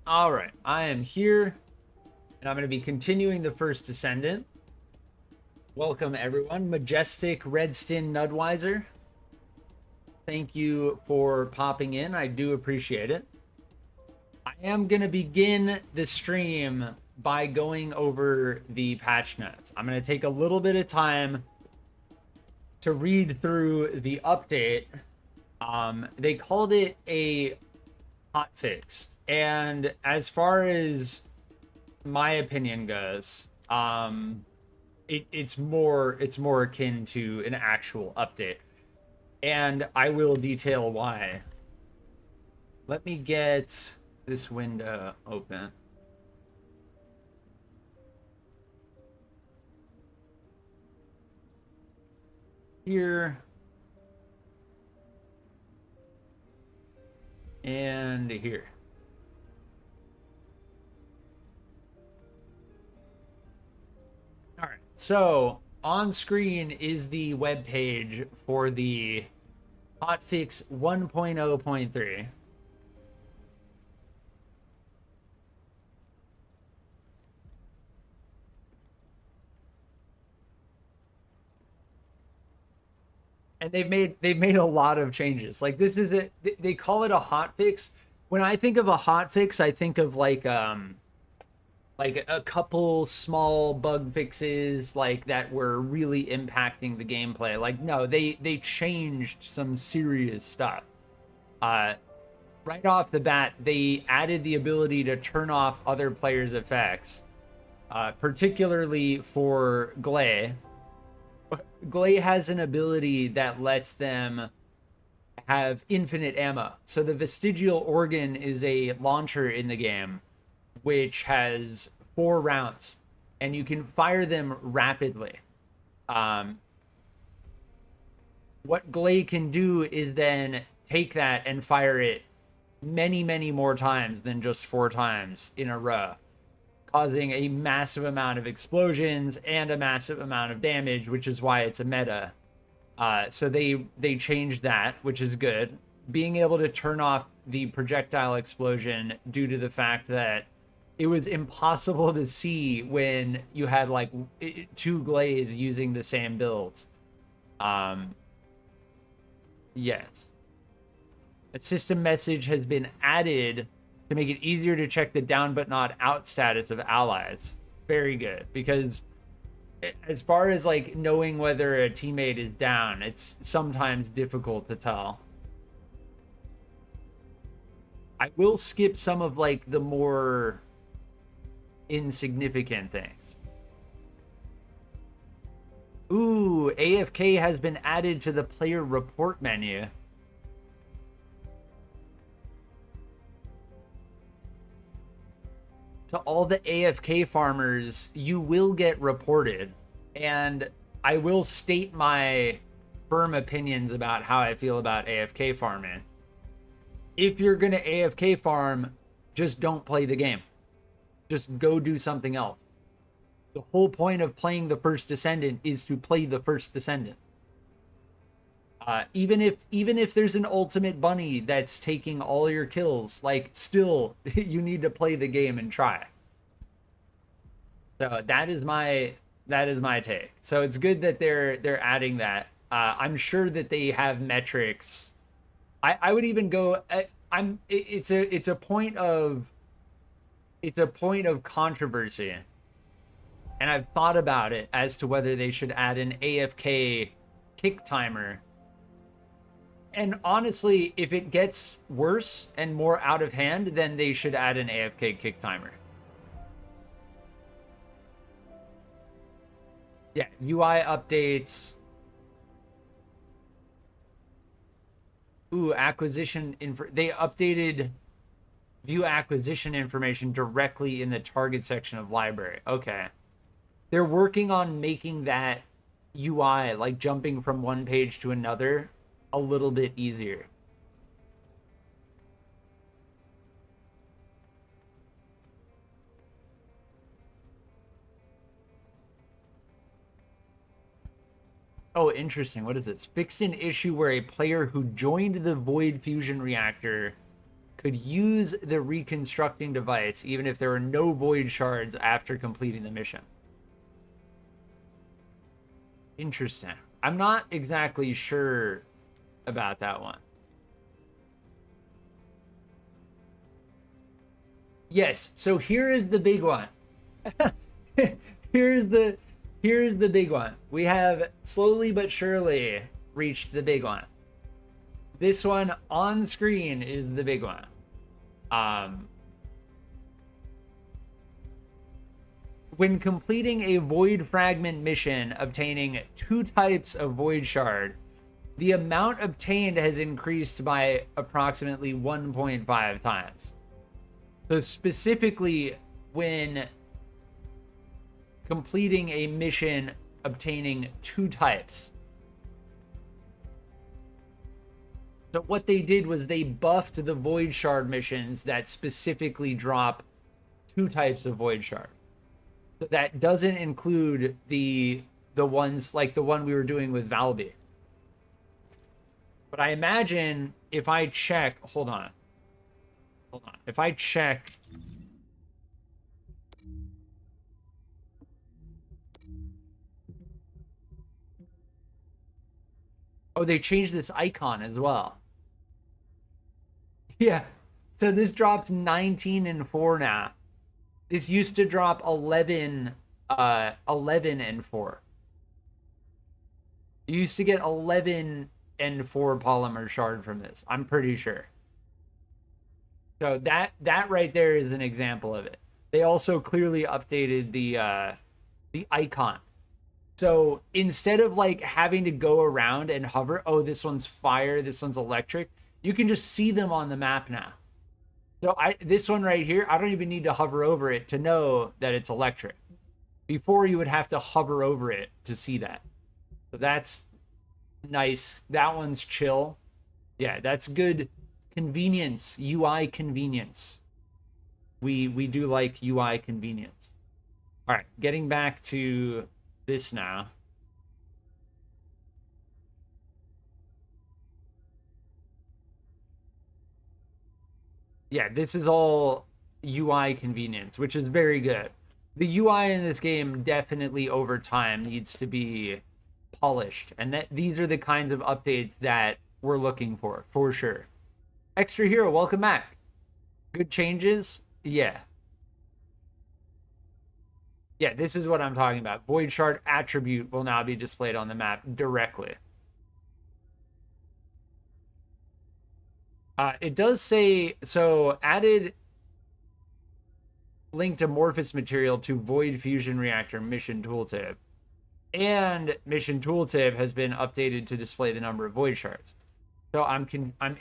All right, I am here, and I'm going to be continuing the first Descendant. Welcome, everyone. Majestic Redstin Nudweiser. Thank you for popping in. I do appreciate it. I am going to begin the stream by going over the patch notes. I'm going to take a little bit of time to read through the update. They called it a hotfix, and as far as my opinion goes, it's more akin to an actual update, and I will detail why. Let me get this window open. Here. And here. All right. So on screen is the web page for the hotfix 1.0.3. And they've made a lot of changes. Like, this is it. They call it a hotfix. When I think of a hotfix, I think of like a couple small bug fixes like that were really impacting the gameplay. Like, no, they changed some serious stuff. Right off the bat, they added the ability to turn off other players' effects, particularly for Glay. Glay has an ability that lets them have infinite ammo. So the vestigial organ is a launcher in the game which has 4 rounds, and you can fire them rapidly. What Glay can do is then take that and fire it many more times than just 4 times in a row, causing a massive amount of explosions and a massive amount of damage, which is why it's a meta. So they changed that, which is good. Being able to turn off the projectile explosion due to the fact that it was impossible to see when you had like 2 Glays using the same build. Yes. A system message has been added to make it easier to check the down but not out status of allies. Very good, because as far as like knowing whether a teammate is down, it's sometimes difficult to tell. I will skip some of like the more insignificant things. Ooh, AFK has been added to the player report menu. To all the AFK farmers, you will get reported. And I will state my firm opinions about how I feel about AFK farming. If you're going to AFK farm, just don't play the game. Just go do something else. The whole point of playing the first Descendant is to play the first Descendant. Even if there's an ultimate bunny that's taking all your kills, like, still you need to play the game and try. So that is my take. So it's good that they're adding that. I'm sure that they have metrics. I would even go. It's a point of controversy, and I've thought about it as to whether they should add an AFK kick timer. And honestly, if it gets worse and more out of hand, then they should add an AFK kick timer. Yeah, UI updates. Ooh, acquisition info. They updated view acquisition information directly in the target section of library. Okay. They're working on making that UI, like jumping from one page to another, a little bit easier. Oh, interesting. What is this? Fixed an issue where a player who joined the Void Fusion Reactor could use the reconstructing device even if there were no void shards after completing the mission. Interesting. I'm not exactly sure about that one. Yes, so here is the big one. here's the big one. We have slowly but surely reached the big one. This one on screen is the big one. When completing a void fragment mission obtaining 2 types of void shard, the amount obtained has increased by approximately 1.5 times. So specifically, when completing a mission obtaining 2 types. So what they did was they buffed the void shard missions that specifically drop 2 types of void shard. So that doesn't include the ones like the one we were doing with Valby. But I imagine if I check, hold on. If I check oh, they changed this icon as well. Yeah. So this drops 19 and 4 now. This used to drop 11 and 4. You used to get 11 and 4 polymer shard from this. I'm pretty sure. So that right there is an example of it. They also clearly updated the icon. So instead of like having to go around and hover, oh, this one's fire, this one's electric, you can just see them on the map now. So this one right here, I don't even need to hover over it to know that it's electric. Before you would have to hover over it to see that. So that's nice. That one's chill. Yeah, that's good convenience, UI convenience. We do like UI convenience. All right, getting back to this now. Yeah, this is all UI convenience, which is very good. The UI in this game definitely over time needs to be polished, and that these are the kinds of updates that we're looking for sure. Extra Hero, welcome back. Good changes? Yeah. Yeah, this is what I'm talking about. Void Shard attribute will now be displayed on the map directly. It does say, so added linked amorphous material to Void Fusion Reactor mission tooltip. And mission tooltip has been updated to display the number of void shards. So I'm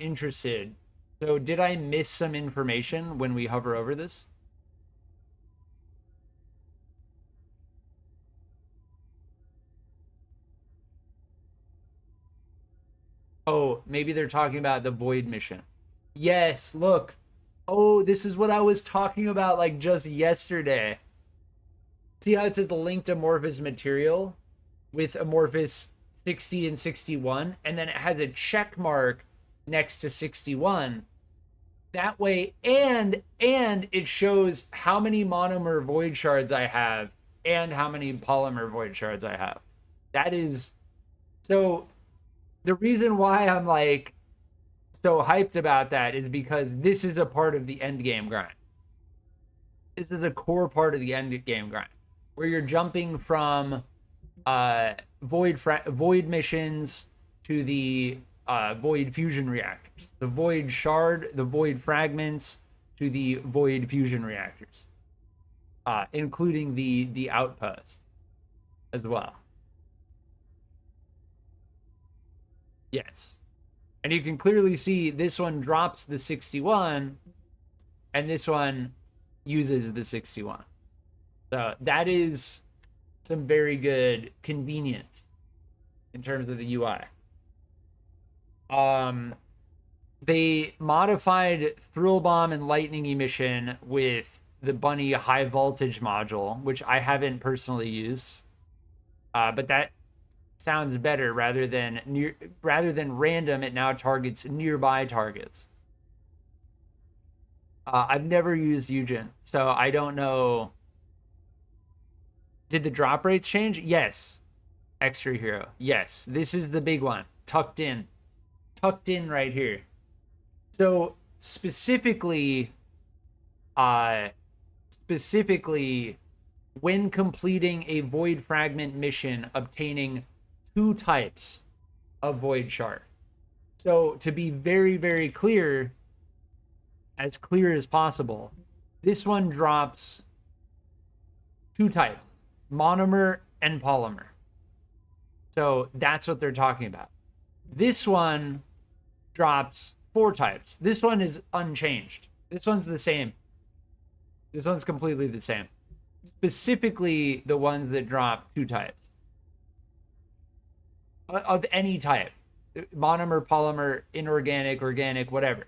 interested. So did I miss some information when we hover over this? Oh, maybe they're talking about the void mission. Yes, look. Oh, this is what I was talking about like just yesterday. See how it says the linked amorphous material with amorphous 60 and 61, and then it has a check mark next to 61. That way, and it shows how many monomer void shards I have and how many polymer void shards I have. That is so. The reason why I'm like so hyped about that is because this is a part of the end game grind. This is a core part of the end game grind where you're jumping from void missions to the void fusion reactors, the void shard, the void fragments to the void fusion reactors, including the outpost as well. Yes. And you can clearly see this one drops the 61 and this one uses the 61. So that is some very good convenience in terms of the UI. They modified Thrill Bomb and Lightning Emission with the Bunny high voltage module, which I haven't personally used. But that sounds better rather than random. It now targets nearby targets. I've never used Eugen, so I don't know. Did the drop rates change? Yes. Extra hero. Yes. This is the big one. Tucked in. Tucked in right here. So specifically, uh, specifically, when completing a void fragment mission, obtaining 2 types of void shard. So to be very, very clear, as clear as possible, this one drops 2 types, monomer and polymer. So that's what they're talking about. This one drops 4 types. This one is unchanged. This one's the same. This one's completely the same. Specifically, the ones that drop 2 types of any type, monomer, polymer, inorganic, organic, whatever,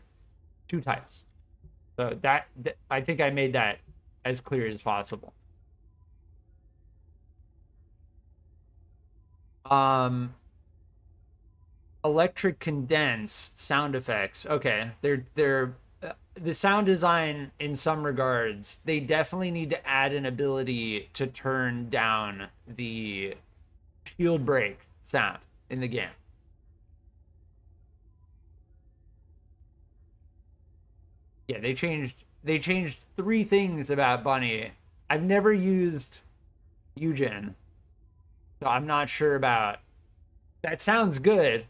2 types. So that I think I made that as clear as possible. Electric condense sound effects. Okay, they're the sound design in some regards, they definitely need to add an ability to turn down the shield break sound in the game. Yeah, they changed 3 things about Bunny. I've never used Eugen, so I'm not sure about. That sounds good.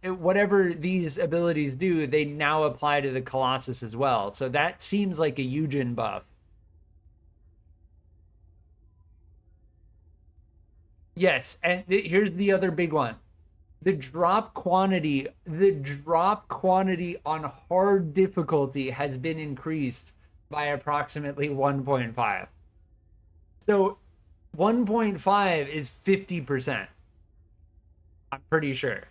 Whatever these abilities do, they now apply to the Colossus as well. So that seems like a Eugen buff. Yes, and here's the other big one. The drop quantity on hard difficulty has been increased by approximately 1.5. So 1.5 is 50%. I'm pretty sure.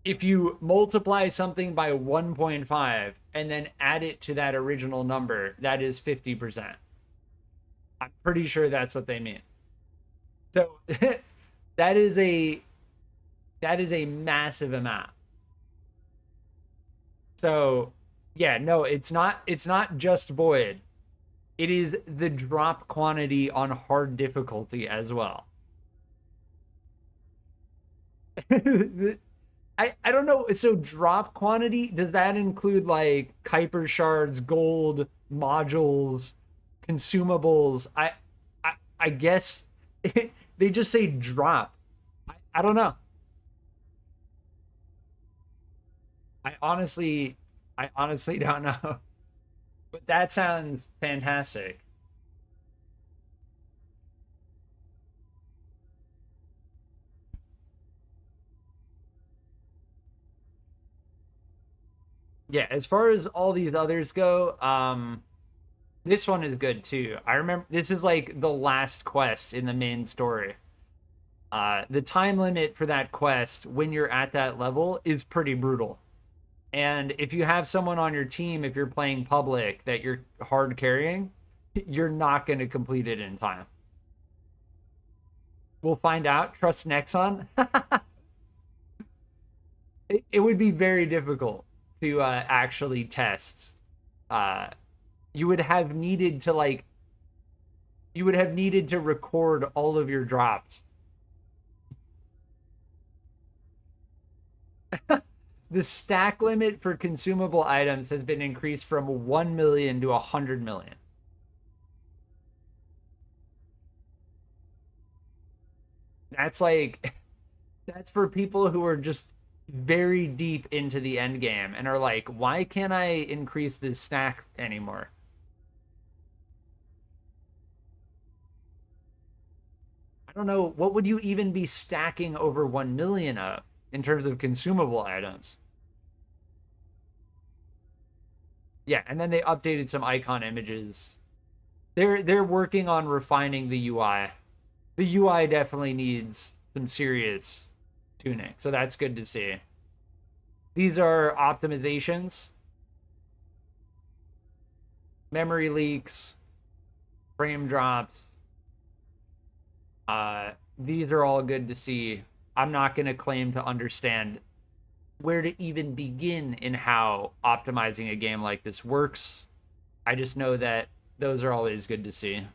If you multiply something by 1.5 and then add it to that original number, that is 50%. I'm pretty sure that's what they mean. So that is a massive amount. So yeah, no, it's not just void. It is the drop quantity on hard difficulty as well. I don't know. So drop quantity, does that include like Kuiper shards, gold, modules, consumables? I guess they just say drop. I don't know. I honestly don't know. But that sounds fantastic. Yeah, as far as all these others go, this one is good too. I remember this is like the last quest in the main story. The time limit for that quest when you're at that level is pretty brutal. And if you have someone on your team, if you're playing public that you're hard carrying, you're not going to complete it in time. We'll find out. Trust Nexon. It would be very difficult to actually test. You would have needed to record all of your drops. The stack limit for consumable items has been increased from 1 million to 100 million. That's like that's for people who are just very deep into the end game and are like, why can't I increase this stack anymore? I don't know. What would you even be stacking over 1 million of in terms of consumable items? Yeah, and then they updated some icon images. They're working on refining the UI. The UI definitely needs some serious tuning, so that's good to see. These are optimizations, memory leaks, frame drops. These are all good to see. I'm not going to claim to understand where to even begin in how optimizing a game like this works. I just know that those are always good to see.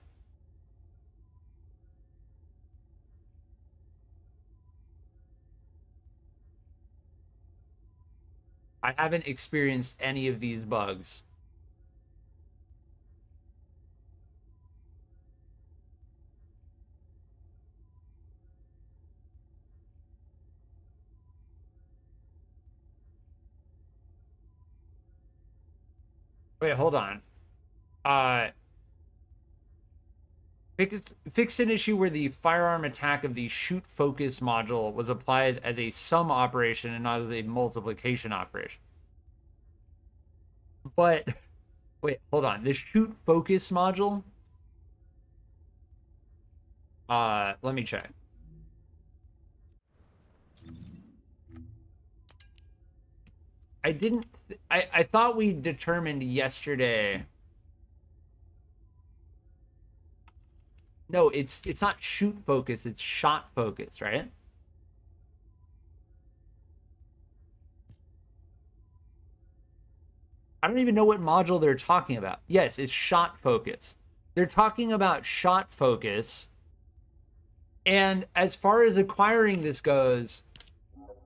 I haven't experienced any of these bugs. Wait, hold on. Uh, fixed an issue where the firearm attack of the shoot focus module was applied as a sum operation and not as a multiplication operation. But wait, hold on. The shoot focus module. Let me check. I thought we determined yesterday. No, it's not shoot focus, it's shot focus, right? I don't even know what module they're talking about. Yes, it's shot focus. They're talking about shot focus. And as far as acquiring this goes,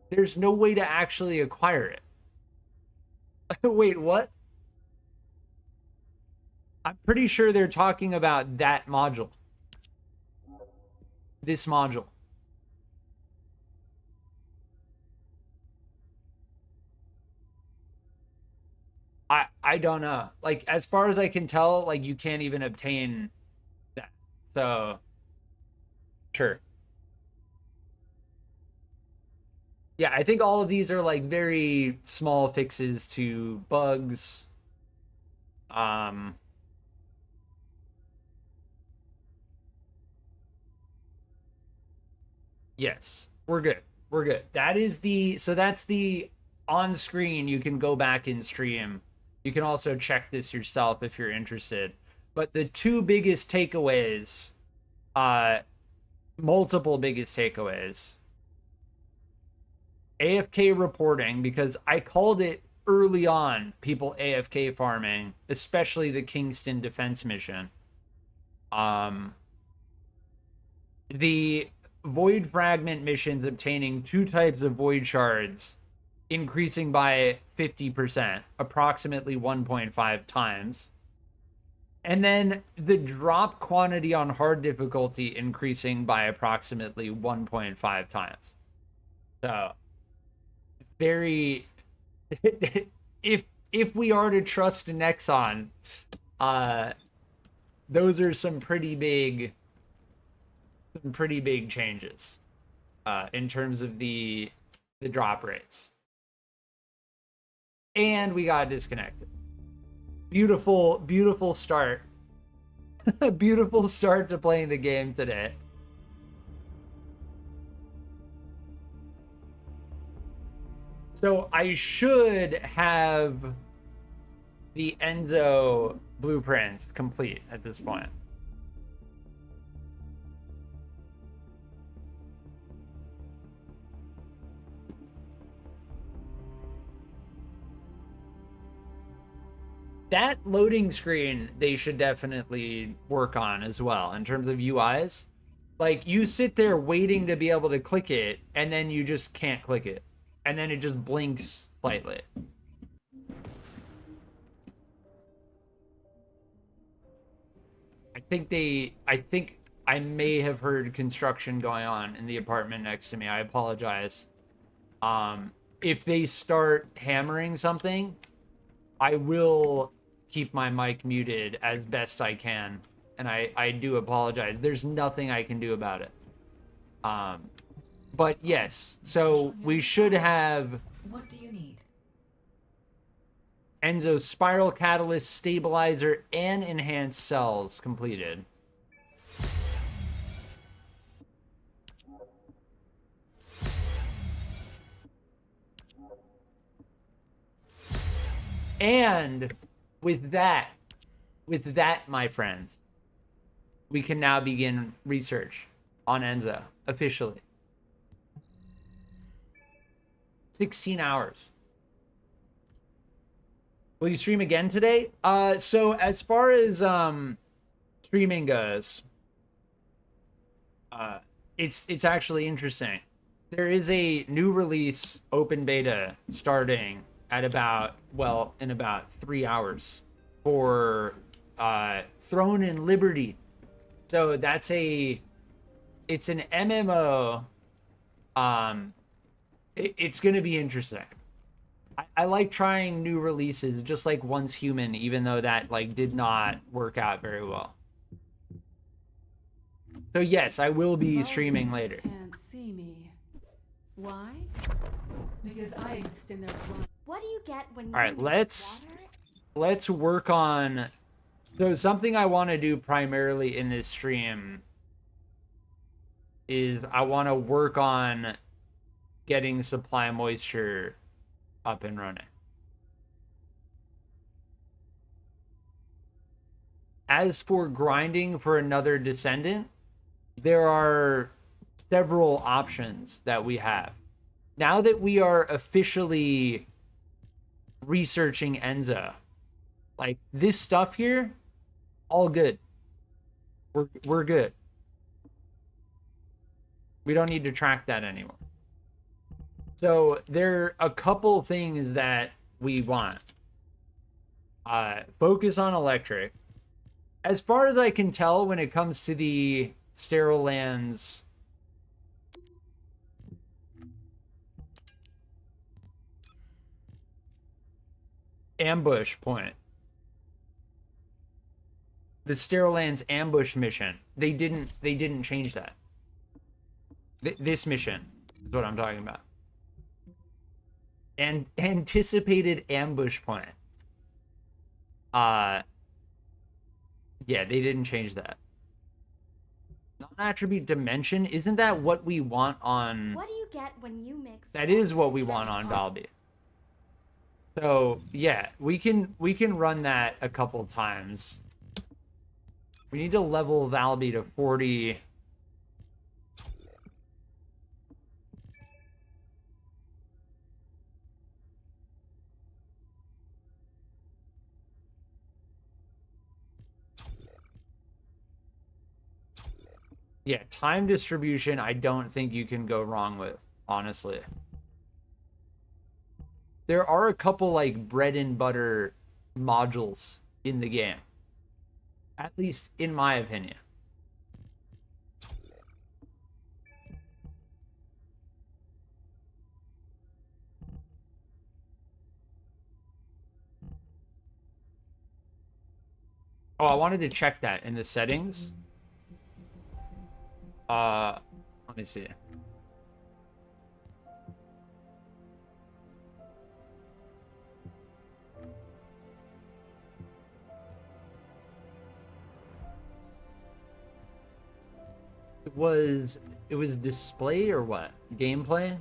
there's no way to actually acquire it. Wait, what? I'm pretty sure they're talking about that module. This module. I don't know. Like, as far as I can tell, like, you can't even obtain that. So, sure. Yeah, I think all of these are like very small fixes to bugs. Um, yes, we're good. We're good. That is the, so that's the on screen. You can go back in stream. You can also check this yourself if you're interested. But the two biggest takeaways, uh, multiple biggest takeaways. AFK reporting, because I called it early on, people AFK farming, especially the Kingston defense mission. The void fragment missions obtaining 2 types of void shards, increasing by 50%, approximately 1.5 times. And then the drop quantity on hard difficulty increasing by approximately 1.5 times. So, very if we are to trust Nexon, those are some pretty big changes in terms of the drop rates. And we got disconnected. Beautiful start. Beautiful start to playing the game today. So I should have the Enzo blueprint complete at this point. That loading screen they should definitely work on as well in terms of UIs. Like, you sit there waiting to be able to click it, and then you just can't click it. And then it just blinks slightly. I think I may have heard construction going on in the apartment next to me. I apologize. If they start hammering something, I will keep my mic muted as best I can. And I do apologize. There's nothing I can do about it. But yes, so we should have... What do you need? Enzo spiral catalyst, stabilizer, and enhanced cells completed. And with that, my friends, we can now begin research on Enzo officially. 16 hours. Will you stream again today? So as far as streaming goes, it's actually interesting. There is a new release open beta starting at about, well, in about 3 hours for Throne and Liberty. So that's it's an MMO. It's gonna be interesting. I like trying new releases, just like Once Human, even though that like did not work out very well. So yes, I will be streaming later. Can't see me. Why? Because I extend their blood. What do you get when you All right, mix let's work on. So something I want to do primarily in this stream is I want to work on getting supply moisture up and running. As for grinding for another Descendant, there are several options that we have. Now that we are officially researching Enzo, like this stuff here, all good. We're good. We don't need to track that anymore. So there are a couple things that we want. Focus on electric. As far as I can tell, when it comes to the Sterile Lands ambush point, the Sterile Lands ambush mission, they didn't change that. This mission is what I'm talking about. And anticipated ambush point. Yeah, they didn't change that. Non-attribute dimension, isn't that what we want on... What do you get when you mix... That is what we want on Valby. So, yeah, we can run that a couple times. We need to level Valby to 40... Yeah, time distribution, I don't think you can go wrong with, honestly. There are a couple, like, bread and butter modules in the game. At least in my opinion. Oh, I wanted to check that in the settings. Let me see. It was display or what? Gameplay?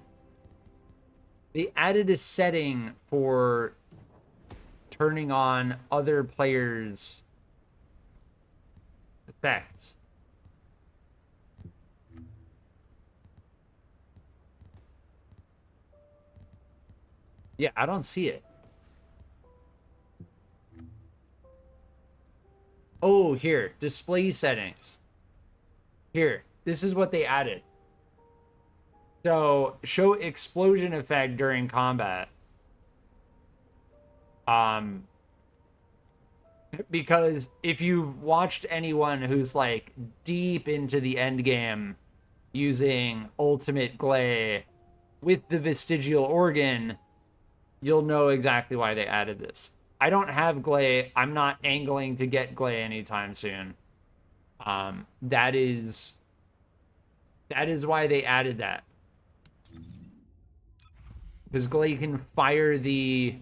They added a setting for turning on other players' effects. Yeah, I don't see it. Oh, here. Display settings. Here. This is what they added. So, show explosion effect during combat. Because if you've watched anyone who's, like, deep into the end game using Ultimate Glay with the vestigial organ, you'll know exactly why they added this. I don't have Glay. I'm not angling to get Glay anytime soon. That is why they added that. Because Glay can fire the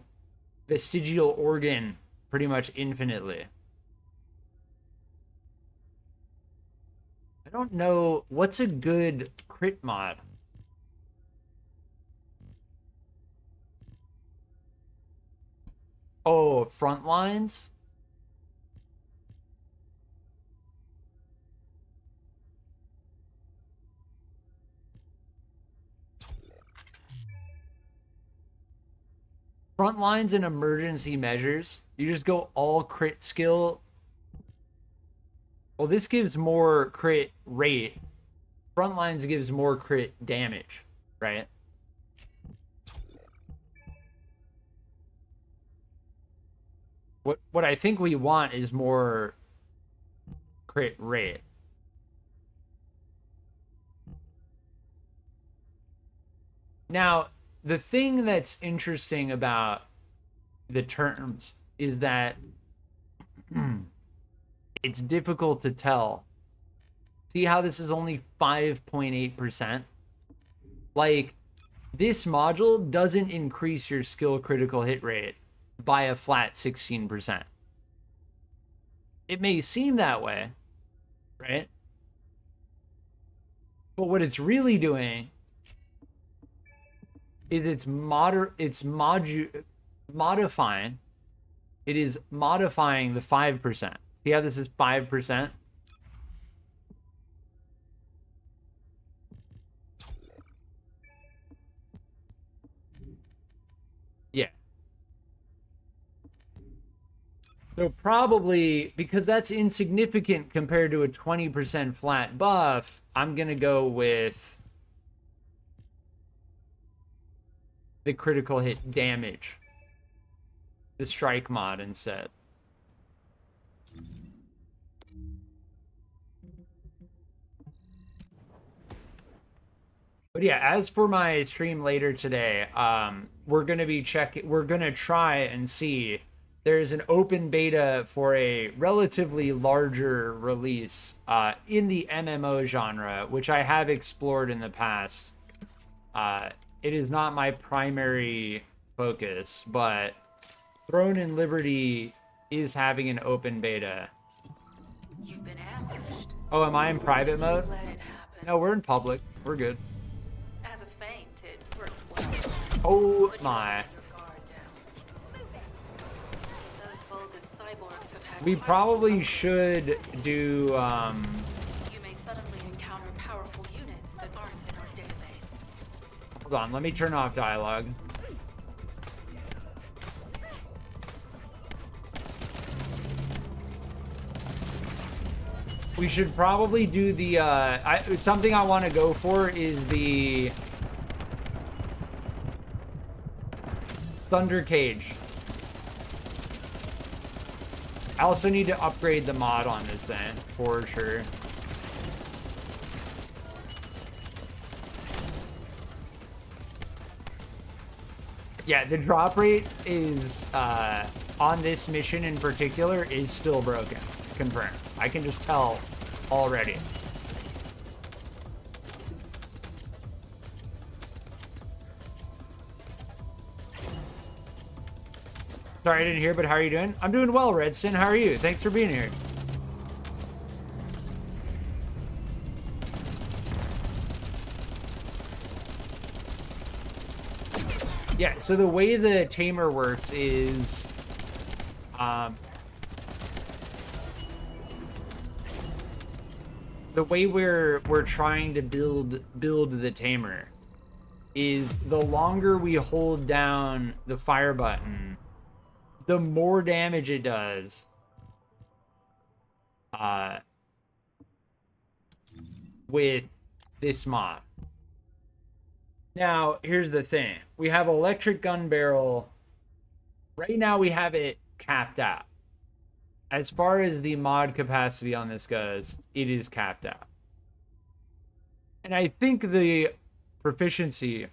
vestigial organ pretty much infinitely. I don't know. What's a good crit mod? Oh, front lines? Front lines and emergency measures, you just go all crit skill. Well, this gives more crit rate. Front lines gives more crit damage, right? What I think we want is more crit rate. Now, the thing that's interesting about the terms is that it's difficult to tell. See how this is only 5.8%? Like, this module doesn't increase your skill critical hit rate by a flat 16%. It may seem that way, right? But what it's really doing is it's modifying. It is modifying the 5%. See how this is 5%? Yeah. So probably, because that's insignificant compared to a 20% flat buff, I'm going to go with the critical hit damage. The strike mod instead. But yeah, as for my stream later today, we're going to be we're going to try and see. There's an open beta for a relatively larger release in the MMO genre, which I have explored in the past. It is not my primary focus, but Throne and Liberty is having an open beta. You've been ambushed. Oh, am I in private mode? Let it happen. No, we're in public. We're good. As a feint, it worked well. Oh But you my. let your guard down. Those Vulgus cyborgs have had We quite a probably few should do, You may suddenly encounter powerful units that aren't in our database. hold on, let me turn off dialogue. We should probably do the, something I want to go for is the Thunder Cage. I also need to upgrade the mod on this thing, for sure. Yeah, the drop rate is, on this mission in particular, is still broken. Confirmed. I can just tell already. Sorry, I didn't hear, but how are you doing? I'm doing well, Redson. How are you? Thanks for being here. Yeah, so the way the tamer works is, the way we're trying to build the tamer is the longer we hold down the fire button, the more damage it does. With this mod. Now, here's the thing. We have electric gun barrel. Right now we have it capped out. As far as the mod capacity on this goes, it is capped out. And I think the proficiency,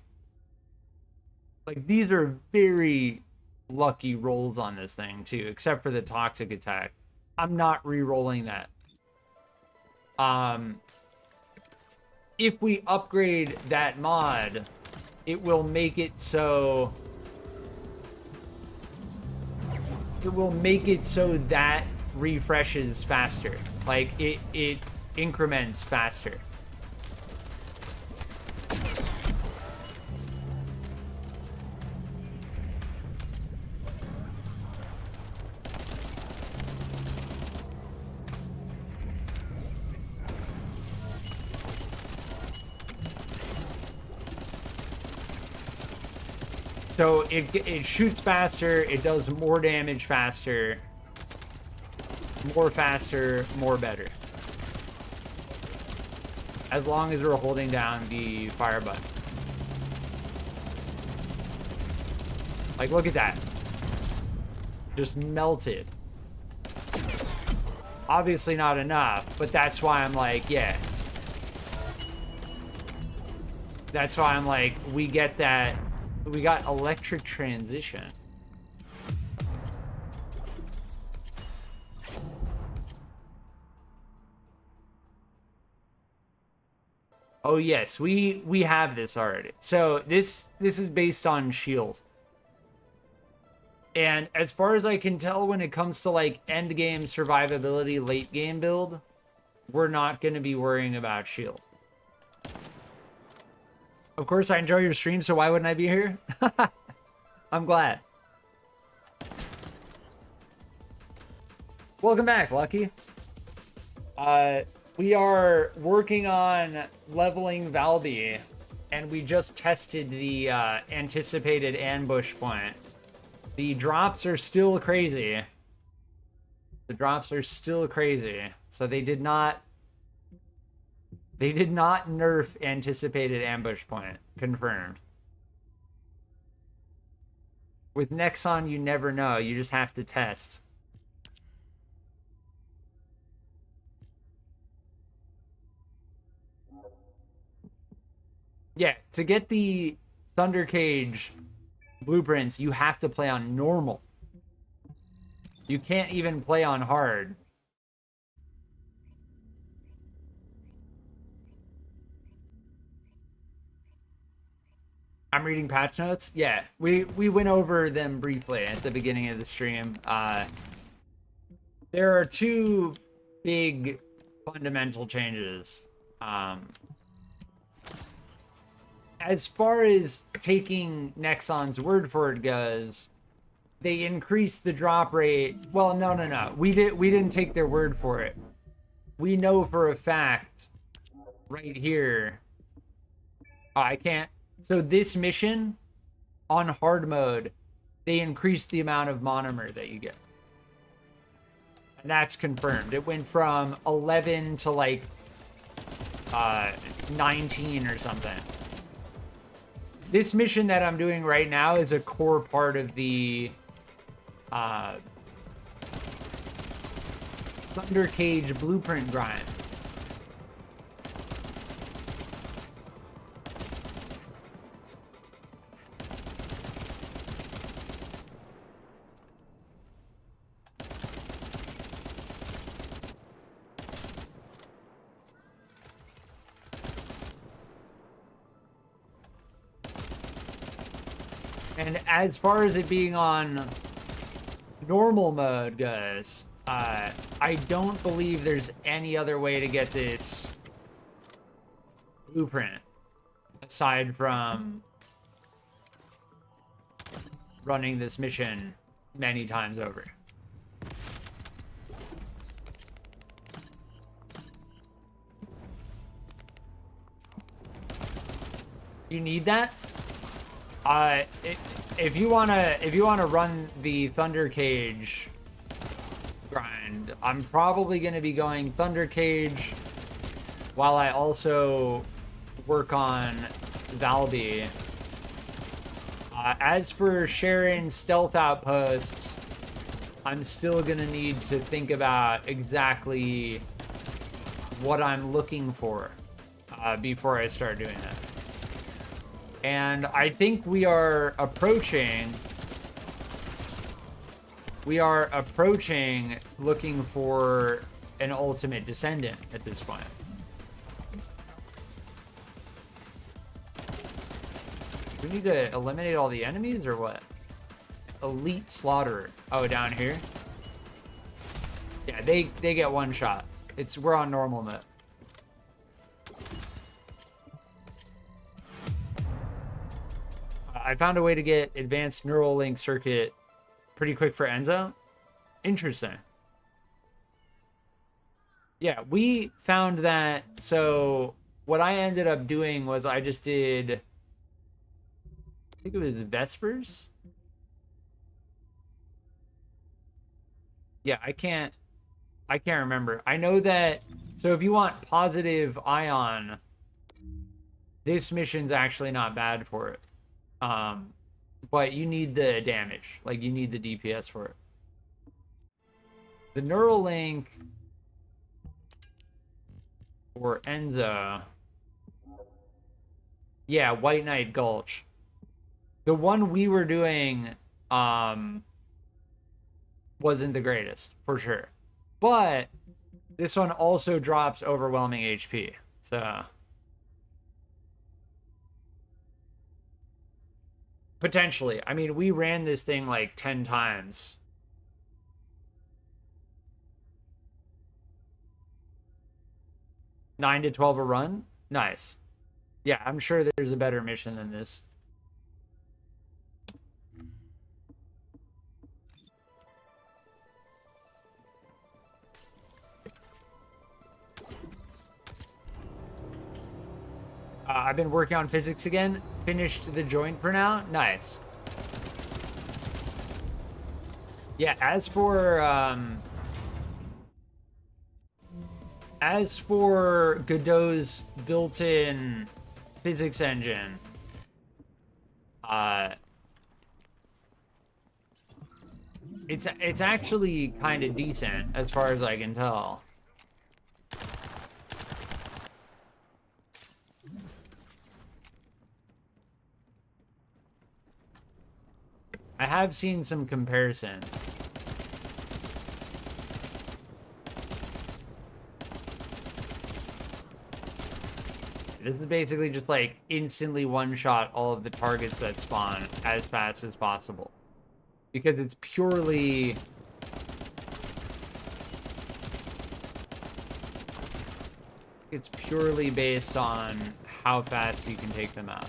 like, these are very lucky rolls on this thing too, except for the toxic attack. I'm not re-rolling that. If we upgrade that mod, it will make it so that refreshes faster. Like, it increments faster. So it shoots faster, it does more damage faster, more better. As long as we're holding down the fire button. Like, look at that. Just melted. Obviously not enough, but that's why I'm like, yeah. That's why I'm like, we get that. We got electric transition. Oh yes, we have this already. So this is based on Shield. And as far as I can tell, when it comes to like end game survivability, late game build, we're not going to be worrying about Shield. Of course, I enjoy your stream, so why wouldn't I be here? I'm glad. Welcome back, Lucky. We are working on leveling Valby, and we just tested the anticipated ambush point. The drops are still crazy. The drops are still crazy. So they did not nerf anticipated ambush point. Confirmed. With Nexon, you never know. You just have to test. Yeah, to get the Thunder Cage blueprints, you have to play on normal. You can't even play on hard. I'm reading patch notes. Yeah, we went over them briefly at the beginning of the stream. There are two big fundamental changes. As far as taking Nexon's word for it goes, they increased the drop rate. Well, no. We didn't take their word for it. We know for a fact right here. Oh, I can't. So this mission on hard mode, they increased the amount of monomer that you get. And that's confirmed. It went from 11 to like 19 or something. This mission that I'm doing right now is a core part of the Thunder Cage blueprint grind. And as far as it being on normal mode goes, I don't believe there's any other way to get this blueprint aside from running this mission many times over. You need that? If you wanna run the Thunder Cage grind, I'm probably gonna be going Thunder Cage while I also work on Valby. As for Sharen stealth outposts, I'm still gonna need to think about exactly what I'm looking for before I start doing that. And I think we are approaching looking for an ultimate Descendant at this point. We need to eliminate all the enemies or what? Elite Slaughterer. Oh, down here? Yeah, they get one shot. We're on normal mode. I found a way to get advanced neural link circuit pretty quick for Enzo. Interesting. Yeah, we found that. So what I ended up doing was I just did I think it was Vespers. Yeah, I can't remember. I know that, so if you want positive ion, this mission's actually not bad for it. But you need the damage. Like, you need the DPS for it. The neural link for Enza. Yeah, White Knight Gulch. The one we were doing wasn't the greatest, for sure. But this one also drops overwhelming HP. So potentially. I mean, we ran this thing like 10 times. Nine to 12 a run? Nice. Yeah, I'm sure there's a better mission than this. I've been working on physics again. Finished the joint for now. Nice. Yeah, as for Godot's built-in physics engine, it's actually kind of decent as far as I can tell. I have seen some comparison. This is basically just like instantly one-shot all of the targets that spawn as fast as possible. Because it's purely... It's purely based on how fast you can take them out.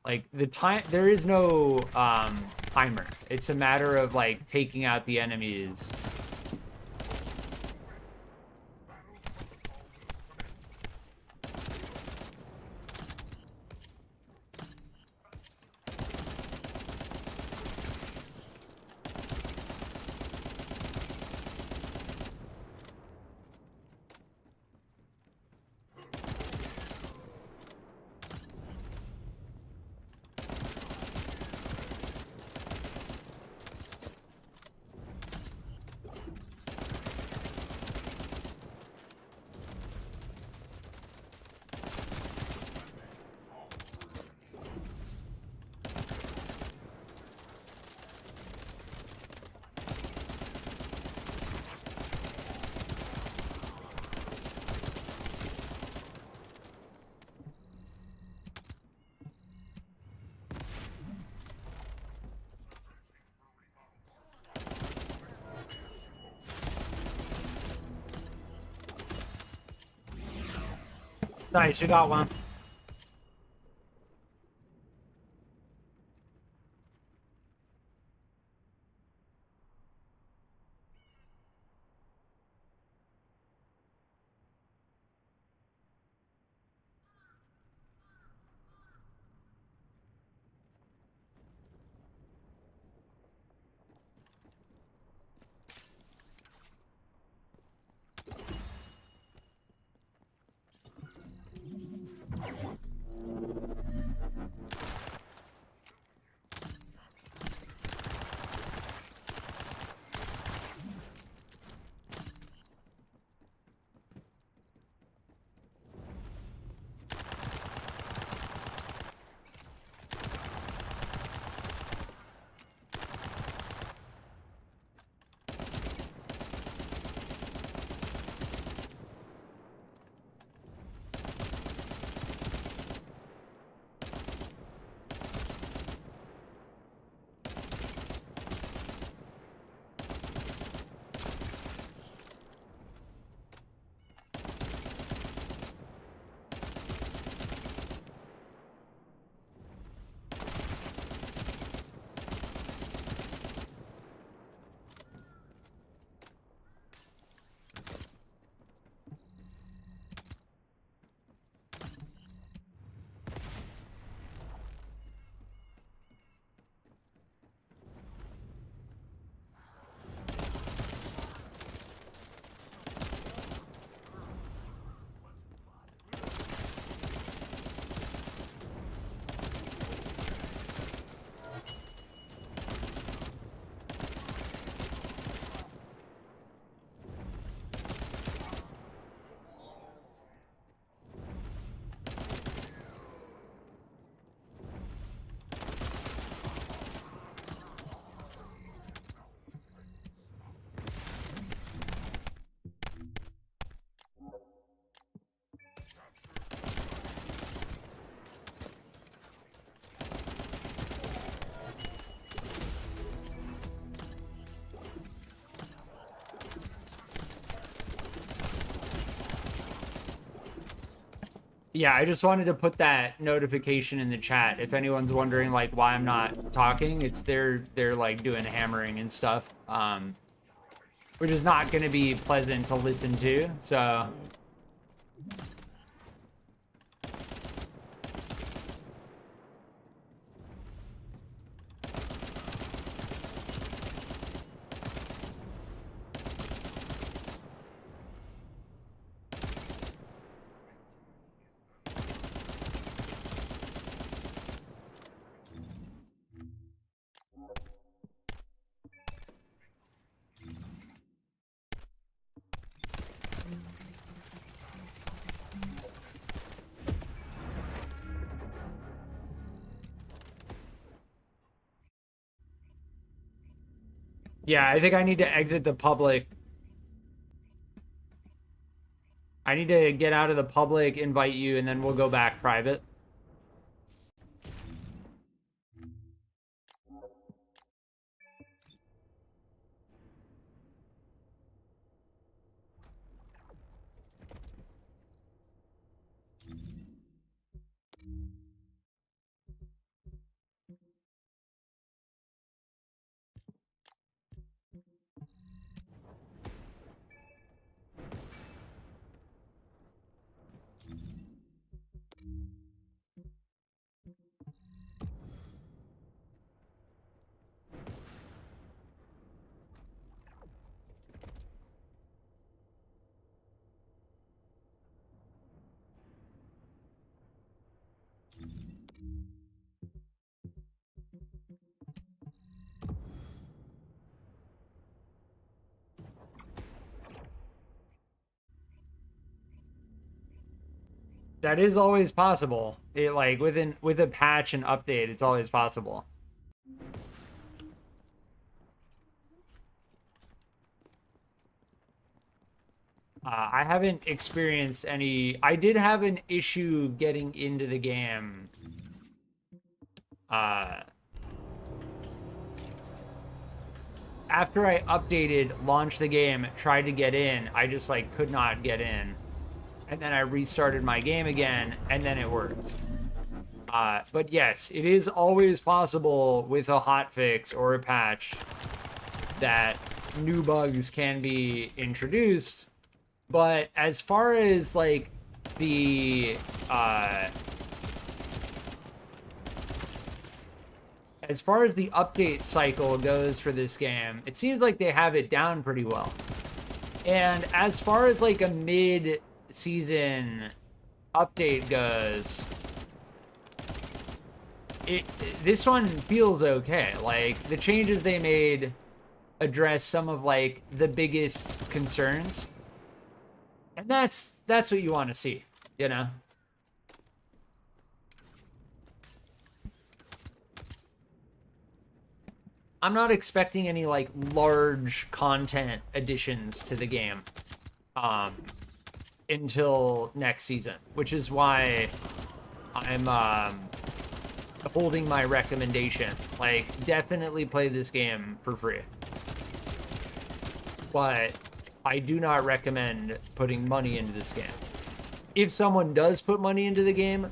Like, the time, there is no timer. It's a matter of, like, taking out the enemies. Nice, you got one. Yeah, I just wanted to put that notification in the chat. If anyone's wondering like why I'm not talking, it's they're like doing hammering and stuff. Which is not going to be pleasant to listen to. So yeah, I think I need to exit the public. I need to get out of the public, invite you, and then we'll go back private. That is always possible. It like with a patch and update, it's always possible. I haven't experienced any. I did have an issue getting into the game. After I updated, launched the game, tried to get in, I just like could not get in. And then I restarted my game again, and then it worked. But yes, it is always possible with a hotfix or a patch that new bugs can be introduced. But as far as like the update cycle goes for this game, it seems like they have it down pretty well. And as far as like a mid-season update goes, this one feels okay. Like the changes they made address some of like the biggest concerns. And that's what you want to see, you know? I'm not expecting any like large content additions to the game until next season, which is why I'm holding my recommendation. Like, definitely play this game for free. But I do not recommend putting money into this game. If someone does put money into the game,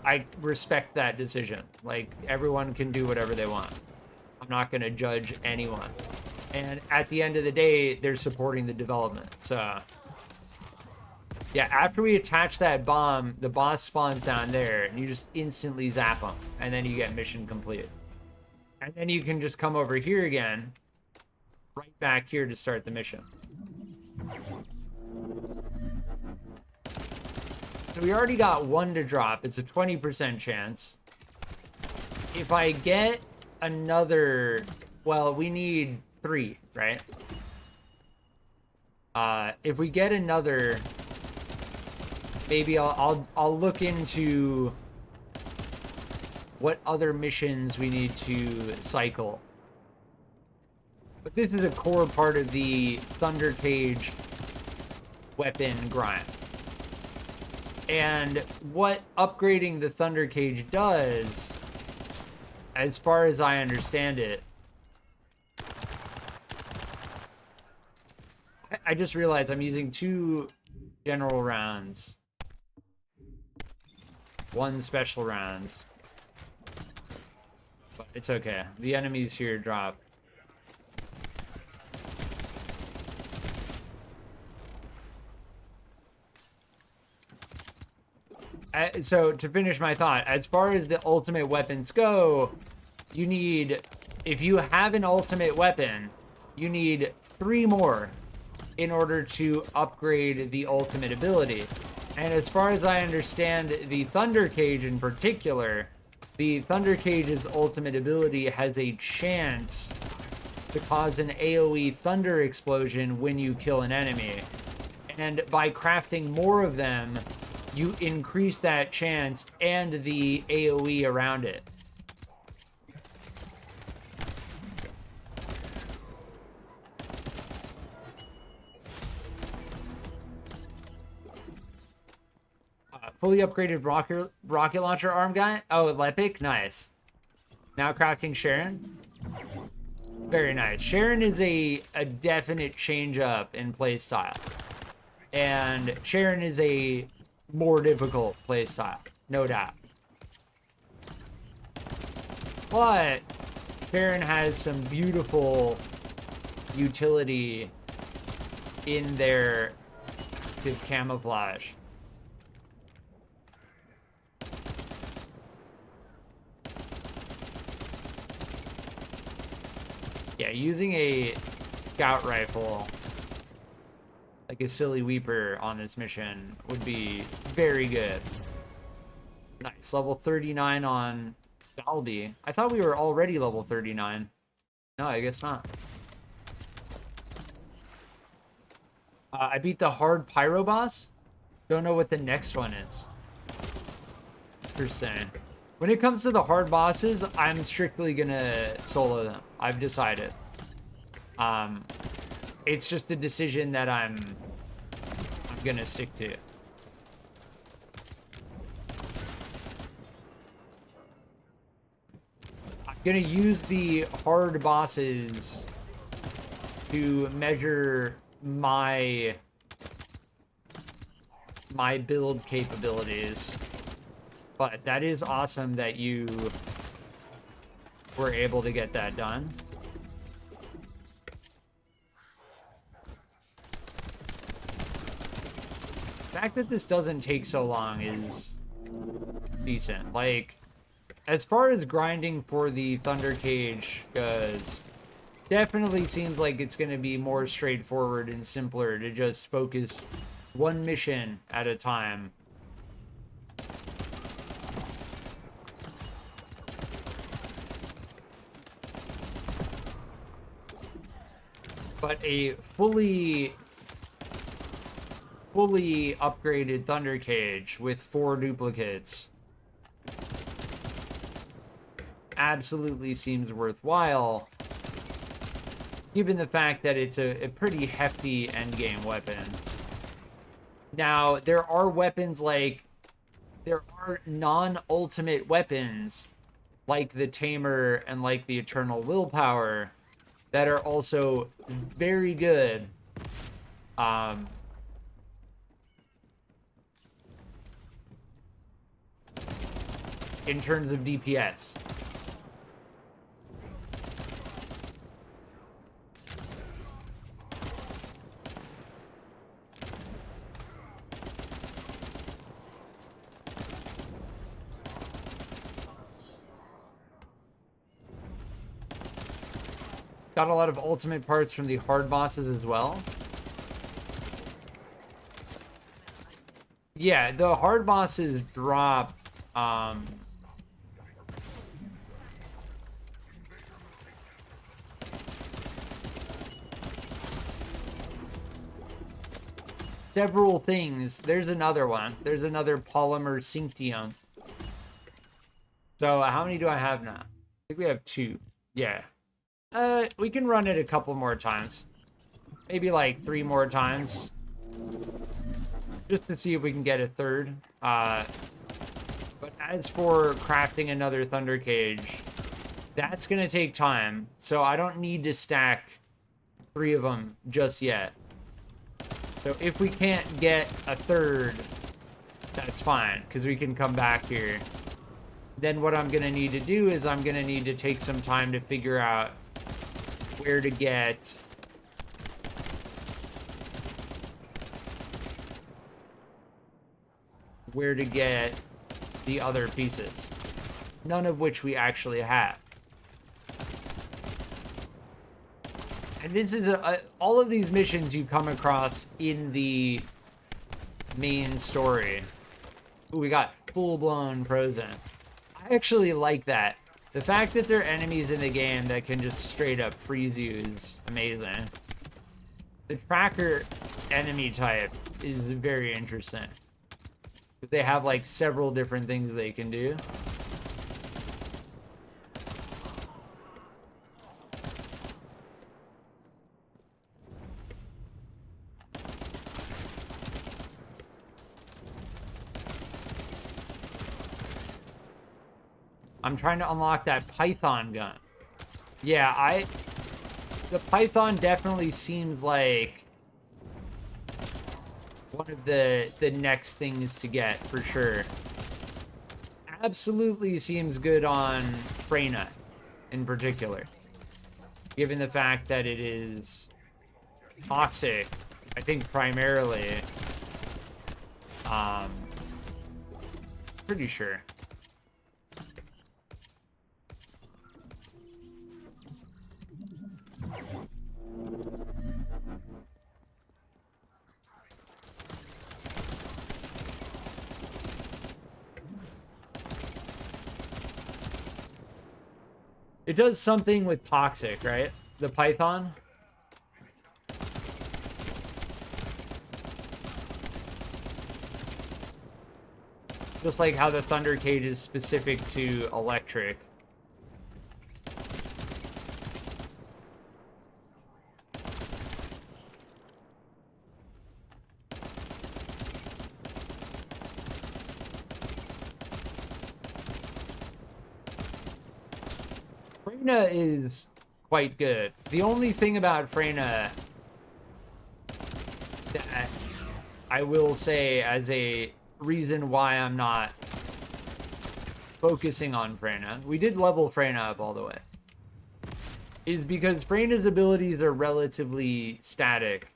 I respect that decision. Like, everyone can do whatever they want. I'm not going to judge anyone. And at the end of the day, they're supporting the development. So, yeah, after we attach that bomb, the boss spawns down there, and you just instantly zap them. And then you get mission complete. And then you can just come over here again, right back here to start the mission. So we already got one to drop. It's a 20% chance. If I get another, well, we need 3, right? If we get another, maybe I'll look into what other missions we need to cycle. But this is a core part of the Thunder Cage weapon grind. And what upgrading the Thunder Cage does, as far as I understand it, I just realized I'm using 2 general rounds. 1 special rounds. But it's okay. The enemies here drop. So to finish my thought, as far as the ultimate weapons go, you need, if you have an ultimate weapon, you need 3 more in order to upgrade the ultimate ability. And as far as I understand, the Thunder Cage in particular, the Thunder Cage's ultimate ability has a chance to cause an AoE thunder explosion when you kill an enemy. And by crafting more of them, you increase that chance and the AoE around it. Fully upgraded rocket launcher arm guy. Oh, Lepic, nice. Now crafting Sharen. Very nice. Sharen is a definite change up in playstyle. And Sharen is a more difficult playstyle, no doubt. But Sharen has some beautiful utility in their active camouflage. Yeah, using a scout rifle like a silly weeper on this mission would be very good. Nice. Level 39 on Valby. I thought we were already level 39. No, I guess not. I beat the hard pyro boss. Don't know what the next one is. Interesting. When it comes to the hard bosses, I'm strictly gonna solo them. I've decided. It's just a decision that I'm gonna stick to. I'm gonna use the hard bosses to measure my build capabilities. But that is awesome that you were able to get that done. The fact that this doesn't take so long is decent. Like, as far as grinding for the Thunder Cage goes, definitely seems like it's going to be more straightforward and simpler to just focus one mission at a time. But a fully upgraded Thunder Cage with 4 duplicates absolutely seems worthwhile, given the fact that it's a pretty hefty endgame weapon. Now, there are weapons like, there are non-ultimate weapons like the Tamer and like the Eternal Willpower that are also very good. In terms of DPS. Got a lot of ultimate parts from the hard bosses as well. Yeah, the hard bosses drop several things. There's another one. There's another polymer Synctium. So how many do I have now? I think we have 2. Yeah. We can run it a couple more times. Maybe like 3 more times. Just to see if we can get a third. But as for crafting another Thunder Cage, that's going to take time. So I don't need to stack 3 of them just yet. So if we can't get a third that's fine, because we can come back here. Then what I'm going to need to do is I'm going to need to take some time to figure out where to get the other pieces, none of which we actually have. And this is all of these missions you come across in the main story. Ooh, we got full-blown Prozen. I actually like that. The fact that there are enemies in the game that can just straight up freeze you is amazing. The tracker enemy type is very interesting, because they have like several different things they can do. I'm trying to unlock that Python gun. Yeah, the Python definitely seems like one of the next things to get for sure. Absolutely seems good on Freyna in particular, given the fact that it is toxic, I think primarily. Pretty sure. It does something with toxic, right? The Python. Just like how the Thunder Cage is specific to electric. Freyna is quite good. The only thing about Freyna that I will say as a reason why I'm not focusing on Freyna, we did level Freyna up all the way, is because Freyna's abilities are relatively static.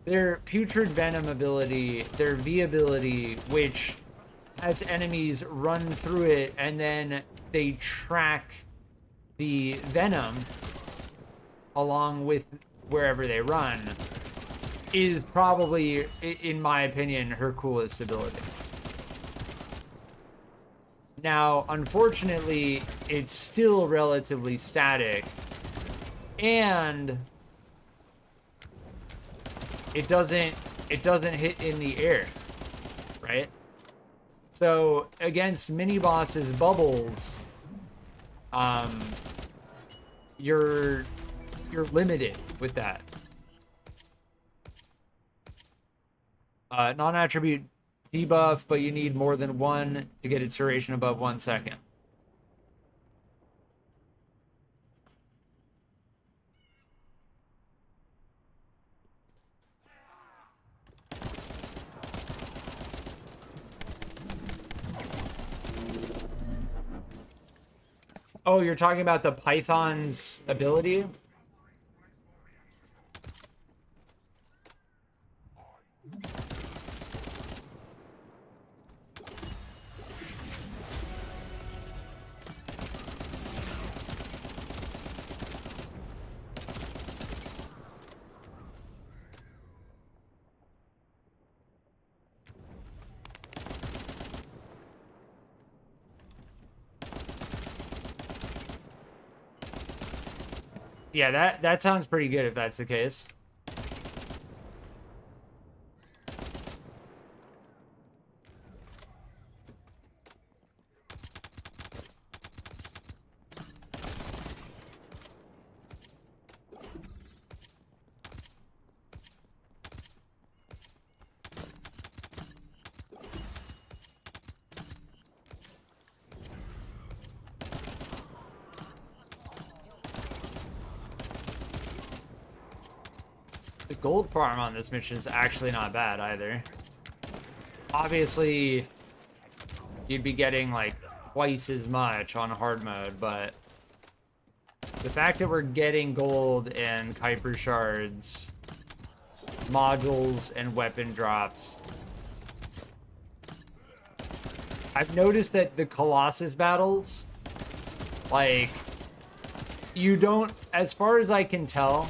Their Putrid Venom ability, their V ability, which has enemies run through it and then they track the venom along with wherever they run, is probably, in my opinion, her coolest ability. Now, unfortunately, it's still relatively static, and it doesn't hit in the air, right? So against mini bosses bubbles, you're limited with that. Non-attribute debuff, but you need more than one to get its duration above 1 second. Oh, you're talking about the Python's ability? Yeah, that sounds pretty good if that's the case. The gold farm on this mission is actually not bad either. Obviously, you'd be getting like twice as much on hard mode, but the fact that we're getting gold and Kuiper shards, modules, and weapon drops. I've noticed that the Colossus battles, like, you don't, as far as I can tell,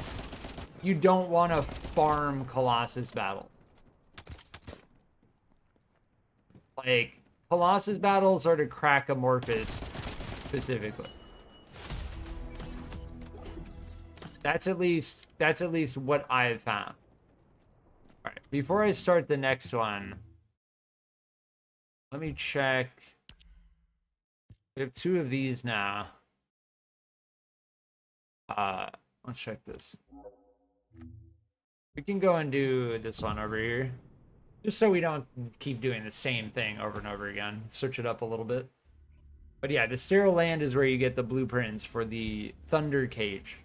you don't want to farm Colossus battles. Like, Colossus battles are to crack Amorphous specifically. That's at least what I've found. All right, before I start the next one, let me check. We have 2 of these now. Let's check this. We can go and do this one over here, just so we don't keep doing the same thing over and over again. Switch it up a little bit. But yeah, the sterile land is where you get the blueprints for the Thunder Cage.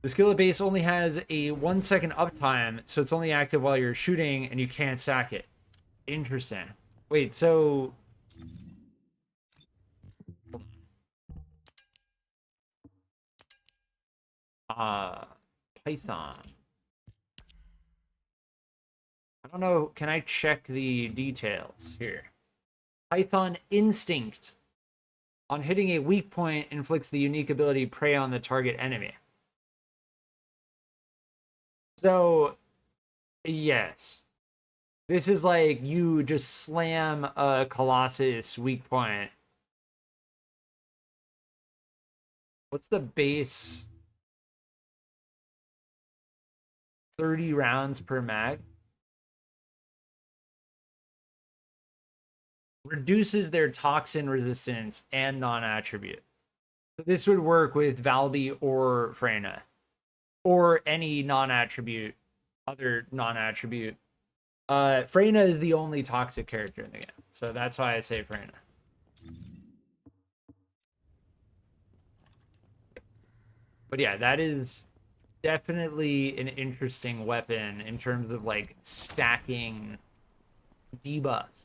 The skillet base only has a 1 second uptime, so it's only active while you're shooting, and you can't sack it. Interesting. Wait, so... Python. I don't know, can I check the details here? Python Instinct. On hitting a weak point, inflicts the unique ability Prey on the target enemy. So, yes. This is like you just slam a Colossus weak point. What's the base? 30 rounds per mag. Reduces their toxin resistance and non-attribute. So this would work with Valby or Freyna. Or any non-attribute, other non-attribute. Freyna is the only toxic character in the game. So that's why I say Freyna. But yeah, that is definitely an interesting weapon in terms of like stacking debuffs.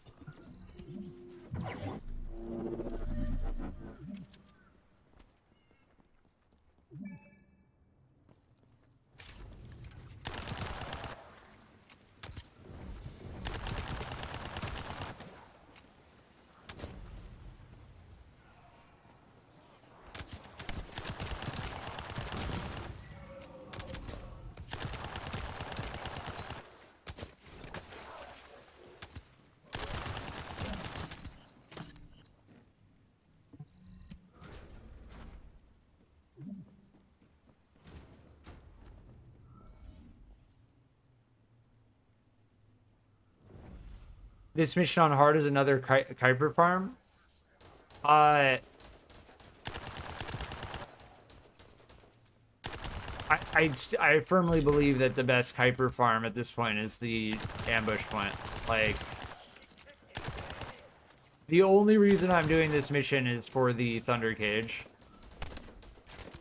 This mission on hard is another Kuiper farm. I firmly believe that the best Kuiper farm at this point is the ambush point. Like, the only reason I'm doing this mission is for the Thunder Cage.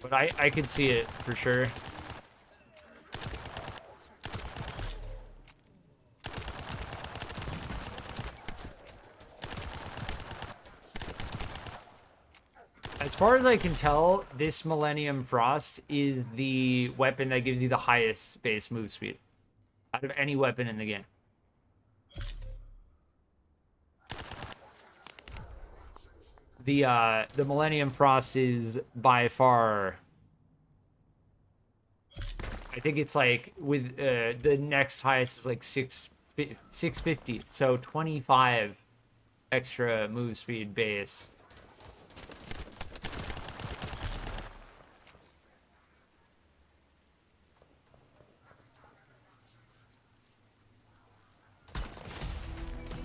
But I could see it for sure. As far as I can tell, this Millennium Frost is the weapon that gives you the highest base move speed out of any weapon in the game. The Millennium Frost is by far, I think it's like with the next highest is like 650, so 25 extra move speed base.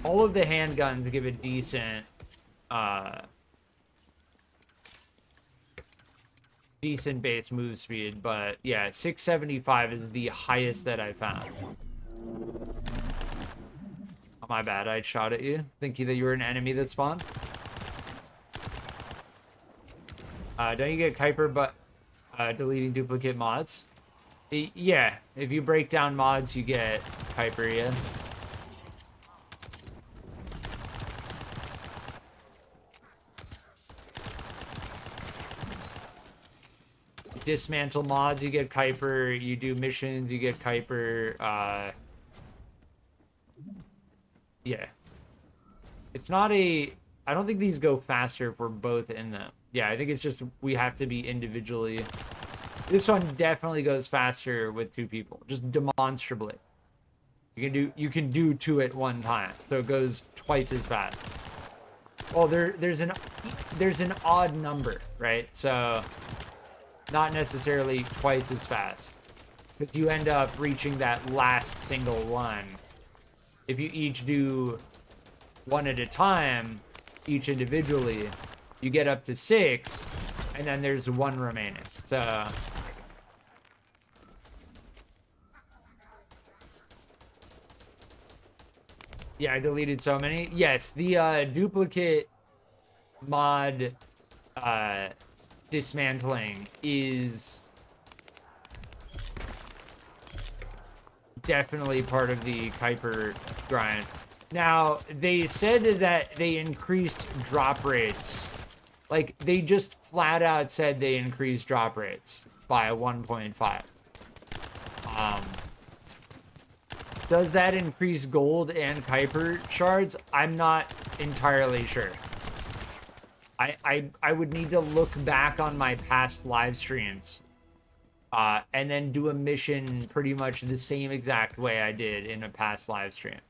All of the handguns give a decent, decent base move speed, but yeah, 675 is the highest that I found. Oh, my bad, I shot at you, thinking that you were an enemy that spawned. Don't you get Kuiper but deleting duplicate mods? Yeah, if you break down mods, you get Kuiper, yeah. dismantle mods, you get Kuiper. You do missions, you get Kuiper. Yeah. It's not a... I don't think these go faster if we're both in them. Yeah, I think it's just we have to be individually... This one definitely goes faster with 2 people, just demonstrably. You can do 2 at one time, so it goes twice as fast. Well, there's an odd number, right? So not necessarily twice as fast, because you end up reaching that last single one. If you each do 1 at a time, each individually, you get up to 6, and then there's 1 remaining. So yeah, I deleted so many. Yes, the duplicate mod dismantling is definitely part of the Kuiper grind. Now, they said that they increased drop rates. Like, they just flat out said they increased drop rates by 1.5. Does that increase gold and Kuiper shards? I'm not entirely sure. I would need to look back on my past live streams and then do a mission pretty much the same exact way I did in a past live stream.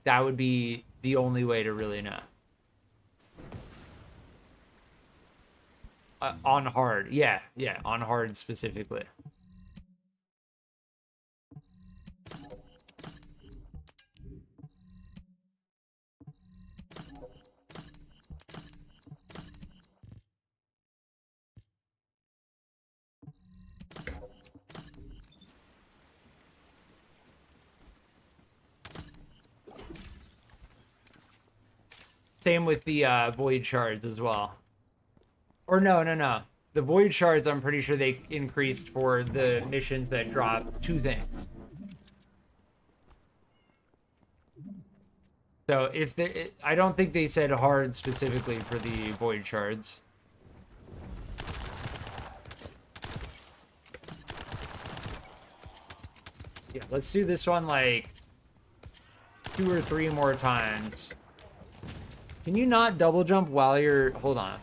That would be the only way to really know. On hard. Yeah, on hard specifically. Same with the void shards as well. Or no. The void shards, I'm pretty sure they increased for the missions that drop 2 things. So if they, I don't think they said hard specifically for the void shards. Yeah, let's do this one like 2 or 3 more times. Can you not double jump while you're... Hold on.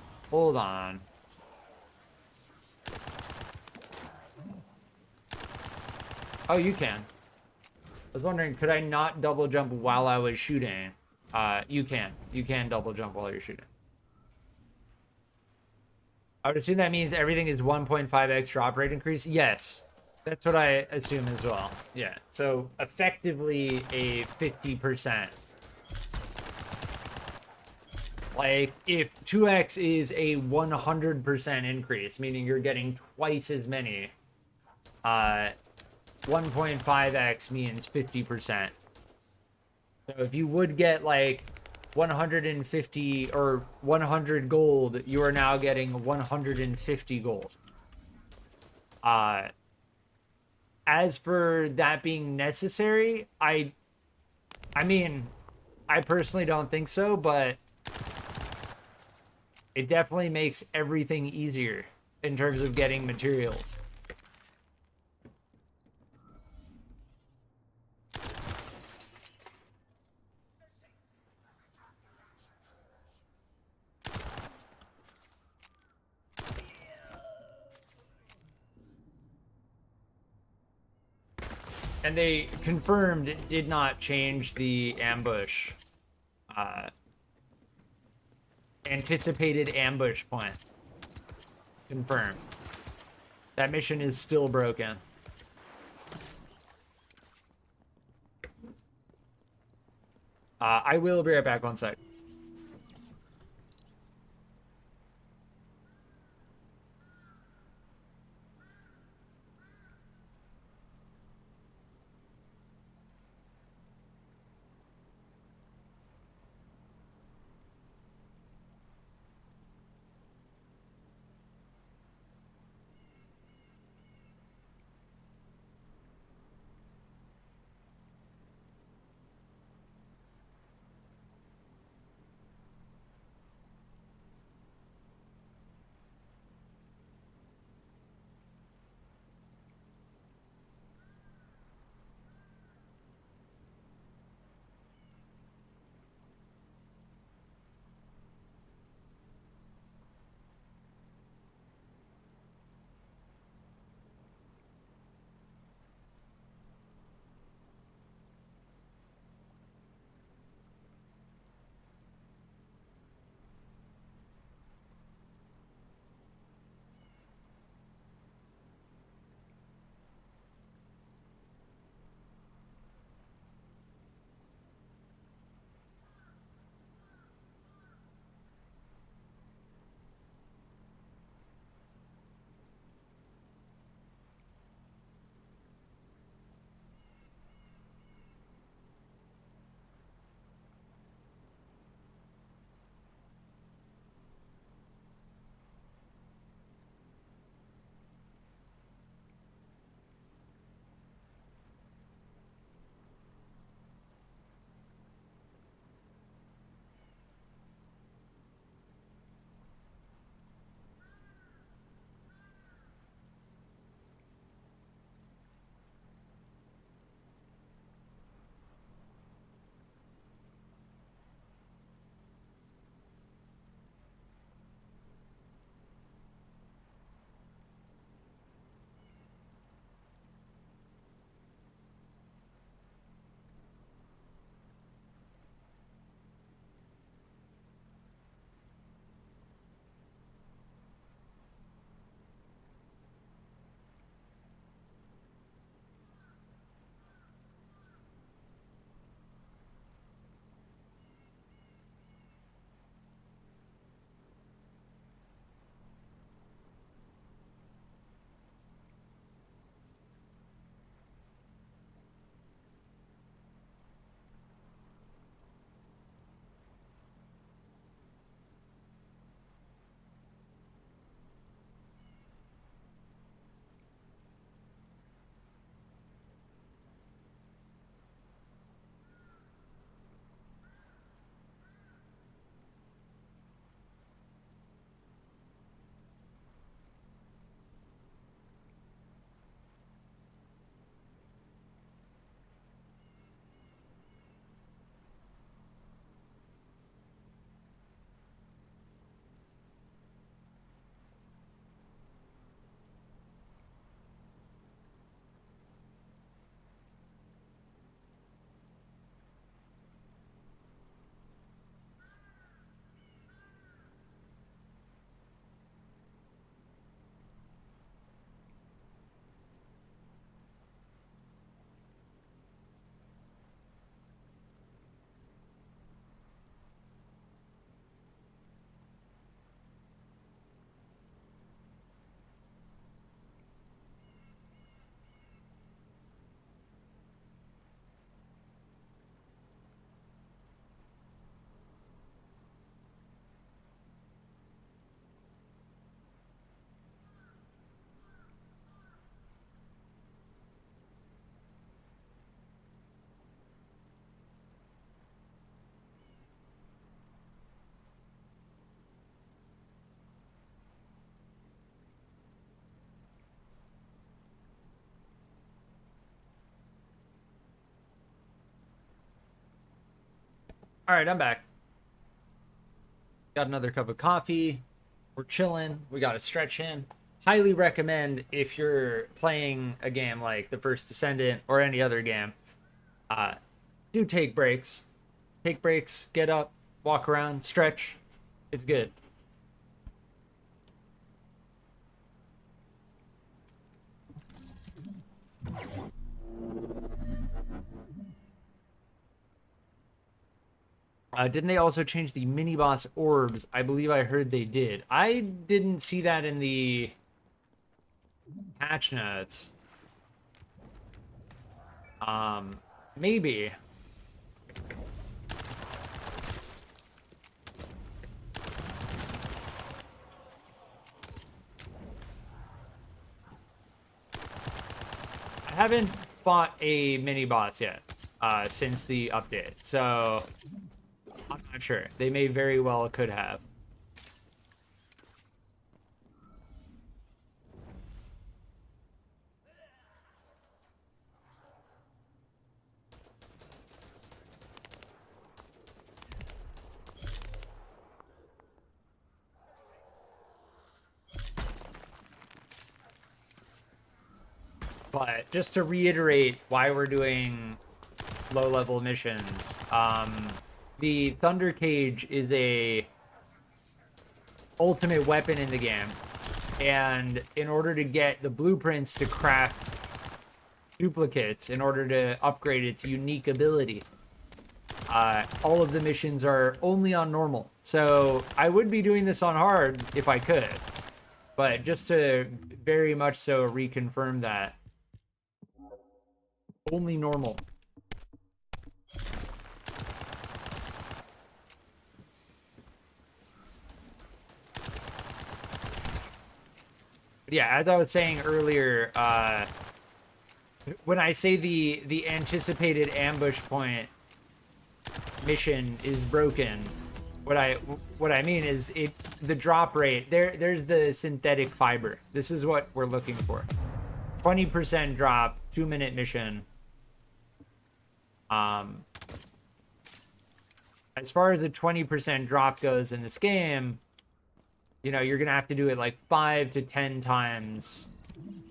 Oh, you can. I was wondering, could I not double jump while I was shooting? You can. You can double jump while you're shooting. I would assume that means everything is 1.5x drop rate increase. Yes. That's what I assume as well. Yeah. So effectively a 50%. Like, if 2x is a 100% increase, meaning you're getting twice as many, 1.5x means 50%. So if you would get, like, 150 or 100 gold, you are now getting 150 gold. As for that being necessary, I mean, I personally don't think so, but it definitely makes everything easier in terms of getting materials. And they confirmed it did not change the ambush. Anticipated ambush point. Confirmed. That mission is still broken. I will be right back, 1 sec. All right, I'm back. Got another cup of coffee. We're chilling. We got a stretch in. Highly recommend if you're playing a game like the first Descendant or any other game, do take breaks. Take breaks, get up, walk around, stretch. It's good. Didn't they also change the mini boss orbs? I believe I heard they did. I didn't see that in the patch notes. Maybe. I haven't fought a mini boss yet since the update, so I'm not sure. They may very well could have. But just to reiterate why we're doing low-level missions, the Thunder Cage is a ultimate weapon in the game, and in order to get the blueprints to craft duplicates, in order to upgrade its unique ability, all of the missions are only on normal. So I would be doing this on hard if I could, but just to very much so reconfirm that, only normal. But yeah, as I was saying earlier, when I say the anticipated ambush point mission is broken, what I mean is the drop rate. There's the synthetic fiber. This is what we're looking for. 20% drop, 2-minute mission. As far as a 20% drop goes in this game, you know, you're gonna have to do it like 5 to 10 times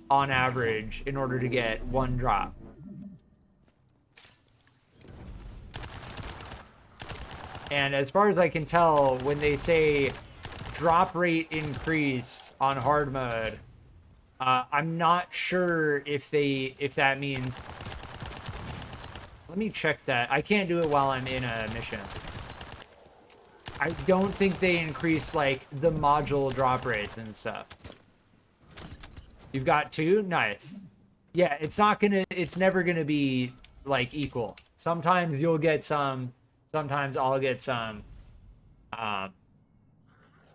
on average in order to get one drop. And as far as I can tell, when they say drop rate increase on hard mode, I'm not sure if that means. Let me check that. I can't do it while I'm in a mission. I don't think they increase like the module drop rates and stuff. You've got 2? Nice. Yeah, it's never gonna be like equal. Sometimes you'll get some, sometimes I'll get some.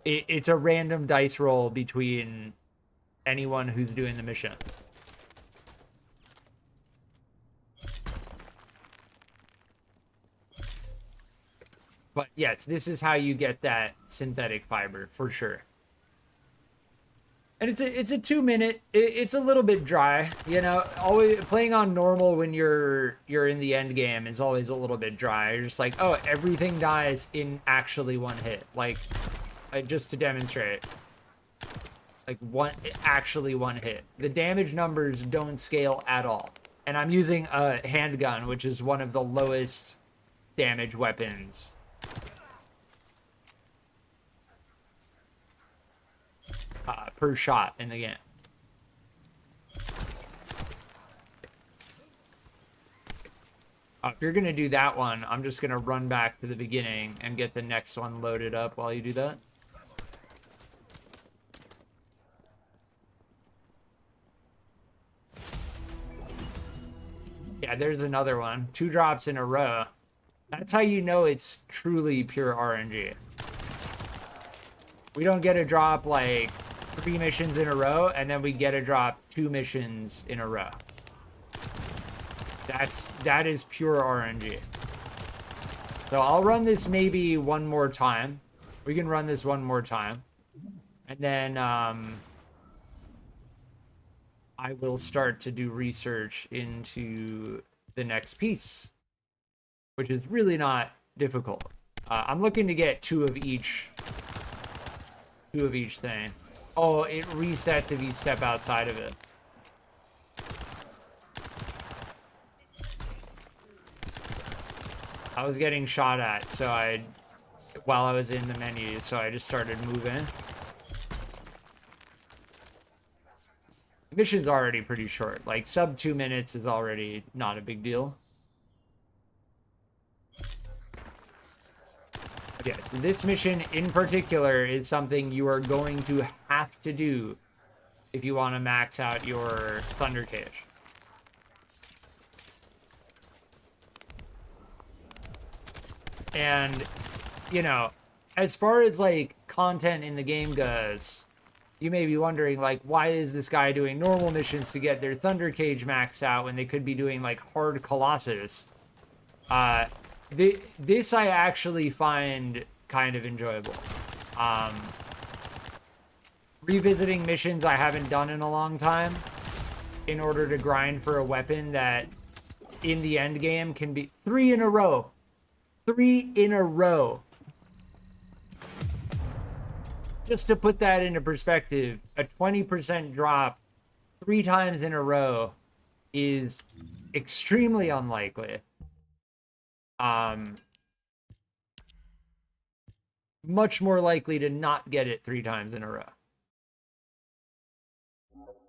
It's a random dice roll between anyone who's doing the mission. But yes, this is how you get that synthetic fiber for sure. And it's a 2-minute. It's a little bit dry, you know. Always playing on normal when you're in the end game is always a little bit dry. You're just like, oh, everything dies in actually one hit, like just to demonstrate, like actually one hit. The damage numbers don't scale at all, and I'm using a handgun, which is one of the lowest damage weapons. Per shot in the game. If you're gonna do that one, I'm just gonna run back to the beginning and get the next one loaded up while you do that. Yeah, there's another one. 2 drops in a row. That's how you know it's truly pure RNG. We don't get a drop like 3 missions in a row, and then we get a drop 2 missions in a row. That is pure RNG. So I'll run this maybe one more time. We can run this one more time, and then I will start to do research into the next piece, which is really not difficult. I'm looking to get two of each thing. Oh, it resets if you step outside of it. I was getting shot at, while I was in the menu, so I just started moving. The mission's already pretty short. Like, sub 2 minutes is already not a big deal. Okay, so this mission in particular is something you are going to have to do if you want to max out your Thunder Cage. And, you know, as far as, like, content in the game goes, you may be wondering, like, why is this guy doing normal missions to get their Thunder Cage maxed out when they could be doing, like, hard Colossus? This I actually find kind of enjoyable. Revisiting missions I haven't done in a long time in order to grind for a weapon that in the end game can be 3 in a row. 3 in a row. Just to put that into perspective, a 20% drop 3 times in a row is extremely unlikely. Much more likely to not get it 3 times in a row.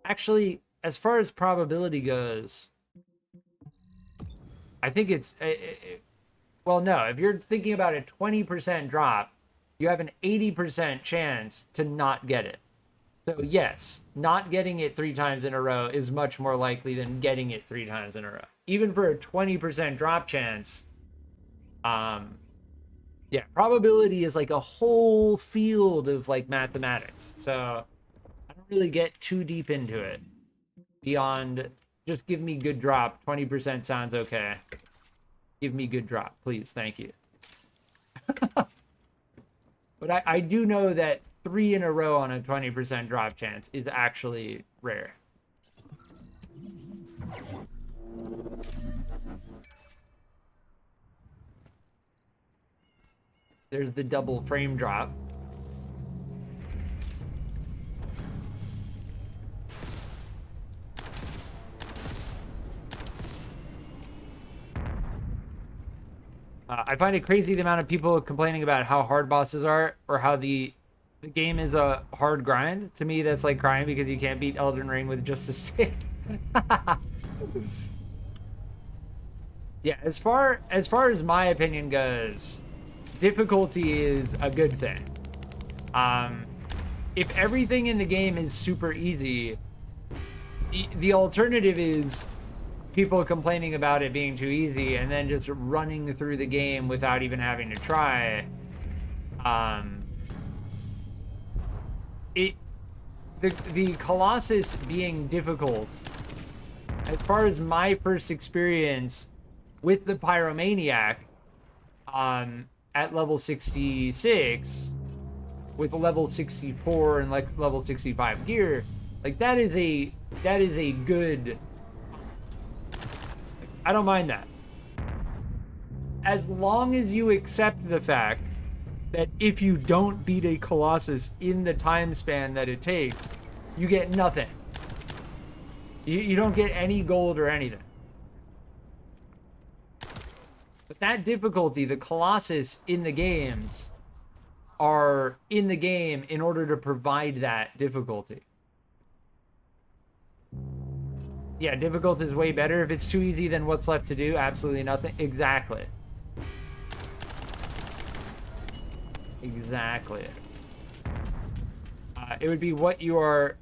Actually, as far as probability goes, I think it's... well, no, if you're thinking about a 20% drop, you have an 80% chance to not get it. So yes, not getting it 3 times in a row is much more likely than getting it 3 times in a row. Even for a 20% drop chance, yeah, probability is like a whole field of like mathematics. So I don't really get too deep into it beyond just give me good drop. 20% sounds okay. Give me good drop, please. Thank you. But I do know that 3 in a row on a 20% drop chance is actually rare. There's the double frame drop. I find it crazy the amount of people complaining about how hard bosses are or how the game is a hard grind. To me, that's like crying because you can't beat Elden Ring with just a stick. Yeah, as far as my opinion goes, difficulty is a good thing. If everything in the game is super easy, the alternative is people complaining about it being too easy and then just running through the game without even having to try. The Colossus being difficult, as far as my first experience with the Pyromaniac, at level 66 with level 64 and like level 65 gear, like that is a good, I don't mind that, as long as you accept the fact that if you don't beat a Colossus in the time span that it takes, you get nothing. You don't get any gold or anything. But that difficulty, the Colossus in the games are in the game in order to provide that difficulty. Yeah, difficult is way better. If it's too easy, then what's left to do? Absolutely nothing. Exactly. Exactly. It would be what are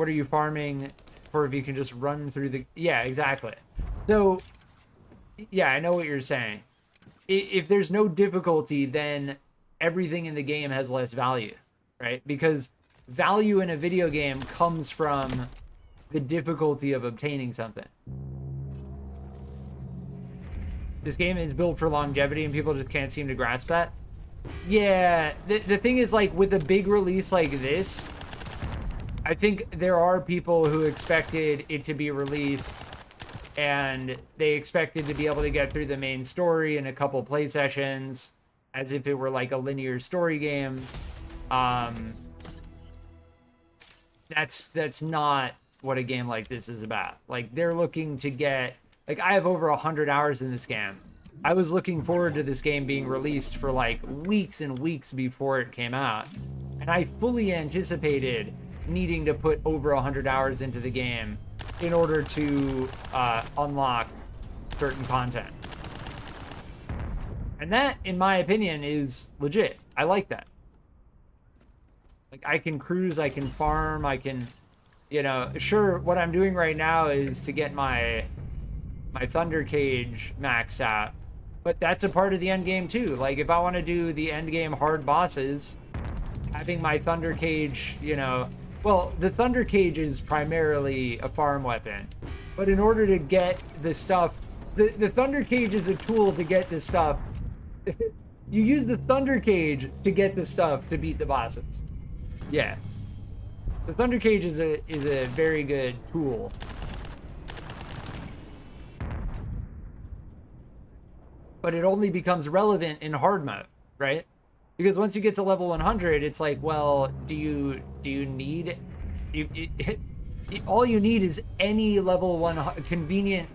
you farming for if you can just run through the... Yeah, exactly. So, yeah, I know what you're saying. If there's no difficulty, then everything in the game has less value, right? Because value in a video game comes from the difficulty of obtaining something. This game is built for longevity and people just can't seem to grasp that. Yeah, the thing is, like, with a big release like this, I think there are people who expected it to be released and they expected to be able to get through the main story in a couple play sessions as if it were like a linear story game. That's not what a game like this is about. Like, they're looking to get, like, I have over 100 hours in this game. I was looking forward to this game being released for like weeks and weeks before it came out, and I fully anticipated needing to put over 100 hours into the game in order to unlock certain content. And that, in my opinion, is legit. I like that. Like, I can cruise, I can farm, I can, you know, sure, what I'm doing right now is to get my Thunder Cage maxed out, but that's a part of the end game too. Like, if I want to do the end game hard bosses, having my Thunder Cage, you know, well, the Thunder Cage is primarily a farm weapon, but in order to get the stuff, the Thunder Cage is a tool to get the stuff. You use the Thunder Cage to get the stuff to beat the bosses. Yeah. The Thunder Cage is a very good tool. But it only becomes relevant in hard mode, right? Because once you get to level 100, it's like, well, do you need all you need is any level 1 convenient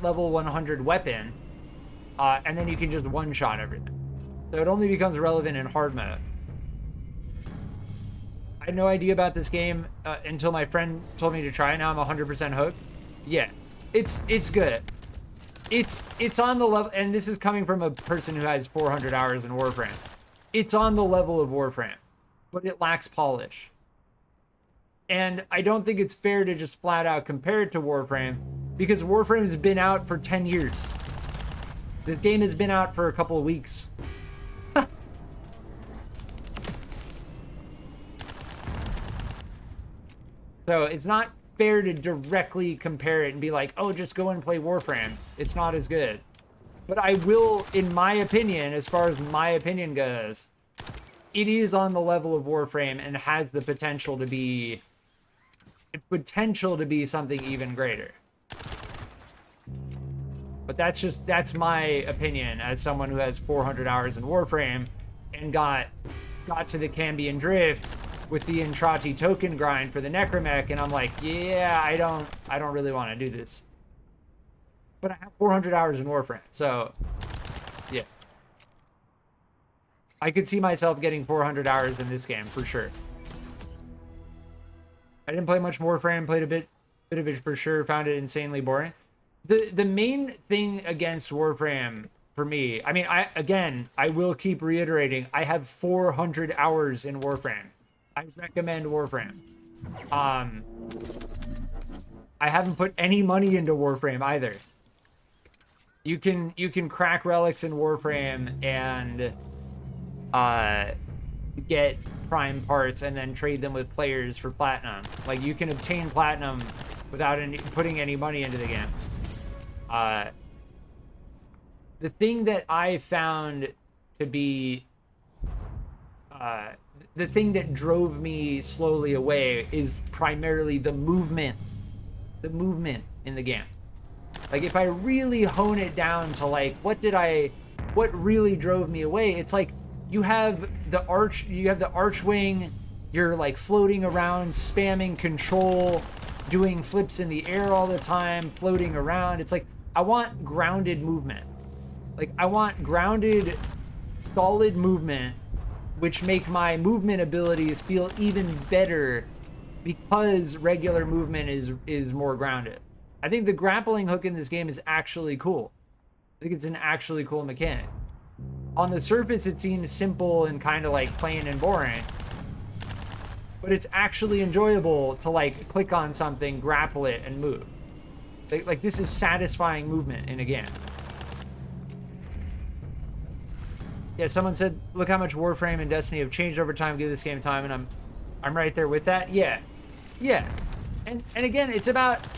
level 100 weapon, and then you can just one-shot everything. So it only becomes relevant in hard mode. I had no idea about this game until my friend told me to try it. Now I'm 100% hooked. Yeah, it's good. It's on the level, and this is coming from a person who has 400 hours in Warframe. It's on the level of Warframe, but it lacks polish. And I don't think it's fair to just flat out compare it to Warframe, because Warframe's been out for 10 years. This game has been out for a couple of weeks. So it's not fair to directly compare it and be like, oh, just go and play Warframe. It's not as good. But I will, in my opinion, as far as my opinion goes, it is on the level of Warframe and has the potential to be something even greater. But that's my opinion as someone who has 400 hours in Warframe and got to the Cambion Drift with the Entrati token grind for the Necromech, and I'm like, yeah, I don't really want to do this. But I have 400 hours in Warframe, so yeah. I could see myself getting 400 hours in this game for sure. I didn't play much Warframe, played a bit of it for sure, found it insanely boring. The main thing against Warframe for me, I mean, I will keep reiterating, I have 400 hours in Warframe. I recommend Warframe. I haven't put any money into Warframe either. You can crack relics in Warframe and get prime parts and then trade them with players for platinum. Like, you can obtain platinum without putting any money into the game. The thing that I found to be the thing that drove me slowly away is primarily the movement in the game. Like, if I really hone it down to like what really drove me away, it's like you have the archwing, you're like floating around, spamming control, doing flips in the air all the time, floating around. It's like, I want grounded movement. Like, I want grounded, solid movement, which make my movement abilities feel even better because regular movement is more grounded. I think the grappling hook in this game is actually cool. I think it's an actually cool mechanic. On the surface, it seems simple and kind of like plain and boring, but it's actually enjoyable to like click on something, grapple it, and move. Like this is satisfying movement in a game. Yeah, someone said, look how much Warframe and Destiny have changed over time. Give this game time, and I'm right there with that. Yeah. And again, it's about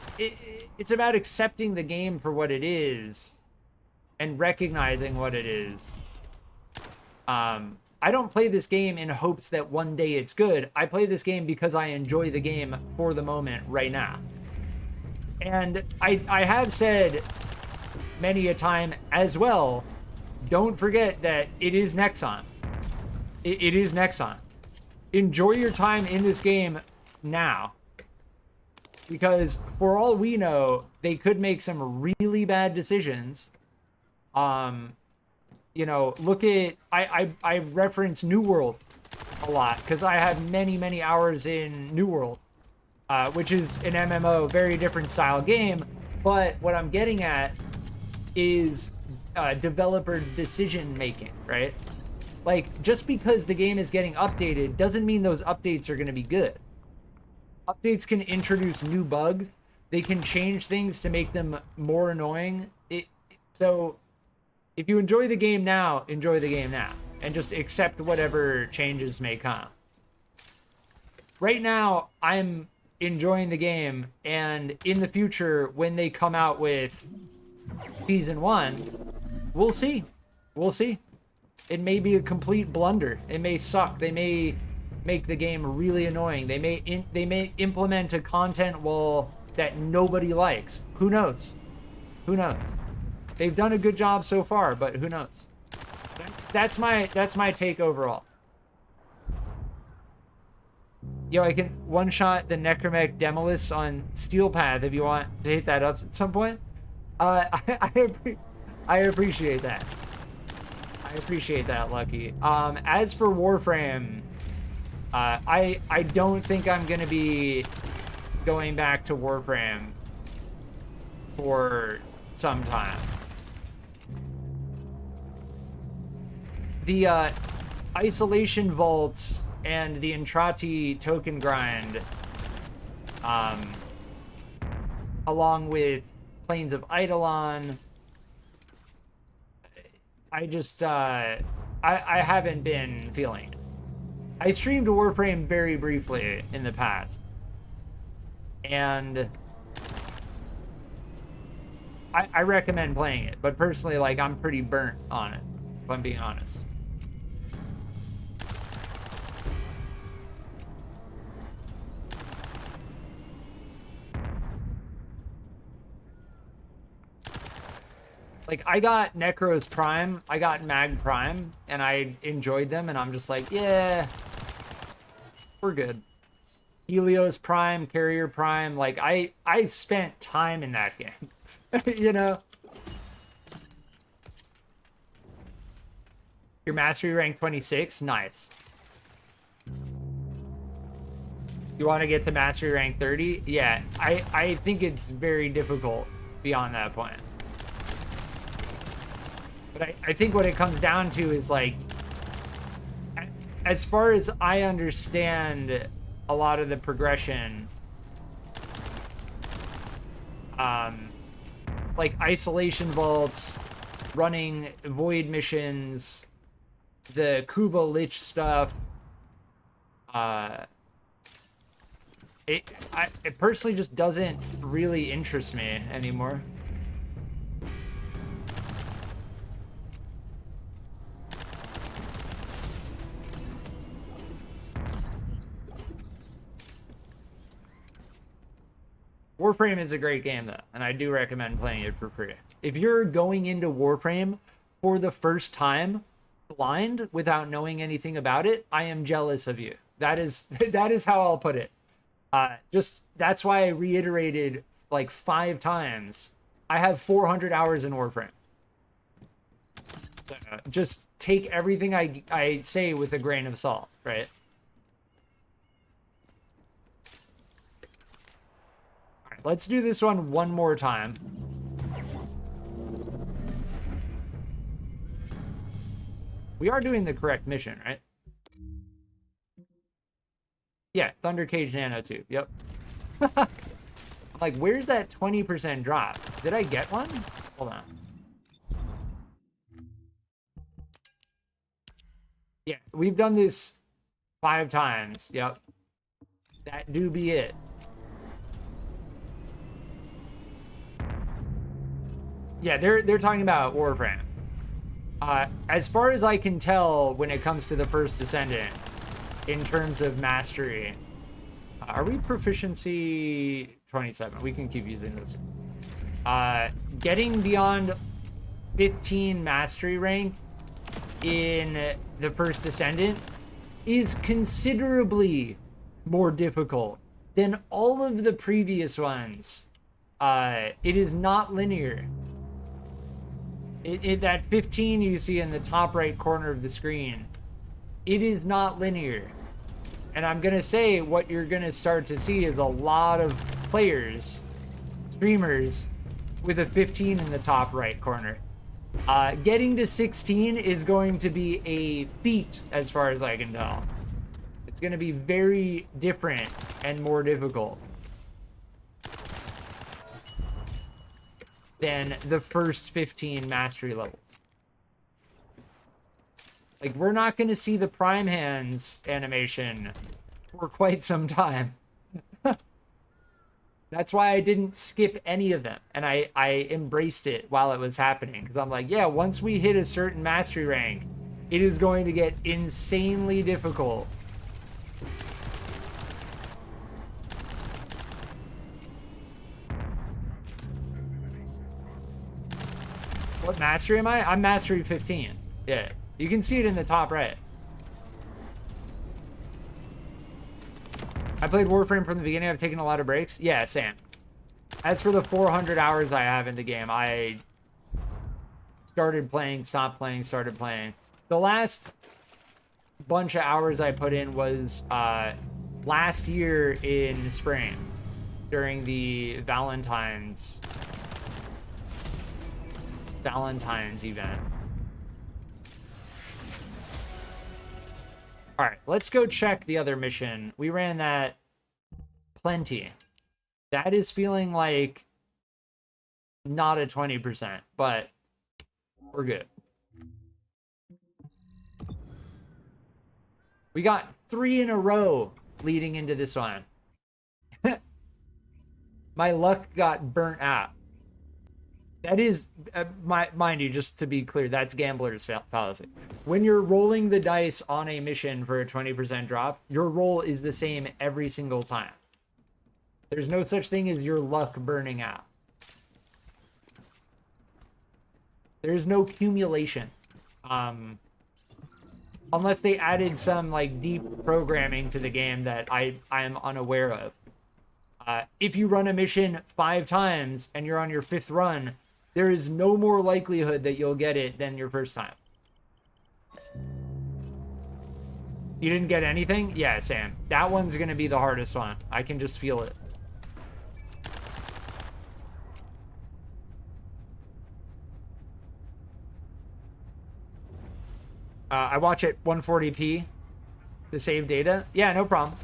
accepting the game for what it is and recognizing what it is. I don't play this game in hopes that one day it's good. I play this game because I enjoy the game for the moment right now. And I have said many a time as well, don't forget that it is Nexon. It is Nexon. Enjoy your time in this game now. Because for all we know, they could make some really bad decisions. You know, look at... I reference New World a lot, because I have many hours in New World. Which is an MMO, very different style game. But what I'm getting at is developer decision making, right? Like, just because the game is getting updated doesn't mean those updates are going to be good. Updates can introduce new bugs. They can change things to make them more annoying. So, if you enjoy the game now, enjoy the game now. And just accept whatever changes may come. Right now, I'm enjoying the game, and in the future, when they come out with Season 1, we'll see. We'll see. It may be a complete blunder. It may suck. They may make the game really annoying. They may implement a content wall that nobody likes. Who knows? Who knows? They've done a good job so far, but who knows? That's my take overall. Yo, I can one-shot the Necromech Demolist on Steel Path if you want to hit that up at some point. I appreciate that. I appreciate that, Lucky. As for Warframe, I don't think I'm gonna be going back to Warframe for some time. The isolation vaults and the Entrati token grind, along with Plains of Eidolon, I just, I haven't been feeling it. I streamed Warframe very briefly in the past, and I recommend playing it, but personally, like, I'm pretty burnt on it, if I'm being honest. Like, I got Necros Prime, I got Mag Prime, and I enjoyed them, and I'm just like, yeah, we're good. Helios Prime, Carrier Prime, like, I spent time in that game, you know? Your mastery rank 26? Nice. You want to get to mastery rank 30? Yeah, I think it's very difficult beyond that point. But I think what it comes down to is, like, as far as I understand a lot of the progression, like isolation vaults, running void missions, the Kuva Lich stuff, it personally just doesn't really interest me anymore. Warframe is a great game, though, and I do recommend playing it for free. If you're going into Warframe for the first time, blind, without knowing anything about it, I am jealous of you. That is how I'll put it. Just, that's why I reiterated, like, 5 times. I have 400 hours in Warframe. Just take everything I say with a grain of salt, right? Let's do this one more time. We are doing the correct mission, right? Yeah, Thunder Cage Nanotube. Yep. Like, where's that 20% drop? Did I get one? Hold on. Yeah, we've done this 5 times. Yep. That do be it. Yeah, they're talking about Warframe. As far as I can tell, when it comes to the first Descendant, in terms of mastery, are we proficiency 27. We can keep using this. Getting beyond 15 mastery rank in the first Descendant is considerably more difficult than all of the previous ones. It is not linear. That 15 you see in the top right corner of the screen, it is not linear. And I'm gonna say what you're gonna start to see is a lot of players, streamers, with a 15 in the top right corner. Getting to 16 is going to be a feat as far as I can tell. It's gonna be very different and more difficult than the first 15 mastery levels. Like, we're not going to see the prime hands animation for quite some time. That's why I didn't skip any of them, and I embraced it while it was happening, because I'm like, yeah, once we hit a certain mastery rank, it is going to get insanely difficult. What mastery am I? I'm mastery 15. Yeah, you can see it in the top right. I played Warframe from the beginning. I've taken a lot of breaks. Yeah, same. As for the 400 hours I have in the game, I started playing, stopped playing, started playing. The last bunch of hours I put in was last year in spring during the Valentine's event. All right, let's go check the other mission. We ran that plenty. That is feeling like not a 20%, but we're good. We got 3 in a row leading into this one. My luck got burnt out. That is, mind you, just to be clear, that's gambler's fallacy. When you're rolling the dice on a mission for a 20% drop, your roll is the same every single time. There's no such thing as your luck burning out. There's no accumulation. Unless they added some like deep programming to the game that I am unaware of. If you run a mission 5 times and you're on your 5th run, there is no more likelihood that you'll get it than your first time. You didn't get anything? Yeah, Sam. That one's going to be the hardest one. I can just feel it. I watch it 140p to save data. Yeah, no problem.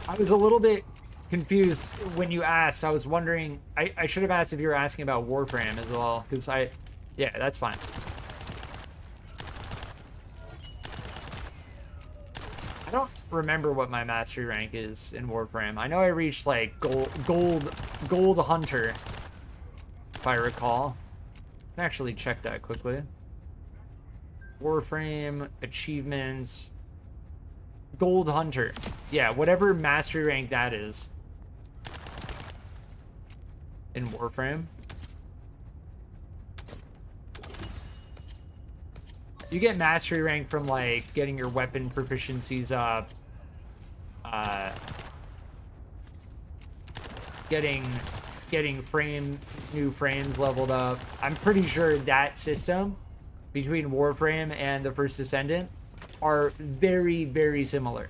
I was a little bit confused when you asked. I was wondering, I should have asked if you were asking about Warframe as well, because yeah, that's fine. I don't remember what my mastery rank is in Warframe. I know I reached like gold hunter, if I recall. I can actually check that quickly. Warframe achievements, gold hunter. Yeah, whatever mastery rank that is in Warframe. You get mastery rank from like getting your weapon proficiencies up, getting new frames leveled up. I'm pretty sure that system between Warframe and the first Descendant are very, very similar.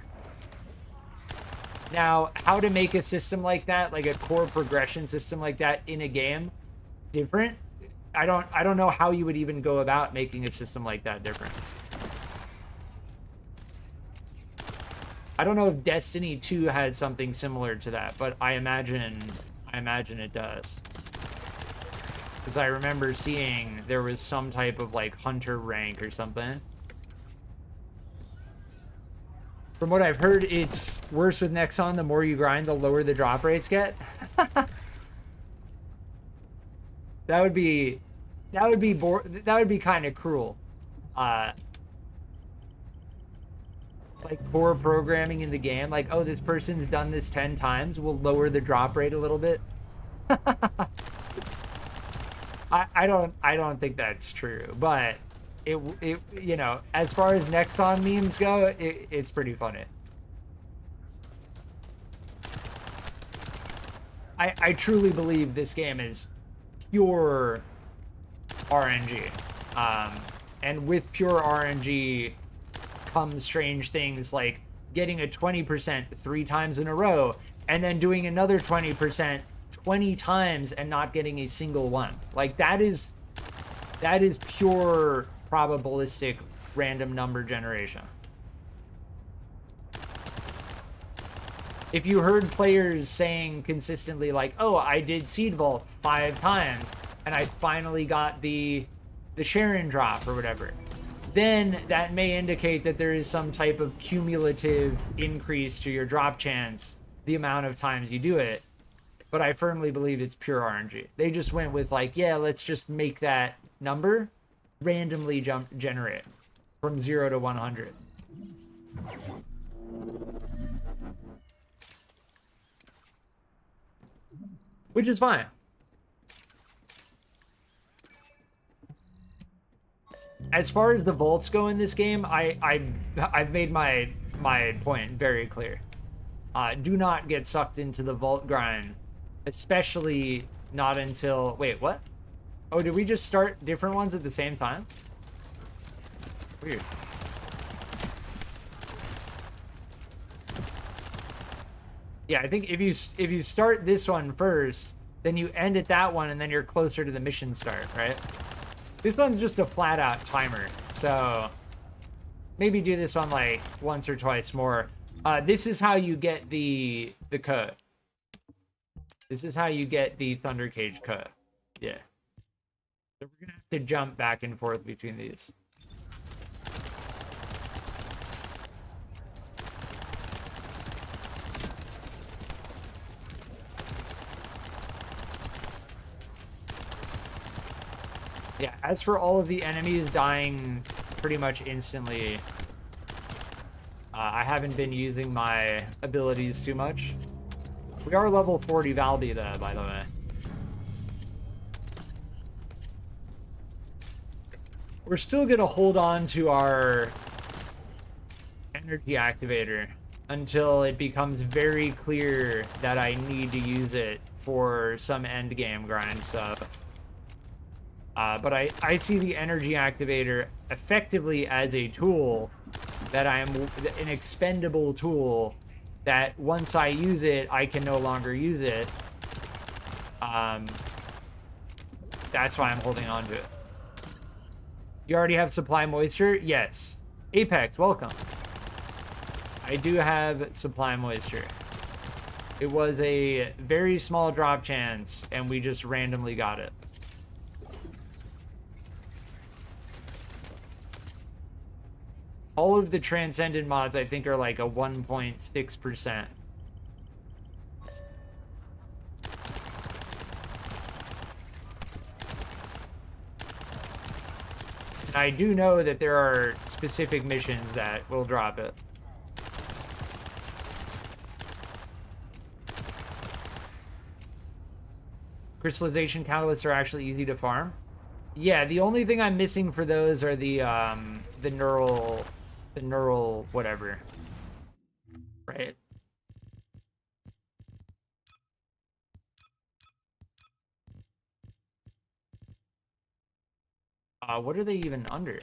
Now, how to make a system like that, like a core progression system like that in a game, different? I don't know how you would even go about making a system like that different. I don't know if Destiny 2 had something similar to that, but I imagine it does. Because I remember seeing there was some type of like hunter rank or something. From what I've heard, it's worse with Nexon. The more you grind, the lower the drop rates get. That would be kind of cruel. like core programming in the game, like, oh, this person's done this 10 times, we'll lower the drop rate a little bit. I don't think that's true, but it you know, as far as Nexon memes go, it's pretty funny. I truly believe this game is pure RNG. And with pure RNG comes strange things like getting a 20% 3 times in a row and then doing another 20% 20 times and not getting a single one. Like that is pure probabilistic random number generation. If you heard players saying consistently like, oh, I did Seed Vault 5 times and I finally got the Sharen drop or whatever, then that may indicate that there is some type of cumulative increase to your drop chance the amount of times you do it. But I firmly believe it's pure RNG. They just went with like, yeah, let's just make that number randomly generate from 0 to 100. Which is fine. As far as the vaults go in this game, I've made my point very clear. Do not get sucked into the vault grind, especially not until... Wait, what? Oh, did we just start different ones at the same time? Weird. Yeah, I think if you start this one first, then you end at that one, and then you're closer to the mission start, right? This one's just a flat-out timer, so maybe do this one like once or twice more. This is how you get the code. This is how you get the Thunder Cage code. Yeah. So we're gonna have to jump back and forth between these. Yeah, as for all of the enemies dying pretty much instantly, I haven't been using my abilities too much. We are level 40 Valby though, by the way. We're still gonna hold on to our energy activator until it becomes very clear that I need to use it for some end game grind stuff. But I see the energy activator effectively as a tool that an expendable tool that once I use it, I can no longer use it. That's why I'm holding on to it. You already have supply moisture? Yes. Apex, welcome. I do have supply moisture. It was a very small drop chance, and we just randomly got it. All of the Transcendent mods, I think, are like a 1.6%. And I do know that there are specific missions that will drop it. Crystallization catalysts are actually easy to farm. Yeah, the only thing I'm missing for those are the neural whatever, right? What are they even under?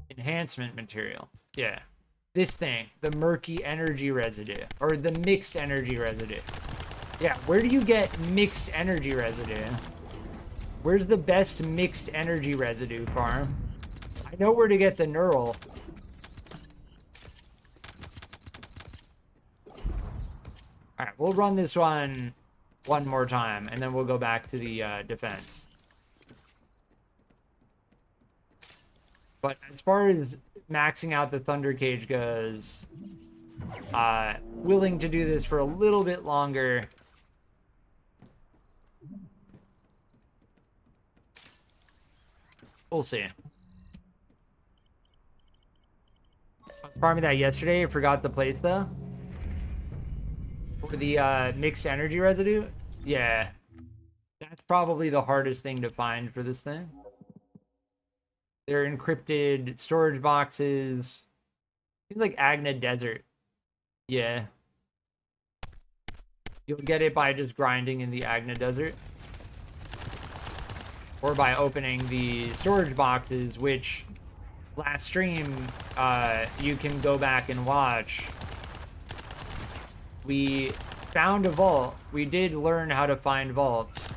Enhancement material. Yeah. This thing, the murky energy residue, or the mixed energy residue. Yeah, where do you get mixed energy residue? Where's the best mixed energy residue farm? I know where to get the neural. Alright, we'll run this one more time, and then we'll go back to the defense. But as far as maxing out the Thunder Cage goes, willing to do this for a little bit longer. We'll see. I was farming that yesterday. I forgot the place though. For the mixed energy residue. Yeah. That's probably the hardest thing to find for this thing. They're encrypted storage boxes. Seems like Agna Desert. Yeah. You'll get it by just grinding in the Agna Desert. Or by opening the storage boxes, which last stream you can go back and watch. We found a vault. We did learn how to find vaults.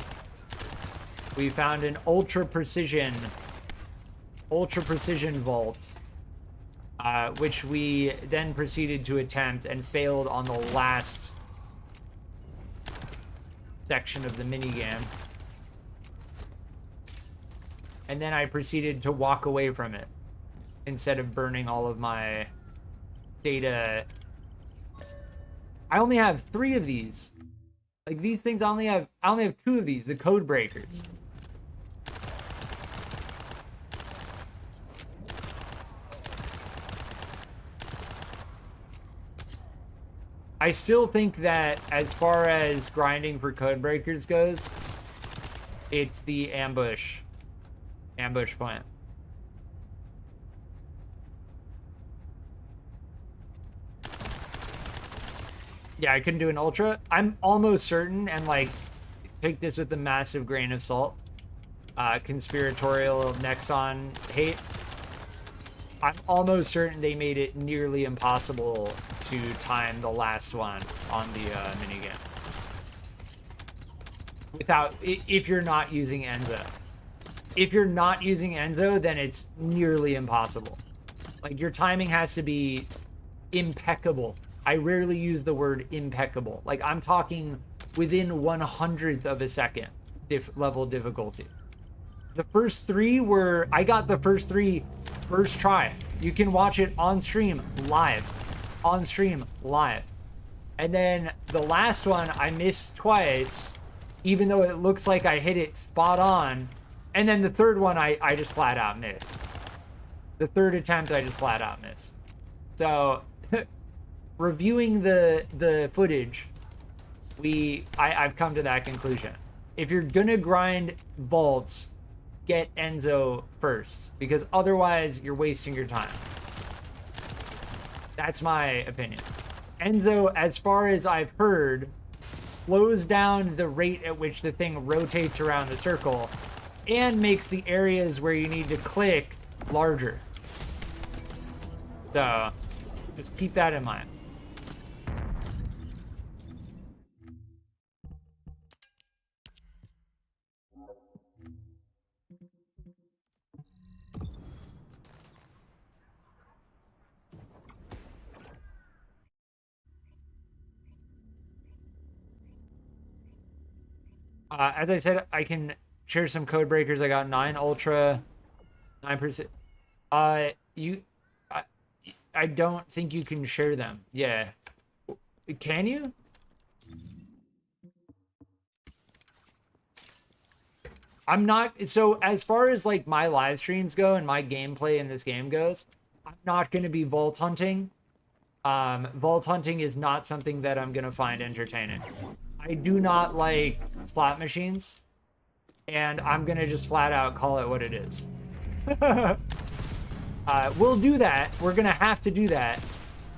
We found an ultra precision vault, which we then proceeded to attempt and failed on the last section of the minigame. And then I proceeded to walk away from it instead of burning all of my data. I only have 3 of these. Like these things, I only have 2 of these, the code breakers. I still think that as far as grinding for code breakers goes, it's the ambush plant. Yeah, I couldn't do an ultra. I'm almost certain, and like, take this with a massive grain of salt. Conspiratorial Nexon hate. I'm almost certain they made it nearly impossible to time the last one on the minigame. Without, if you're not using Enzo. If you're not using Enzo, then it's nearly impossible. Like, your timing has to be impeccable. I rarely use the word impeccable. Like, I'm talking within 1/100th of a second level difficulty. The first 3 were, I got the first 3 first try. You can watch it on stream live. On stream live. And then the last one I missed twice, even though it looks like I hit it spot on. And then the third one I just flat out missed. The third attempt I just flat out missed. So reviewing the footage, I've come to that conclusion. If you're gonna grind vaults, get Enzo first, because otherwise you're wasting your time. That's my opinion. Enzo, as far as I've heard, slows down the rate at which the thing rotates around the circle and makes the areas where you need to click larger. So just keep that in mind. As I said, I can share some code breakers. I got 9 ultra, 9%. I don't think you can share them. Yeah. Can you? I'm not, so as far as like my live streams go and my gameplay in this game goes, I'm not going to be vault hunting. Vault hunting is not something that I'm going to find entertaining. I do not like slot machines, and I'm going to just flat out call it what it is. We'll do that. We're going to have to do that.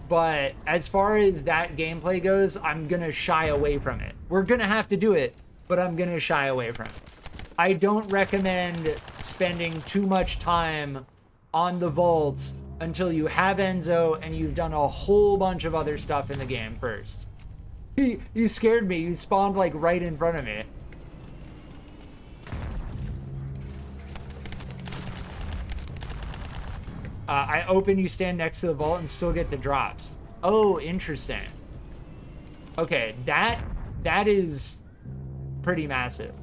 But as far as that gameplay goes, I'm going to shy away from it. We're going to have to do it, but I'm going to shy away from it. I don't recommend spending too much time on the vault until you have Enzo and you've done a whole bunch of other stuff in the game first. You scared me. You spawned like right in front of me. I open, you stand next to the vault and still get the drops. Oh, interesting. Okay, that is pretty massive.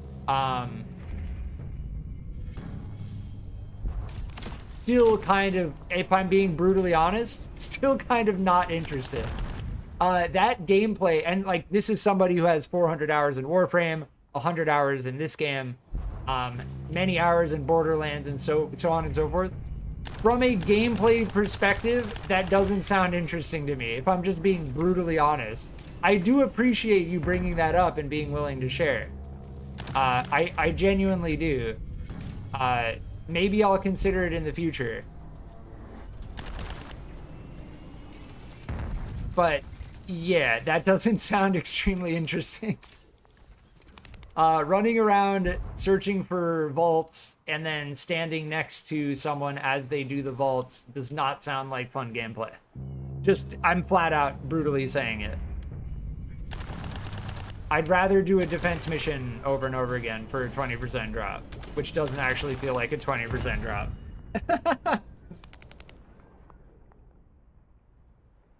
Still kind of, if I'm being brutally honest, still kind of not interested. That gameplay, and like this is somebody who has 400 hours in Warframe, 100 hours in this game. many hours in Borderlands and so on and so forth. From a gameplay perspective, that doesn't sound interesting to me, if I'm just being brutally honest. I do appreciate you bringing that up and being willing to share. I genuinely do. Maybe I'll consider it in the future. But yeah, that doesn't sound extremely interesting. Running around searching for vaults and then standing next to someone as they do the vaults does not sound like fun gameplay. Just, I'm flat out brutally saying it. I'd rather do a defense mission over and over again for a 20% drop, which doesn't actually feel like a 20% drop.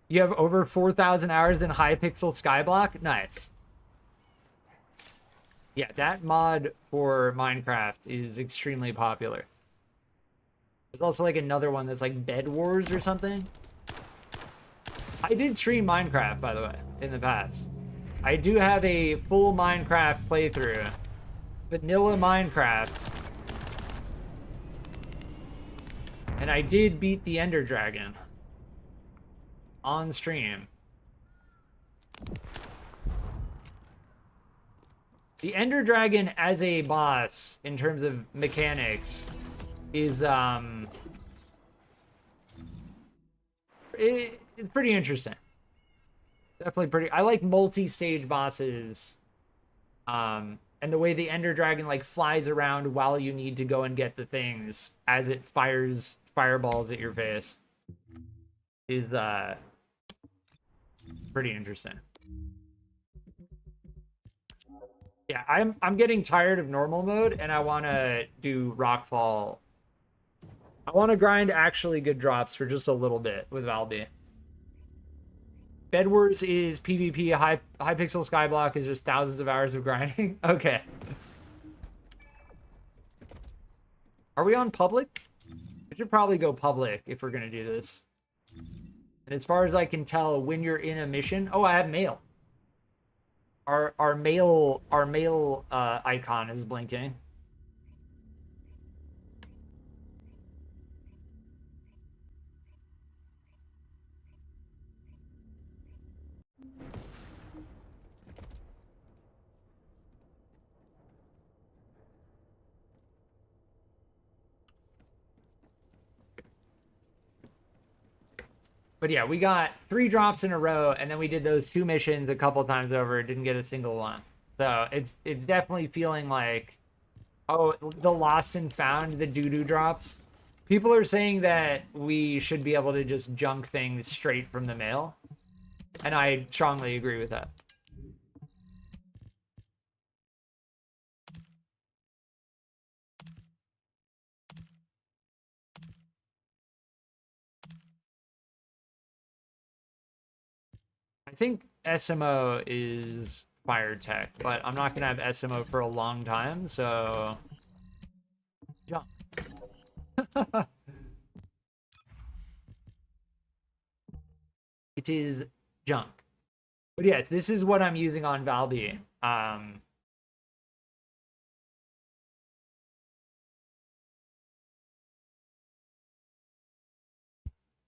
You have over 4,000 hours in high-pixel skyblock? Nice. Yeah, that mod for Minecraft is extremely popular. There's also like another one that's like Bed Wars or something. I did stream Minecraft, by the way, in the past. I do have a full Minecraft playthrough. Vanilla Minecraft. And I did beat the Ender Dragon. On stream. The Ender Dragon as a boss, in terms of mechanics, is it's pretty interesting. Definitely pretty. I like multi-stage bosses, and the way the Ender Dragon like flies around while you need to go and get the things as it fires fireballs at your face is pretty interesting. Yeah, I'm getting tired of normal mode, and I want to do Rockfall. I want to grind actually good drops for just a little bit with Valby. Bed Wars is PvP. High pixel skyblock is just thousands of hours of grinding. Okay. Are we on public? We should probably go public if we're gonna do this. And as far as I can tell, when you're in a mission, oh, I have mail. Our mail icon is blinking. But yeah, we got 3 drops in a row, and then we did those 2 missions a couple times over, didn't get a single one. So it's definitely feeling like, oh, the lost and found, the doo-doo drops. People are saying that we should be able to just junk things straight from the mail. And I strongly agree with that. I think SMO is fire tech, but I'm not going to have SMO for a long time, so... Junk. It is junk. But yes, this is what I'm using on Valby.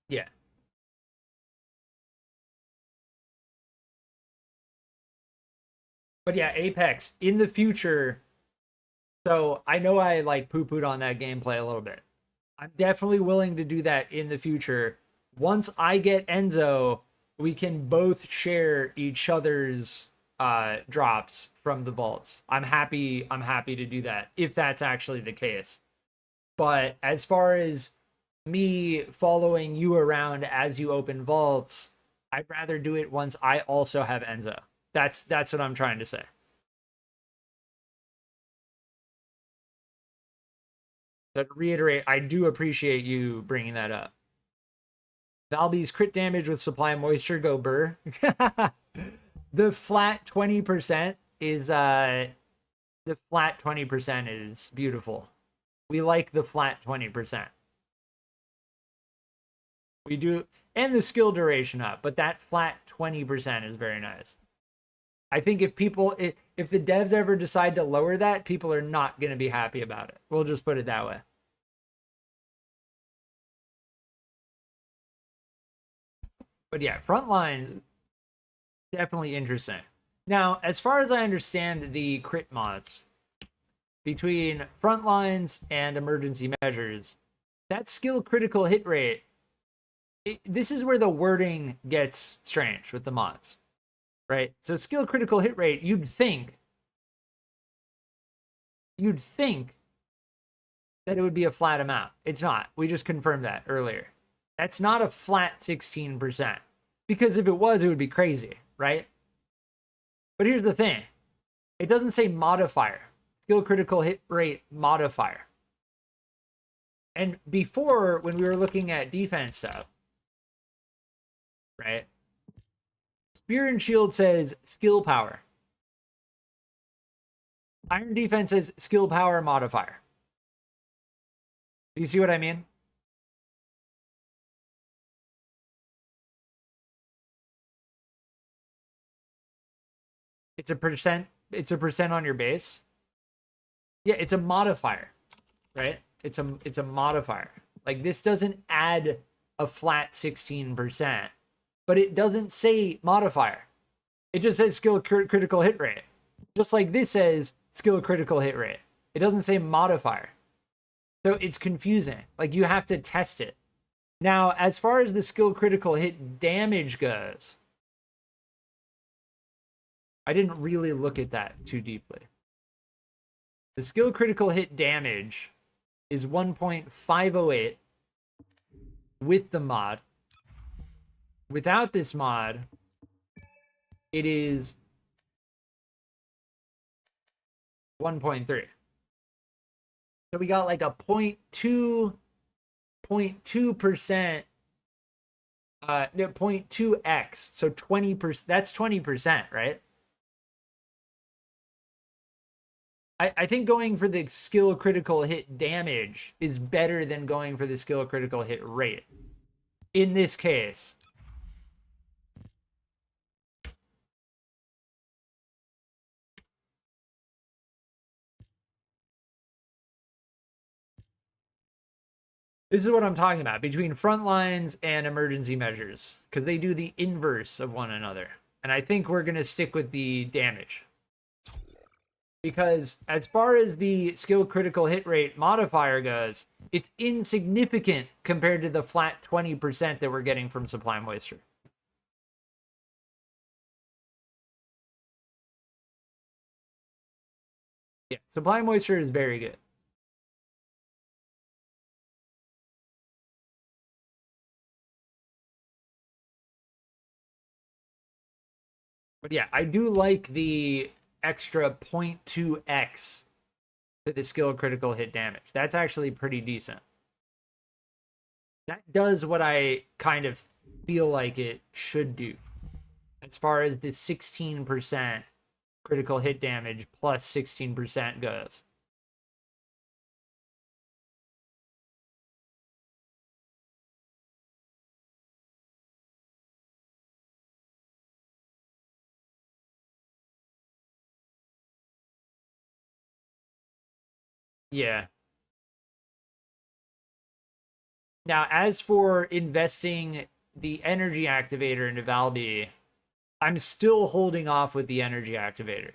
Yeah. But yeah, Apex, in the future, so I know I like poo-pooed on that gameplay a little bit. I'm definitely willing to do that in the future. Once I get Enzo, we can both share each other's drops from the vaults. I'm happy to do that, if that's actually the case. But as far as me following you around as you open vaults, I'd rather do it once I also have Enzo. That's what I'm trying to say. But to reiterate, I do appreciate you bringing that up. Valby's crit damage with supply moisture go burr. The flat 20% is beautiful. We like the flat 20%. We do, and the skill duration up, but that flat 20% is very nice. I think if the devs ever decide to lower that, people are not going to be happy about it. We'll just put it that way. But yeah, front lines, definitely interesting. Now, as far as I understand the crit mods, between front lines and emergency measures, that skill critical hit rate, this is where the wording gets strange with the mods, right? So skill critical hit rate, you'd think that it would be a flat amount. It's not. We just confirmed that earlier. That's not a flat 16%. Because if it was, it would be crazy, right? But here's the thing. It doesn't say modifier. Skill critical hit rate modifier. And before, when we were looking at defense stuff, right? Spear and Shield says skill power. Iron Defense says skill power modifier. Do you see what I mean? It's a percent on your base. Yeah, it's a modifier, right? It's a modifier. Like, this doesn't add a flat 16%, but it doesn't say modifier. It just says skill critical hit rate. Just like this says skill critical hit rate. It doesn't say modifier. So it's confusing. Like, you have to test it. Now, as far as the skill critical hit damage goes, I didn't really look at that too deeply. The skill critical hit damage is 1.508 with the mod. Without this mod, it is 1.3. So we got like a 0.2%, 0.2x. So 20%, that's 20%, right? I think going for the skill critical hit damage is better than going for the skill critical hit rate. In this case. This is what I'm talking about, between front lines and emergency measures, because they do the inverse of one another. And I think we're going to stick with the damage. Because as far as the skill critical hit rate modifier goes, it's insignificant compared to the flat 20% that we're getting from supply moisture. Yeah, supply moisture is very good. But yeah, I do like the extra 0.2x to the skill critical hit damage. That's actually pretty decent. That does what I kind of feel like it should do. As far as the 16% critical hit damage plus 16% goes. Yeah. Now, as for investing the energy activator into Valby, I'm still holding off with the energy activator.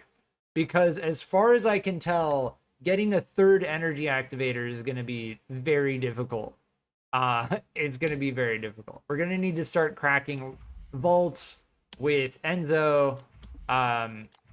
Because as far as I can tell, getting a third energy activator is going to be very difficult. It's going to be very difficult. We're going to need to start cracking vaults with Enzo,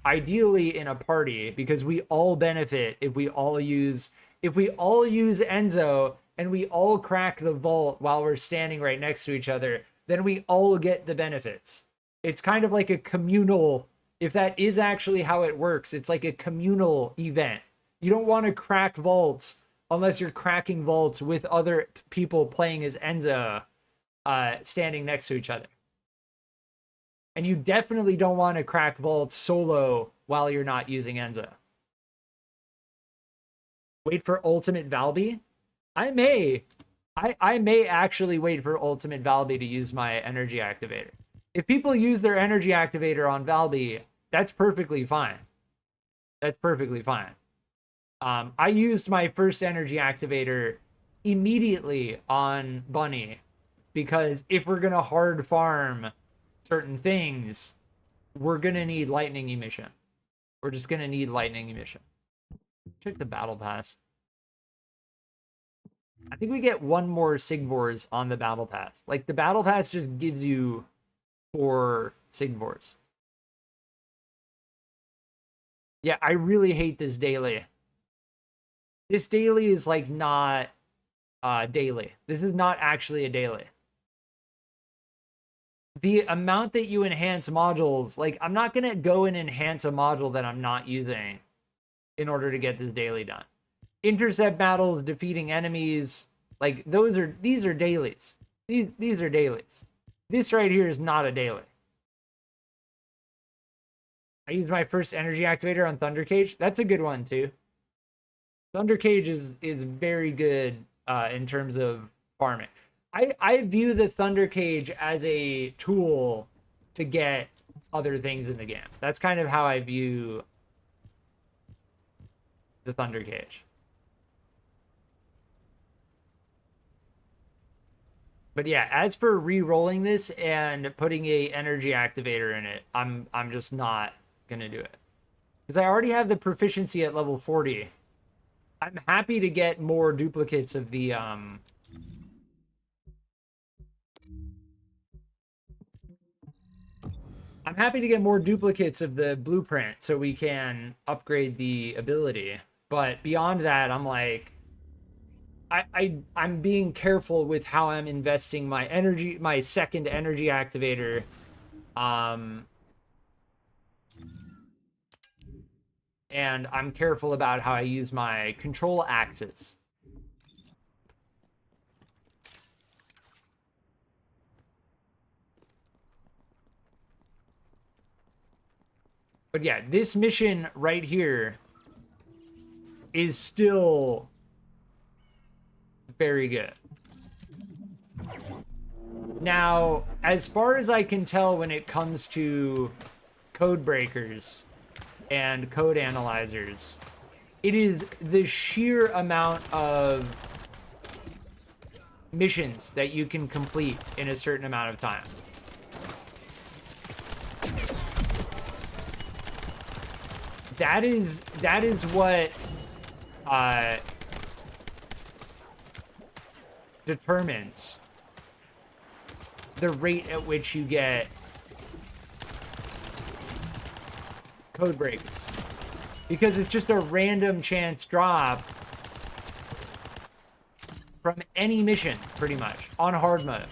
ideally in a party, because we all benefit if we all use Enzo and we all crack the vault while we're standing right next to each other, then we all get the benefits. It's kind of like a communal, if that is actually how it works, it's like a communal event. You don't want to crack vaults unless you're cracking vaults with other people playing as Enzo, standing next to each other. And you definitely don't want to crack vaults solo while you're not using Enzo. Wait for Ultimate Valby? I may actually wait for Ultimate Valby to use my energy activator. If people use their energy activator on Valby, That's perfectly fine. That's perfectly fine. I used my first energy activator immediately on Bunny because if we're gonna hard farm certain things, we're gonna need lightning emission. We're just gonna need lightning emission. Check the battle pass. I think we get one more Sigvors on the battle pass. Like, the battle pass just gives you 4 Sigvors. Yeah, I really hate this daily. This daily is, like, not daily. This is not actually a daily. The amount that you enhance modules, like, I'm not going to go and enhance a module that I'm not using in order to get this daily done. Intercept battles, defeating enemies, like, these are dailies. These are dailies. This right here is not a daily. I used my first energy activator on Thunder Cage. That's a good one too. Thunder Cage is very good in terms of farming. I view the Thunder Cage as a tool to get other things in the game. That's kind of how I view the Thunder Cage. But yeah, as for re-rolling this and putting a energy activator in it, I'm just not gonna do it. Because I already have the proficiency at level 40. I'm happy to get more duplicates of the I'm happy to get more duplicates of the blueprint so we can upgrade the ability. But beyond that, I'm like, I'm being careful with how I'm investing my energy, my second energy activator. And I'm careful about how I use my control axis. But yeah, this mission right here is still very good. Now, as far as I can tell when it comes to code breakers and code analyzers, it is the sheer amount of missions that you can complete in a certain amount of time. That is what determines the rate at which you get code breakers, because it's just a random chance drop from any mission pretty much on hard mode.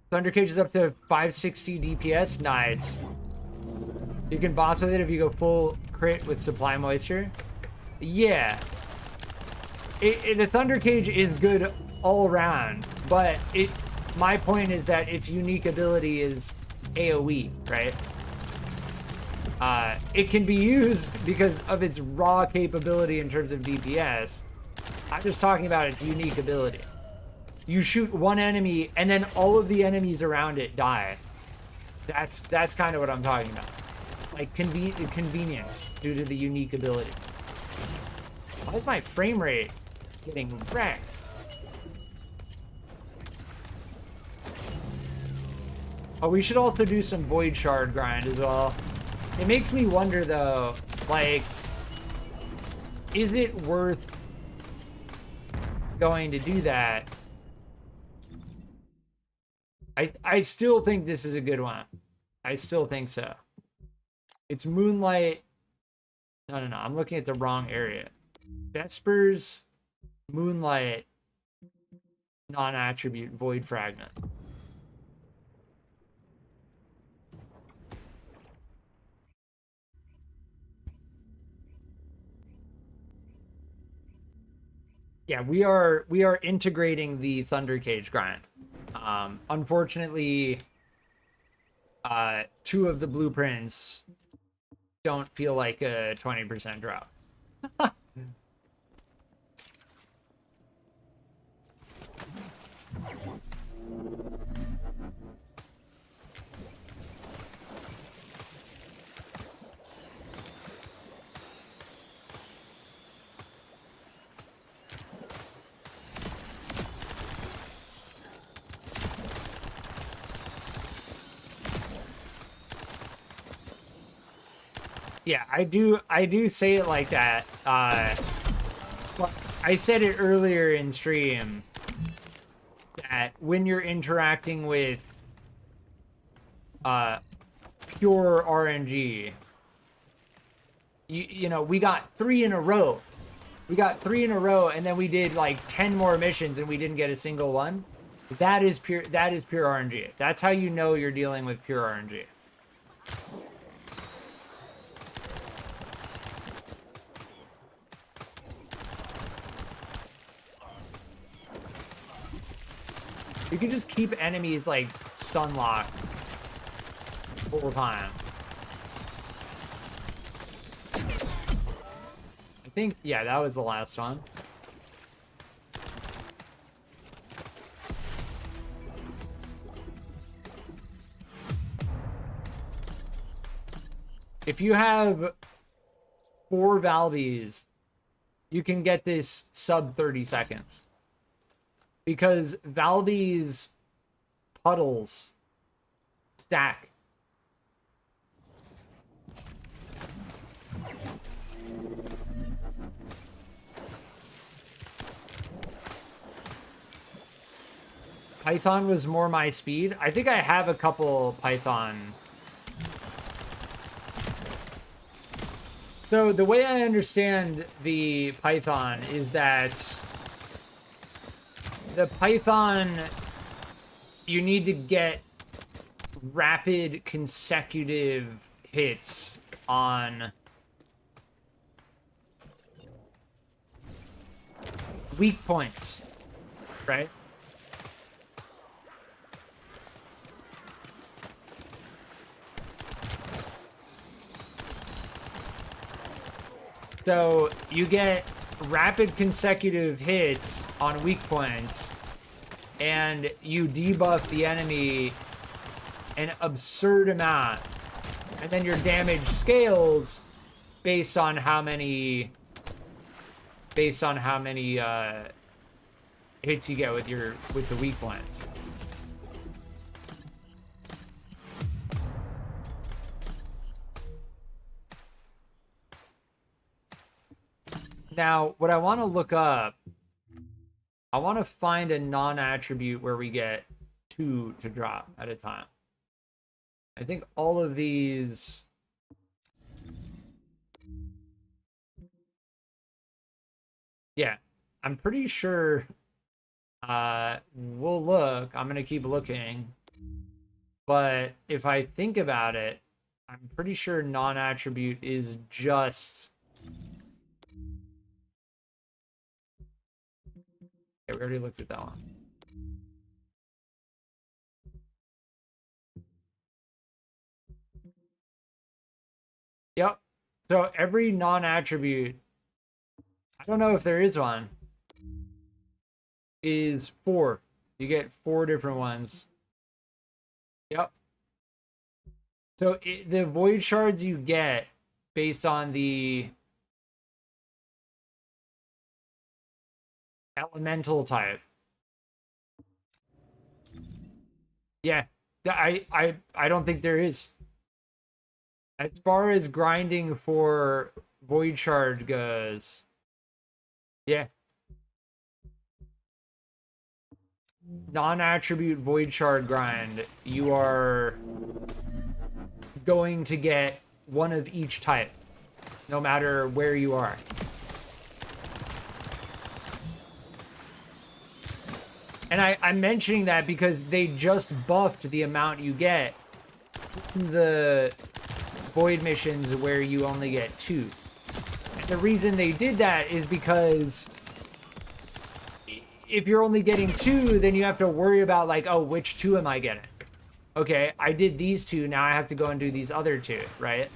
Thunder Cage is up to 560 DPS. Nice. You can boss with it if you go full crit with supply moisture. Yeah. The Thunder Cage is good all around, but my point is that its unique ability is AoE, right? It can be used because of its raw capability in terms of DPS. I'm just talking about its unique ability. You shoot one enemy and then all of the enemies around it die. That's kind of what I'm talking about. Like convenience due to the unique ability. Why is my frame rate getting wrecked? Oh, we should also do some Void Shard grind as well. It makes me wonder though, like, is it worth going to do that? I still think this is a good one. I still think so. It's Moonlight. No. I'm looking at the wrong area. Vespers, Moonlight, non-attribute, Void Fragment. Yeah, we are integrating the Thunder Cage grind. Unfortunately, 2 of the blueprints don't feel like a 20% drop. Yeah, I do say it like that. Well, I said it earlier in stream that when you're interacting with pure RNG, you know, we got 3 in a row. We got 3 in a row, and then we did like 10 more missions and we didn't get a single one. That is pure RNG. That's how you know you're dealing with pure RNG. You can just keep enemies like stun locked the whole time. I think, yeah, that was the last one. If you have 4 Valbys, you can get this sub 30 seconds. Because Valby's puddles stack. Python was more my speed. I think I have a couple Python. So the way I understand the Python is that the Python, you need to get rapid consecutive hits on weak points, right? So you get rapid consecutive hits on weak points, and you debuff the enemy an absurd amount, and then your damage scales based on how many hits you get with the weak points. Now, what I want to look up, I want to find a non-attribute where we get 2 to drop at a time. I think all of these... Yeah, I'm pretty sure... we'll look. I'm going to keep looking. But if I think about it, I'm pretty sure non-attribute is just... We already looked at that one. Yep. So every non-attribute, I don't know if there is one, is 4. You get 4 different ones. Yep. So the void shards you get based on the elemental type. Yeah, I don't think there is. As far as grinding for void shard goes, yeah. Non-attribute void shard grind, you are going to get one of each type, no matter where you are. And I'm mentioning that because they just buffed the amount you get in the void missions where you only get 2. And the reason they did that is because if you're only getting 2, then you have to worry about like, oh, which 2 am I getting? Okay, I did these two. Now I have to go and do these other two, right?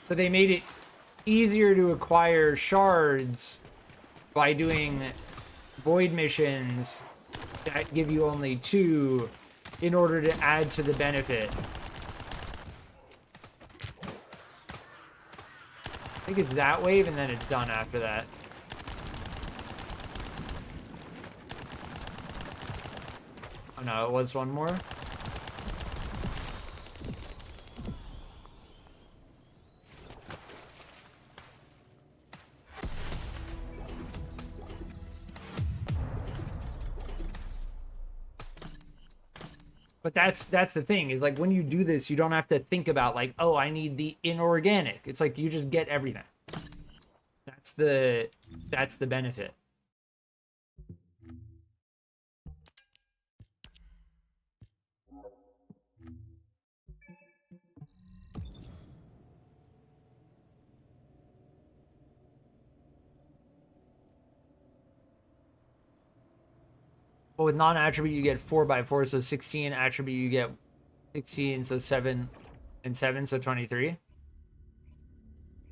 So they made it easier to acquire shards by doing void missions that give you only 2 in order to add to the benefit. I think it's that wave and then it's done after that. Oh no, it was one more. But that's the thing, is like when you do this, you don't have to think about like, oh, I need the inorganic. It's like you just get everything. That's the benefit. But with non-attribute, you get 4x4, so 16. Attribute, you get 16, so 7 and 7, so 23.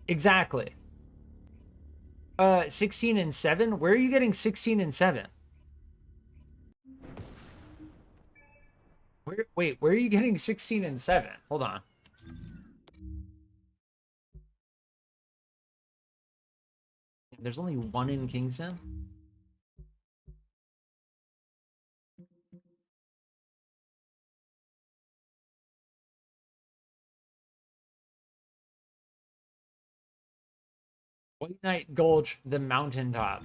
Exactly. 16 and 7? Where are you getting 16 and 7? Wait, where are you getting 16 and 7? Hold on. There's only 1 in Kingston? White Knight Gulch, the mountaintop.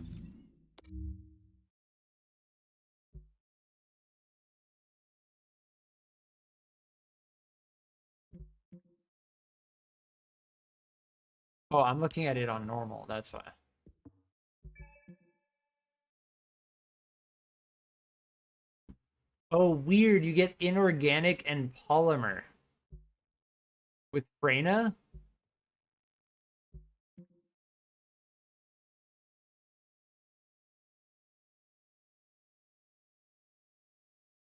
Oh, I'm looking at it on normal. That's why. Oh, weird. You get inorganic and polymer. With Freyna?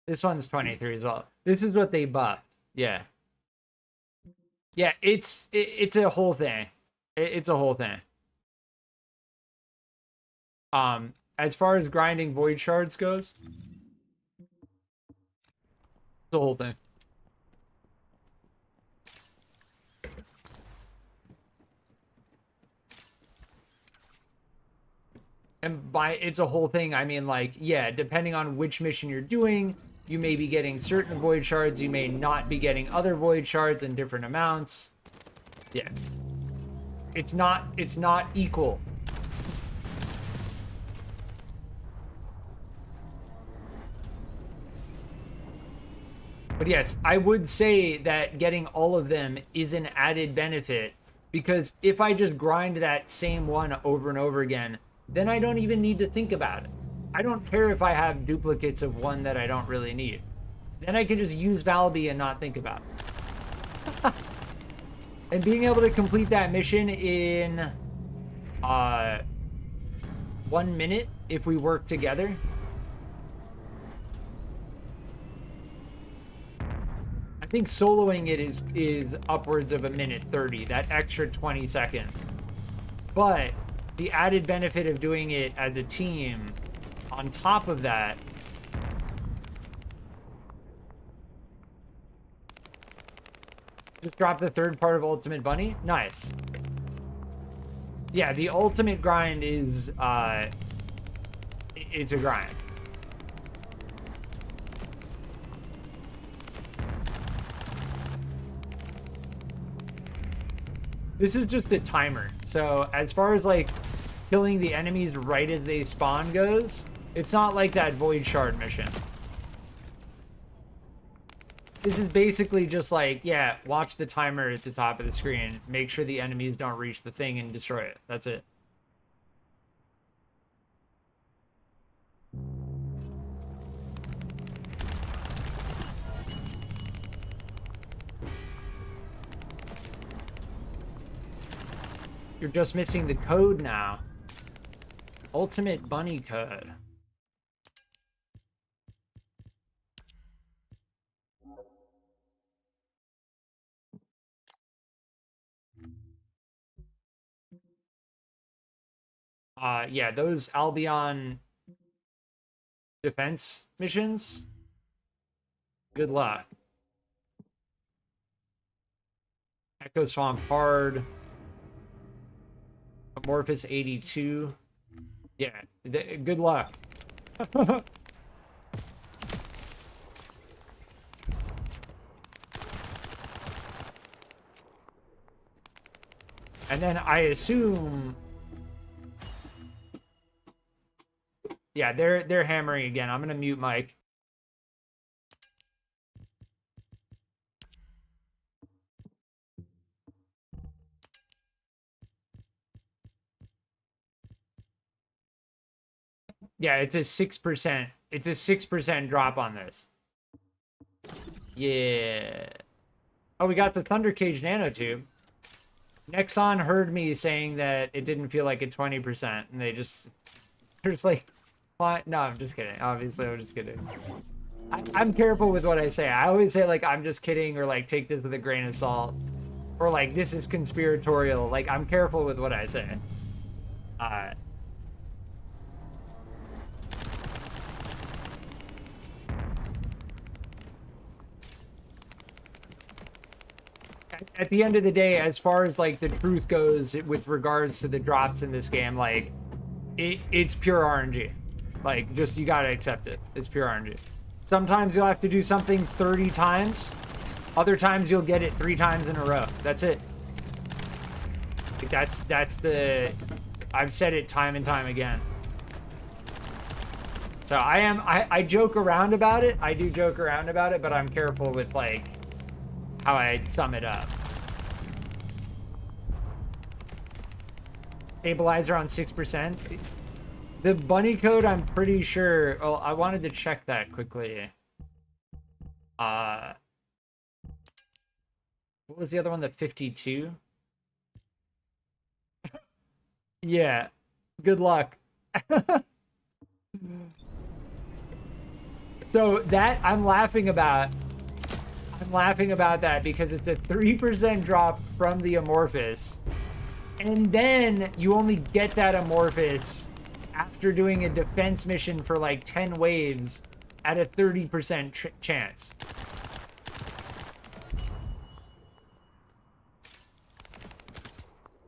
This one's 23 as well. This is what they buffed. Yeah. Yeah, it's a whole thing. It's a whole thing. As far as grinding void shards goes, it's the whole thing. And by it's a whole thing, I mean, like, yeah, depending on which mission you're doing, you may be getting certain void shards, you may not be getting other void shards in different amounts. Yeah. It's not equal. But yes, I would say that getting all of them is an added benefit, because if I just grind that same one over and over again, then I don't even need to think about it. I don't care if I have duplicates of one that I don't really need. Then I can just use Valby and not think about it. And being able to complete that mission in 1 minute if we work together. I think soloing it is upwards of 1:30, that extra 20 seconds. But the added benefit of doing it as a team on top of that, just drop the third part of Ultimate Bunny. Nice. Yeah, the ultimate grind is it's a grind. This is just a timer. So as far as like killing the enemies right as they spawn goes, it's not like that Void Shard mission. This is basically just like, yeah, watch the timer at the top of the screen. Make sure the enemies don't reach the thing and destroy it. That's it. You're just missing the code now. Ultimate Bunny code. Yeah, those Albion defense missions. Good luck. Echo Swamp hard. Amorphous 82. Yeah, good luck. And then I assume, yeah, they're hammering again. I'm gonna mute Mike. Yeah, it's a 6%. It's a 6% drop on this. Yeah. Oh, we got the Thunder Cage nanotube. Nexon heard me saying that it didn't feel like a 20%, and they're just like, what? No, I'm just kidding. Obviously, I'm just kidding. I'm careful with what I say. I always say, like, I'm just kidding, or, like, take this with a grain of salt. Or, like, this is conspiratorial. Like, I'm careful with what I say. At the end of the day, as far as like the truth goes with regards to the drops in this game, like it's pure RNG. Like, just, you gotta accept it. It's pure RNG. Sometimes you'll have to do something 30 times. Other times you'll get it 3 times in a row. That's it. Like, that's the, I've said it time and time again. So I joke around about it. I do joke around about it, but I'm careful with like how I sum it up. Stabilizer on 6%. The bunny code, I'm pretty sure. Oh, I wanted to check that quickly. What was the other one? The 52? Yeah. Good luck. So that I'm laughing about that because it's a 3% drop from the Amorphous. And then you only get that Amorphous after doing a defense mission for like 10 waves at a 30% chance.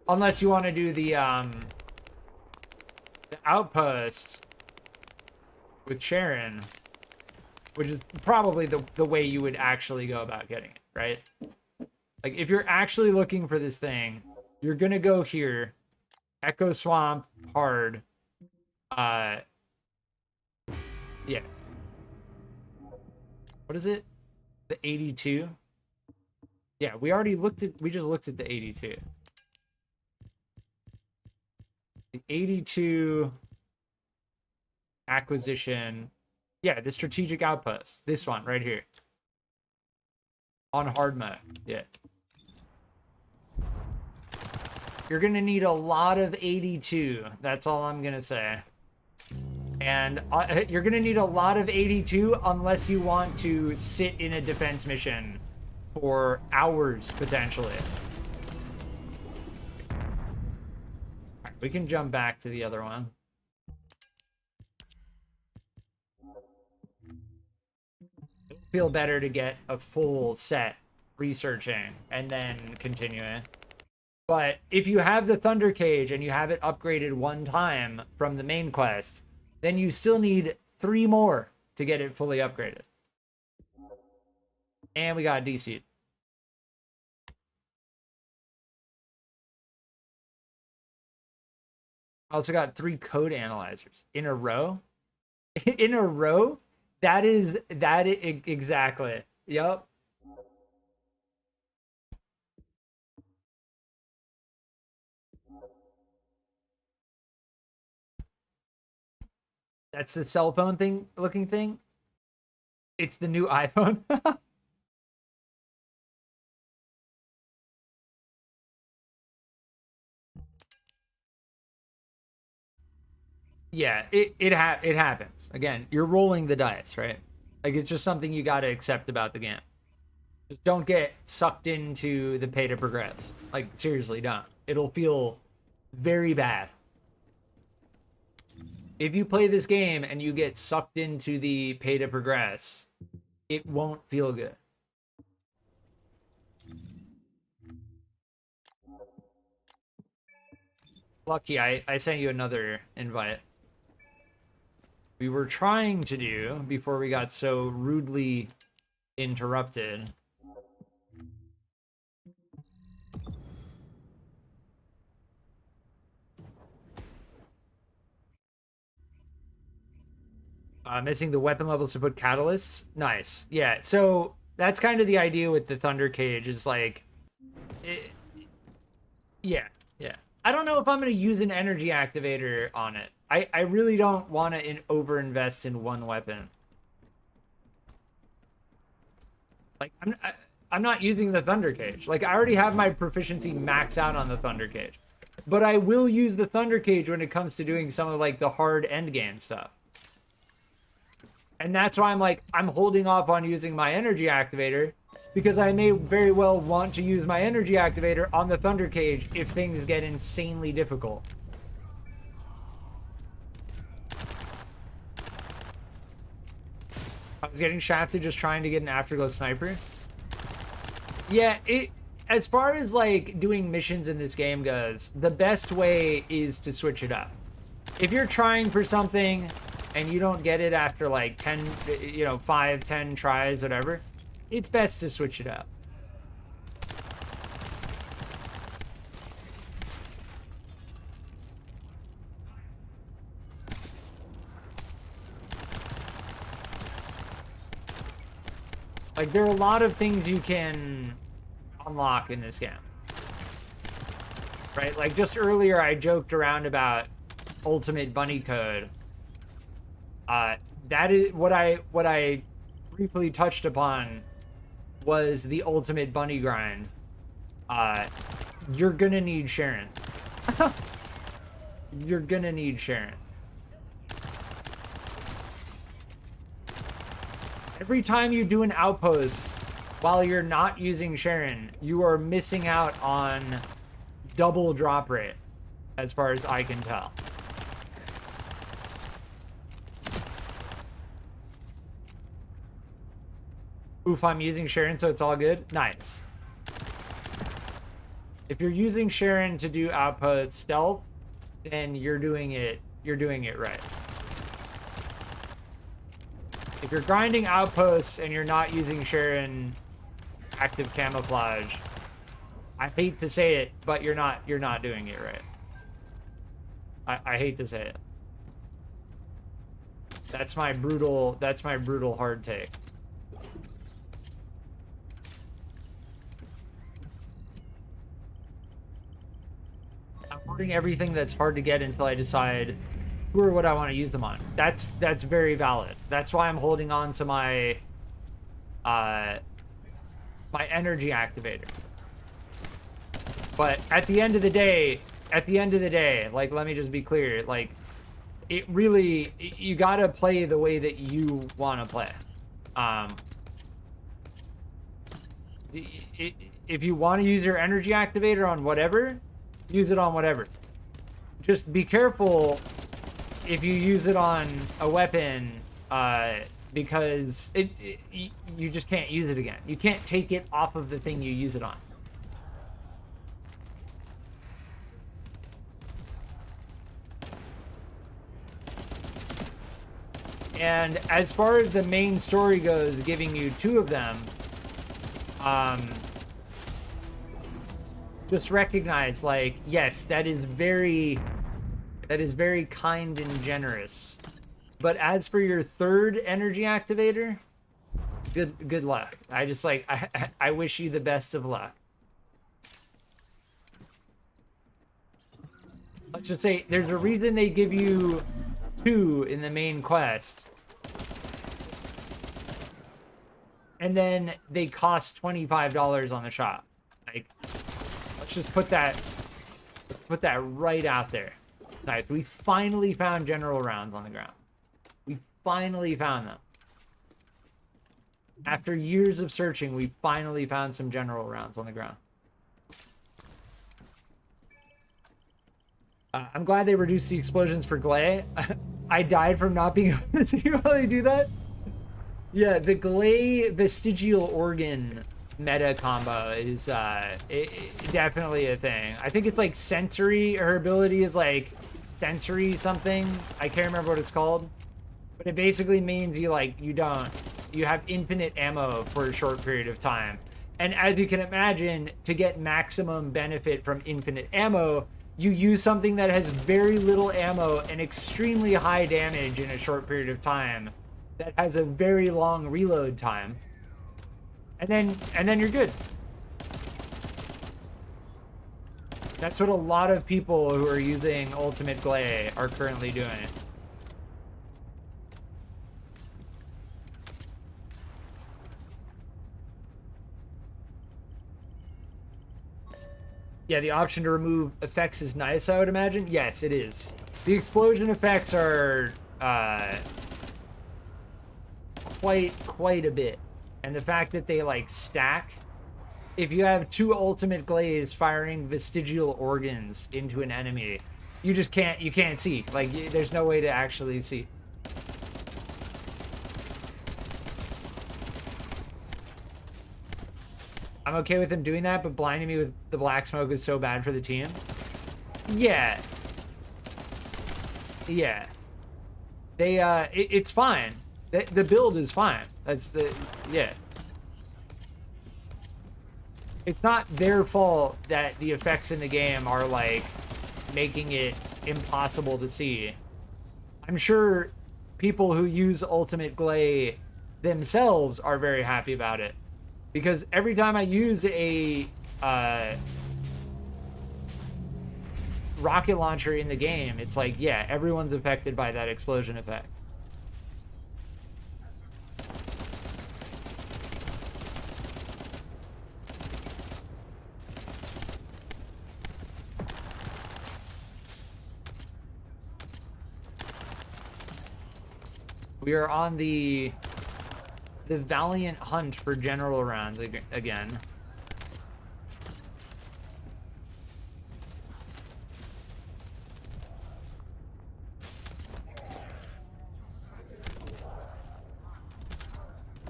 Unless you want to do the outpost with Sharen, which is probably the way you would actually go about getting it, right? Like, if you're actually looking for this thing, you're gonna go here, Echo Swamp hard. Yeah. What is it? The 82? Yeah, we just looked at the 82. The 82 acquisition. Yeah, the strategic outpost. This one right here. On hard mode. Yeah. You're going to need a lot of 82. That's all I'm going to say. And you're going to need a lot of 82 unless you want to sit in a defense mission for hours, potentially. All right, we can jump back to the other one. It'll feel better to get a full set researching and then continuing. But if you have the Thunder Cage and you have it upgraded one time from the main quest, then you still need 3 more to get it fully upgraded. And we got a D-seed. Also got 3 code analyzers in a row. In a row? That is exactly. Yep. That's the cell phone thing looking thing. It's the new iPhone. Yeah, it happens. Again, you're rolling the dice, right? Like, it's just something you got to accept about the game. Just don't get sucked into the pay to progress. Like, seriously, don't. It'll feel very bad. if you play this game and you get sucked into the pay to progress, it won't feel good. Lucky, I sent you another invite. We were trying to do before we got so rudely interrupted. Missing the weapon levels to put catalysts. Nice. Yeah, so that's kind of the idea with the Thunder Cage is like... yeah. I don't know if I'm going to use an energy activator on it. I really don't want to over-invest in one weapon. Like, I'm not using the Thunder Cage. Like, I already have my proficiency maxed out on the Thunder Cage. But I will use the Thunder Cage when it comes to doing some of, like, the hard endgame stuff. And that's why I'm holding off on using my energy activator, because I may very well want to use my energy activator on the Thunder Cage if things get insanely difficult. I was getting shafted just trying to get an Afterglow sniper. Yeah, as far as like doing missions in this game goes, the best way is to switch it up. If you're trying for something and you don't get it after like 10, 5, 10 tries, whatever, it's best to switch it up. Like, there are a lot of things you can unlock in this game. Right? Like, just earlier I joked around about Ultimate Bunny Code. That is what I briefly touched upon was the Ultimate Bunny Grind. You're gonna need Sharen. You're gonna need Sharen. Every time you do an outpost while you're not using Sharen, you are missing out on double drop rate, as far as I can tell. Oof, I'm using Sharen, so it's all good. Nice. If you're using Sharen to do outpost stealth, then you're doing it right. If you're grinding outposts and you're not using Sharen active camouflage, I hate to say it, but you're not doing it right. I hate to say it. That's my brutal hard take. I'm hoarding everything that's hard to get until I decide who or what I want to use them on. That's very valid. That's why I'm holding on to my my energy activator. But at the end of the day, like, let me just be clear, like, it really, you gotta play the way that you want to play. If you want to use your energy activator on whatever, use it on whatever. Just be careful if you use it on a weapon, because you just can't use it again. You can't take it off of the thing you use it on. And as far as the main story goes, giving you 2 of them, just recognize, like, yes, that is very kind and generous. But as for your 3rd energy activator, good luck. I just, like, I wish you the best of luck. Let's just say there's a reason they give you 2 in the main quest. And then they cost $25 on the shop. Like, let's just put that right out there. Nice. We finally found general rounds on the ground. We finally found them. After years of searching, we finally found some general rounds on the ground. I'm glad they reduced the explosions for Glay. I died from not being able to see you while they do that. Yeah, the Glay vestigial organ meta combo is definitely a thing. I think it's like sensory. Her ability is like sensory something. I can't remember what it's called, but it basically means you have infinite ammo for a short period of time. And as you can imagine, to get maximum benefit from infinite ammo, you use something that has very little ammo and extremely high damage in a short period of time that has a very long reload time. And then you're good. That's what a lot of people who are using Ultimate Glay are currently doing. Yeah, the option to remove effects is nice, I would imagine. Yes, it is. The explosion effects are quite a bit. And the fact that they like stack, if you have two ultimate glaze firing vestigial organs into an enemy, you can't see. Like, there's no way to actually see. I'm okay with him doing that, but blinding me with the black smoke is so bad for the team. Yeah. Yeah. They, it's fine. The build is fine. Yeah. It's not their fault that the effects in the game are, like, making it impossible to see. I'm sure people who use Ultimate Glay themselves are very happy about it. Because every time I use a rocket launcher in the game, it's like, yeah, everyone's affected by that explosion effect. We are on the valiant hunt for general rounds again.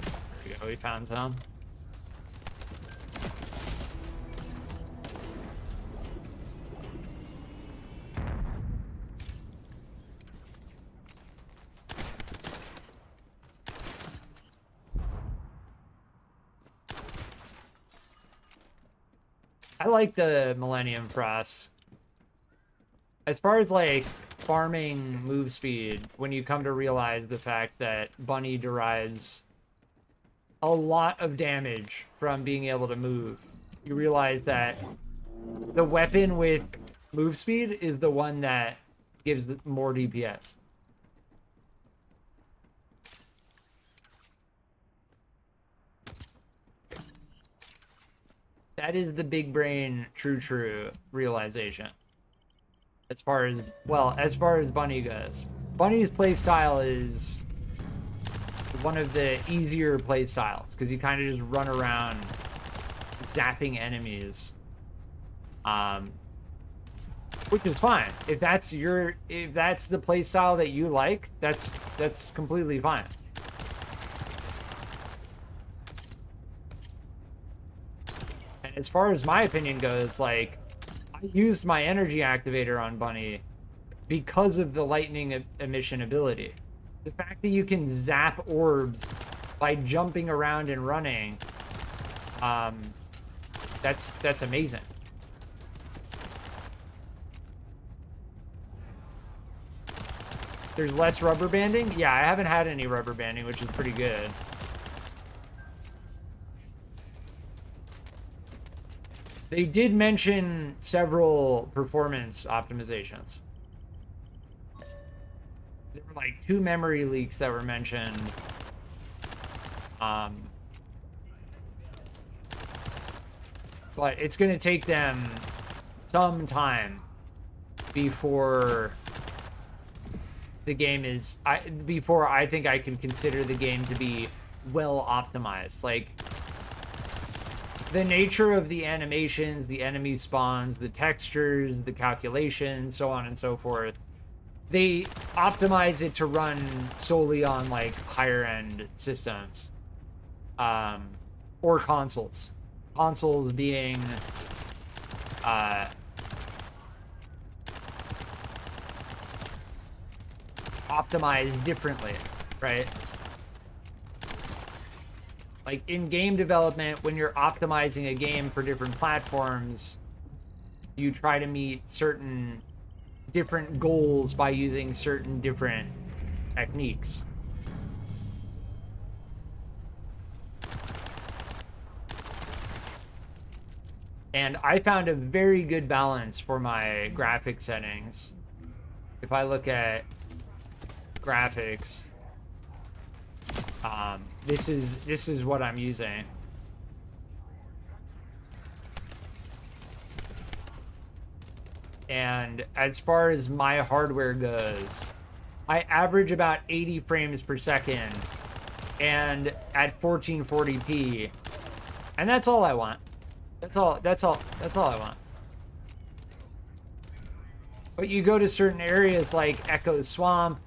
There we go, we found some. I like the Millennium Frost. As far as, like, farming move speed, when you come to realize the fact that Bunny derives a lot of damage from being able to move, you realize that the weapon with move speed is the one that gives more DPS. That is the big brain true realization. As far as Bunny goes. Bunny's playstyle is one of the easier playstyles because you kind of just run around zapping enemies. Which is fine. If that's the playstyle that you like, that's completely fine. As far as my opinion goes, like, I used my energy activator on Bunny because of the lightning emission ability. The fact that you can zap orbs by jumping around and running, that's amazing. There's less rubber banding? Yeah, I haven't had any rubber banding, which is pretty good. They did mention several performance optimizations. There were like 2 memory leaks that were mentioned. But it's going to take them some time before the game is... before I think I can consider the game to be well optimized. Like, the nature of the animations, the enemy spawns, the textures, the calculations, so on and so forth, they optimize it to run solely on like higher end systems, or consoles. Consoles being optimized differently, right? Like in game development, when you're optimizing a game for different platforms, you try to meet certain different goals by using certain different techniques. And I found a very good balance for my graphic settings. If I look at graphics, this is what I'm using. And as far as my hardware goes, I average about 80 frames per second and at 1440p. And that's all I want. That's all I want. But you go to certain areas like Echo Swamp,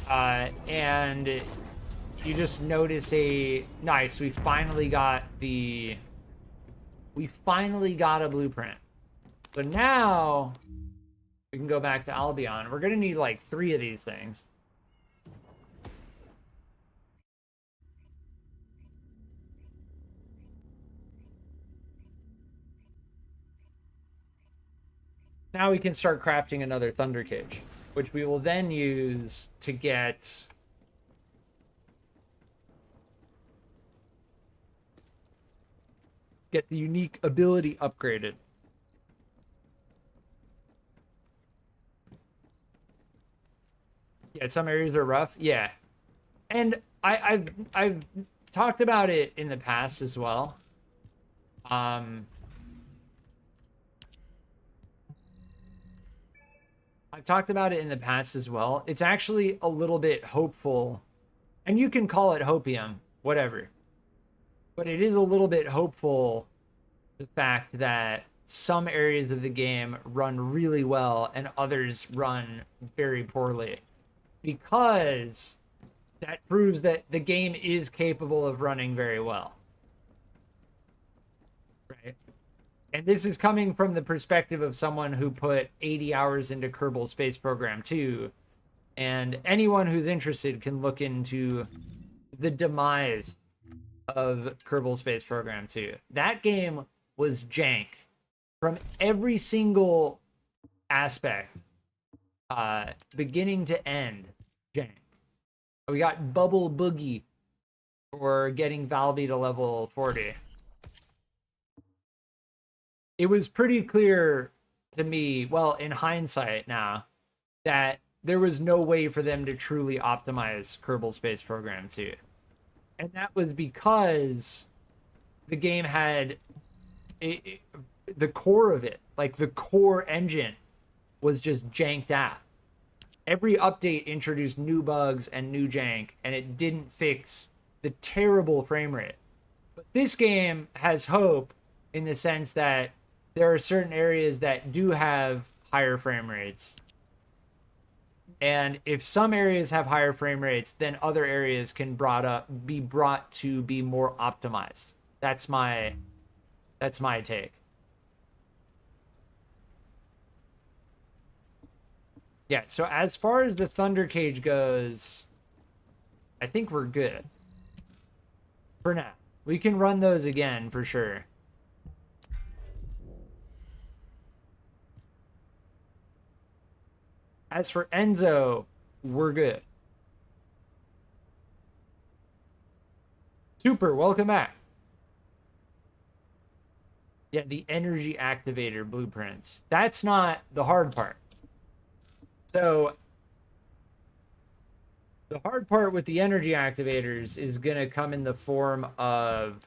and you just notice nice, we finally got a blueprint. So now we can go back to Albion. We're gonna need like 3 of these things. Now we can start crafting another Thunder Cage, which we will then use to get the unique ability upgraded. Yeah, some areas are rough. Yeah. And I've talked about it in the past as well. I've talked about it in the past as well. It's actually a little bit hopeful, and you can call it hopium, whatever. But it is a little bit hopeful, the fact that some areas of the game run really well and others run very poorly. Because that proves that the game is capable of running very well. Right? And this is coming from the perspective of someone who put 80 hours into Kerbal Space Program 2. And anyone who's interested can look into the demise of Kerbal Space Program 2. That game was jank from every single aspect, beginning to end, jank. We got Bubble Boogie for getting Valby to level 40. It was pretty clear to me, well, in hindsight now, that there was no way for them to truly optimize Kerbal Space Program 2. And that was because the game had the core of it, like the core engine, was just janked out. Every update introduced new bugs and new jank, and it didn't fix the terrible frame rate. But this game has hope in the sense that there are certain areas that do have higher frame rates. And if some areas have higher frame rates, then other areas can be brought to be more optimized. That's my take. Yeah, so as far as the Thunder Cage goes, I think we're good. For now. We can run those again for sure. As for Enzo, we're good. Super, welcome back. Yeah, the energy activator blueprints. That's not the hard part. So, the hard part with the energy activators is going to come in the form of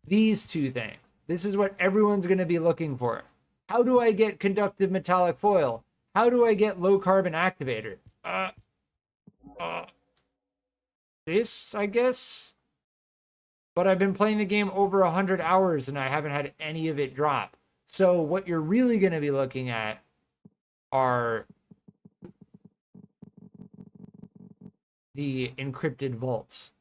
these 2 things. This is what everyone's going to be looking for. How do I get conductive metallic foil? How do I get low carbon activator? This, I guess. But I've been playing the game over 100 hours and I haven't had any of it drop. So what you're really going to be looking at are the encrypted vaults.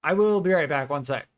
I will be right back. One sec.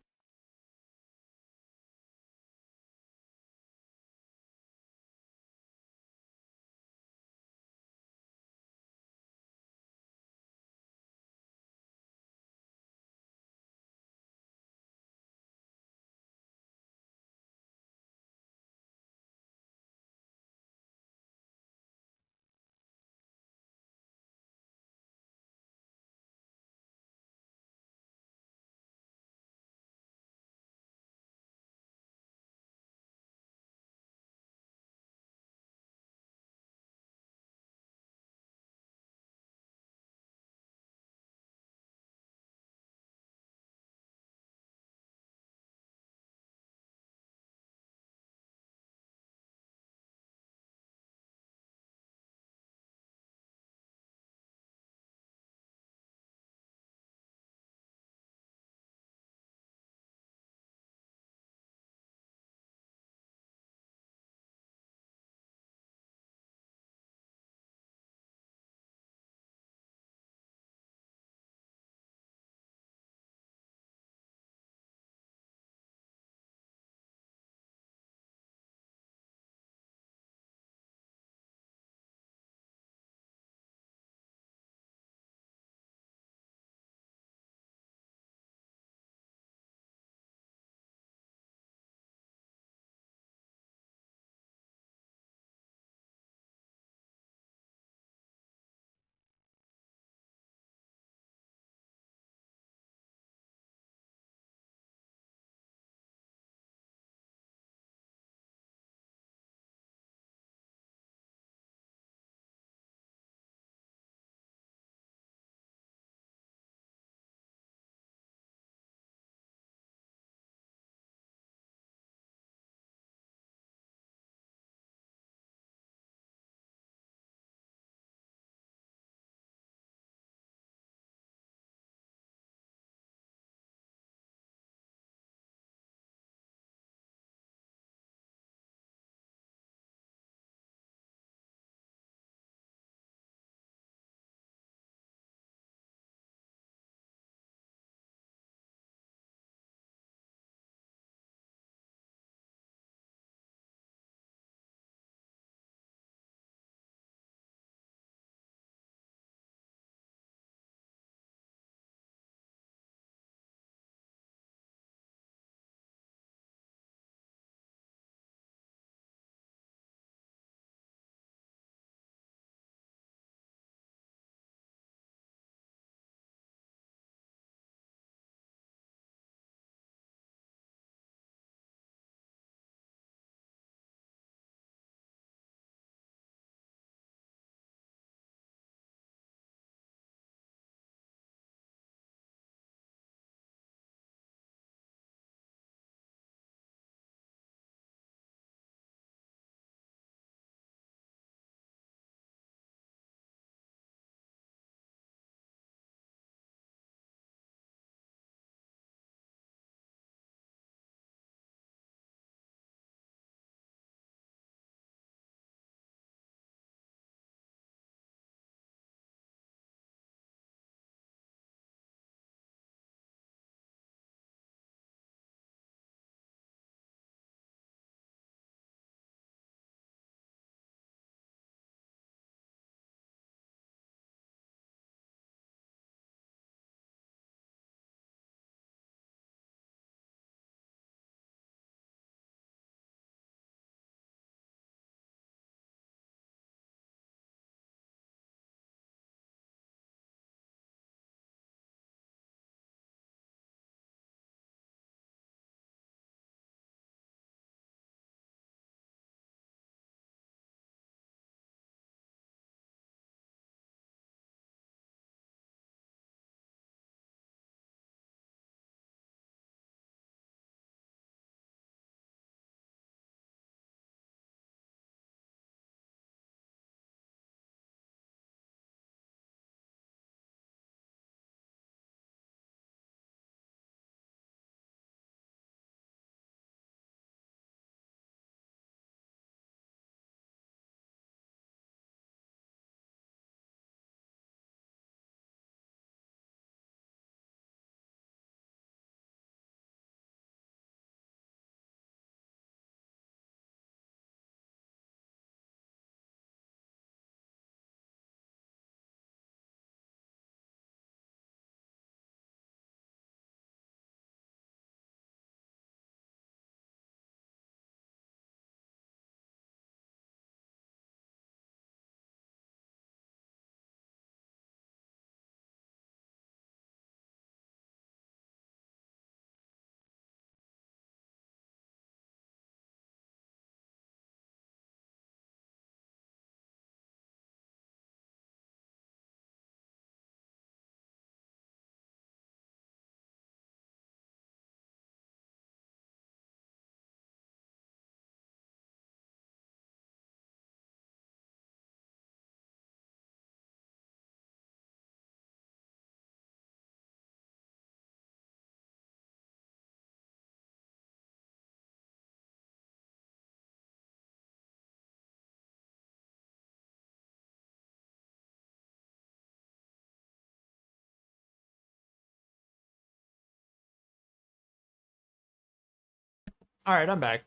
All right, I'm back.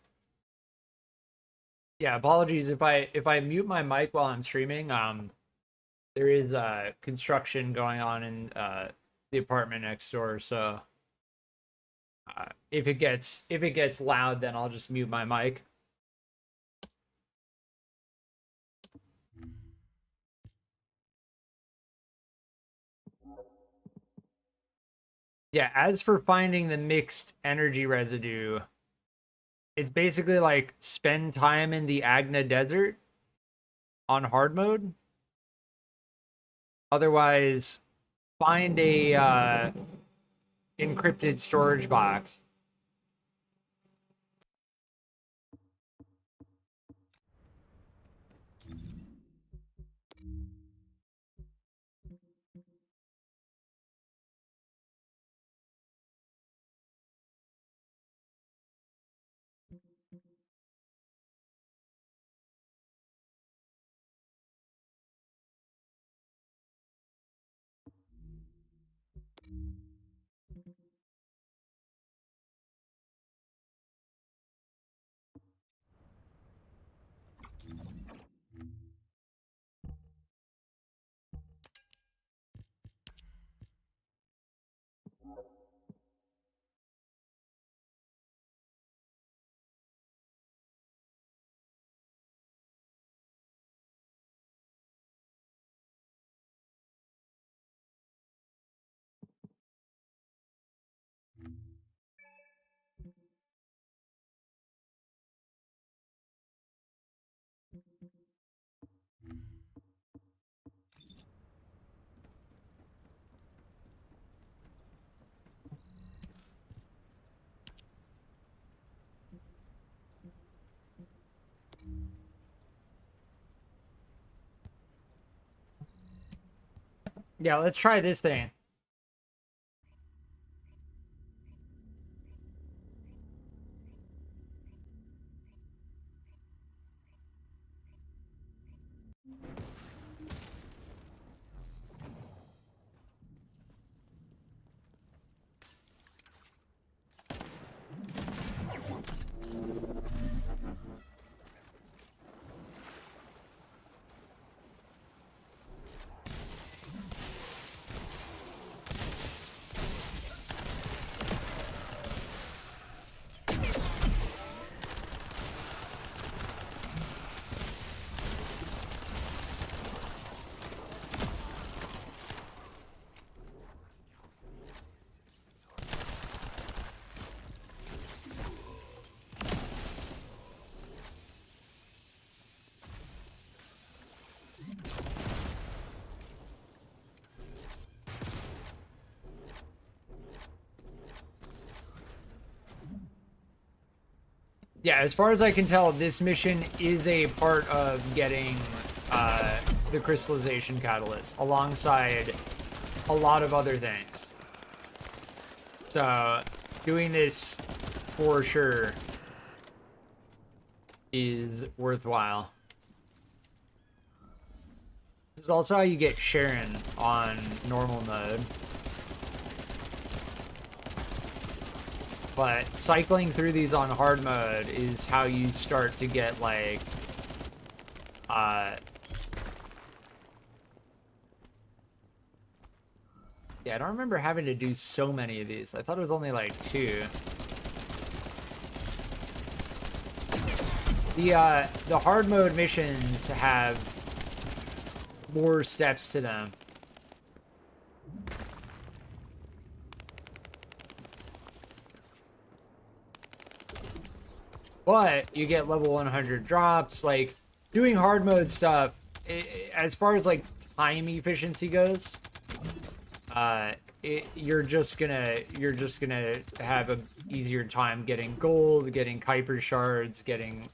Yeah, apologies if I mute my mic while I'm streaming. There is construction going on in the apartment next door, so if it gets loud, then I'll just mute my mic. Yeah, as for finding the mixed energy residue, it's basically like spend time in the Agna Desert on hard mode. Otherwise, find a encrypted storage box. Yeah, let's try this thing. Yeah, as far as I can tell, this mission is a part of getting the crystallization catalyst alongside a lot of other things. So doing this for sure is worthwhile. This is also how you get Sharen on normal mode. But cycling through these on hard mode is how you start to get, like, yeah, I don't remember having to do so many of these. I thought it was only, like, 2. The hard mode missions have more steps to them. But you get level 100 drops. Like, doing hard mode stuff, as far as, like, time efficiency goes, you're just gonna have a easier time getting gold, getting Kuiper shards, getting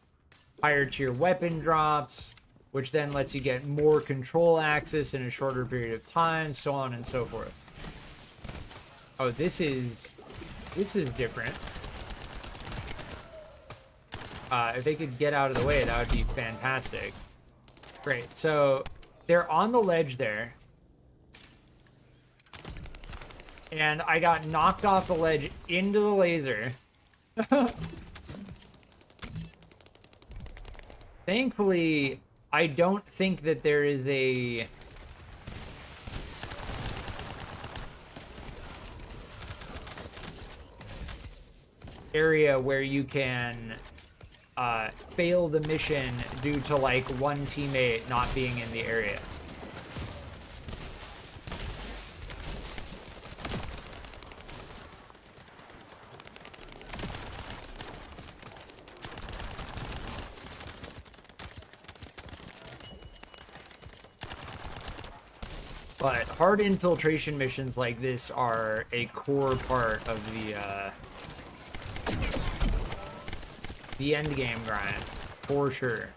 higher tier weapon drops, which then lets you get more control access in a shorter period of time, so on and so forth. Oh, this is different. If they could get out of the way, that would be fantastic. Great, so they're on the ledge there. And I got knocked off the ledge into the laser. Thankfully, I don't think that there is a area where you can fail the mission due to like one teammate not being in the area. But hard infiltration missions like this are a core part of the end game grind, for sure.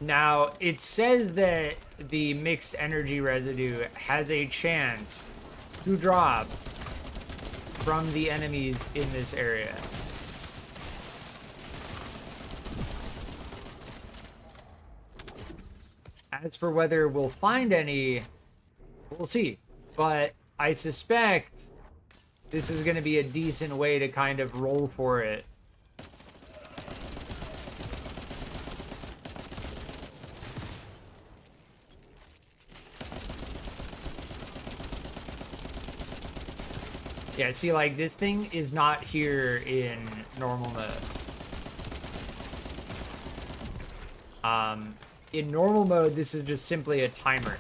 Now, it says that the mixed energy residue has a chance to drop from the enemies in this area. As for whether we'll find any, we'll see. But I suspect this is going to be a decent way to kind of roll for it. Yeah, see, like, this thing is not here in normal mode. In normal mode, this is just simply a timer.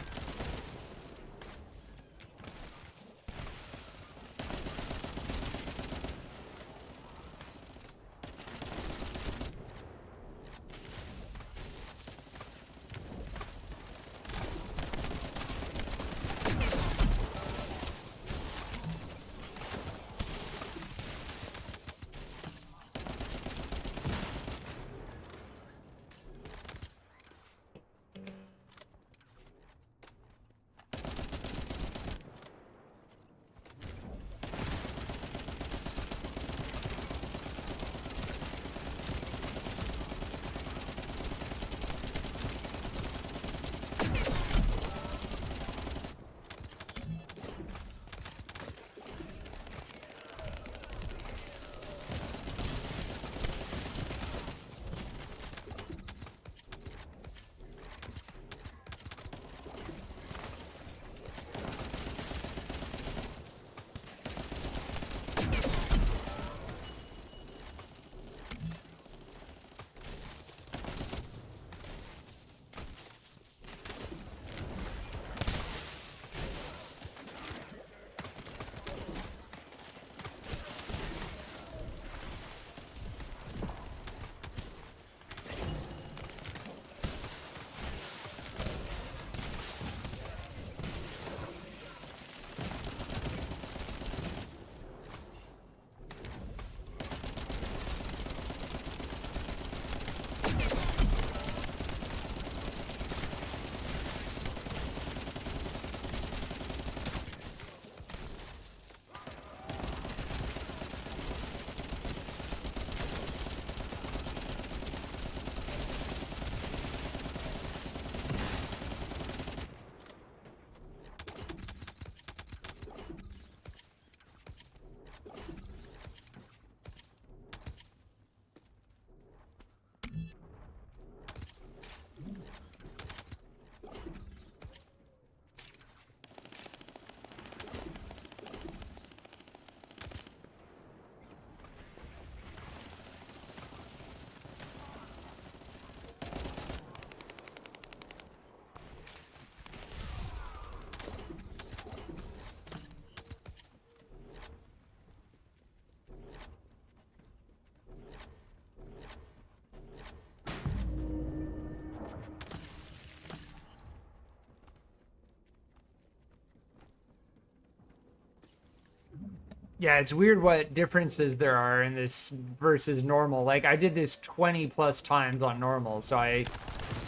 Yeah, it's weird what differences there are in this versus normal. Like, I did this 20 plus times on normal, so I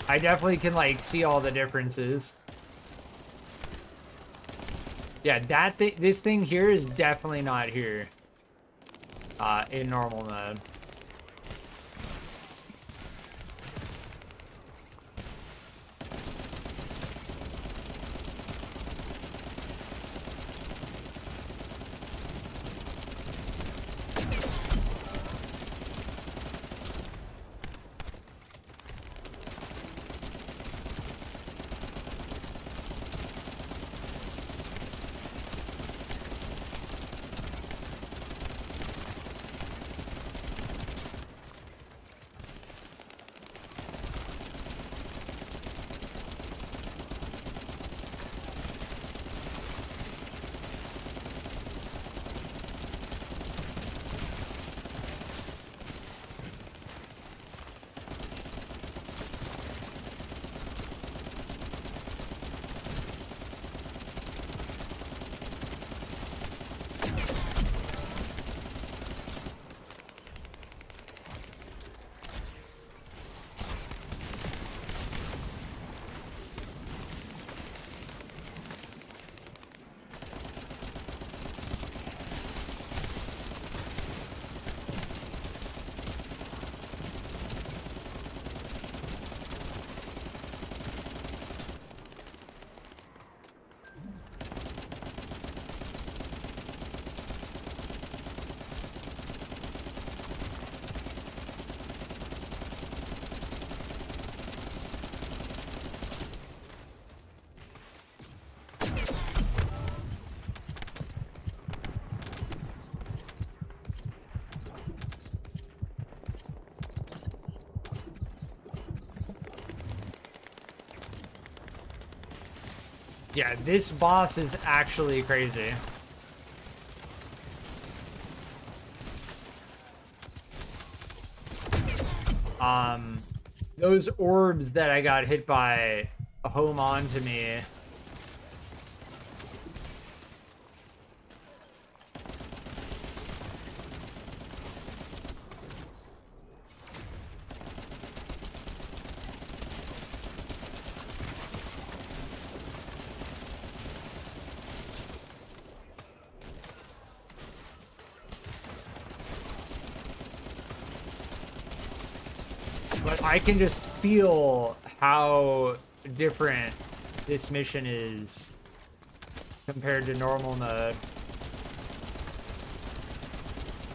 definitely can, like, see all the differences. Yeah, this thing here is definitely not here in normal mode. Yeah, this boss is actually crazy. Those orbs that I got hit by home onto me. But I can just feel how different this mission is compared to normal mode.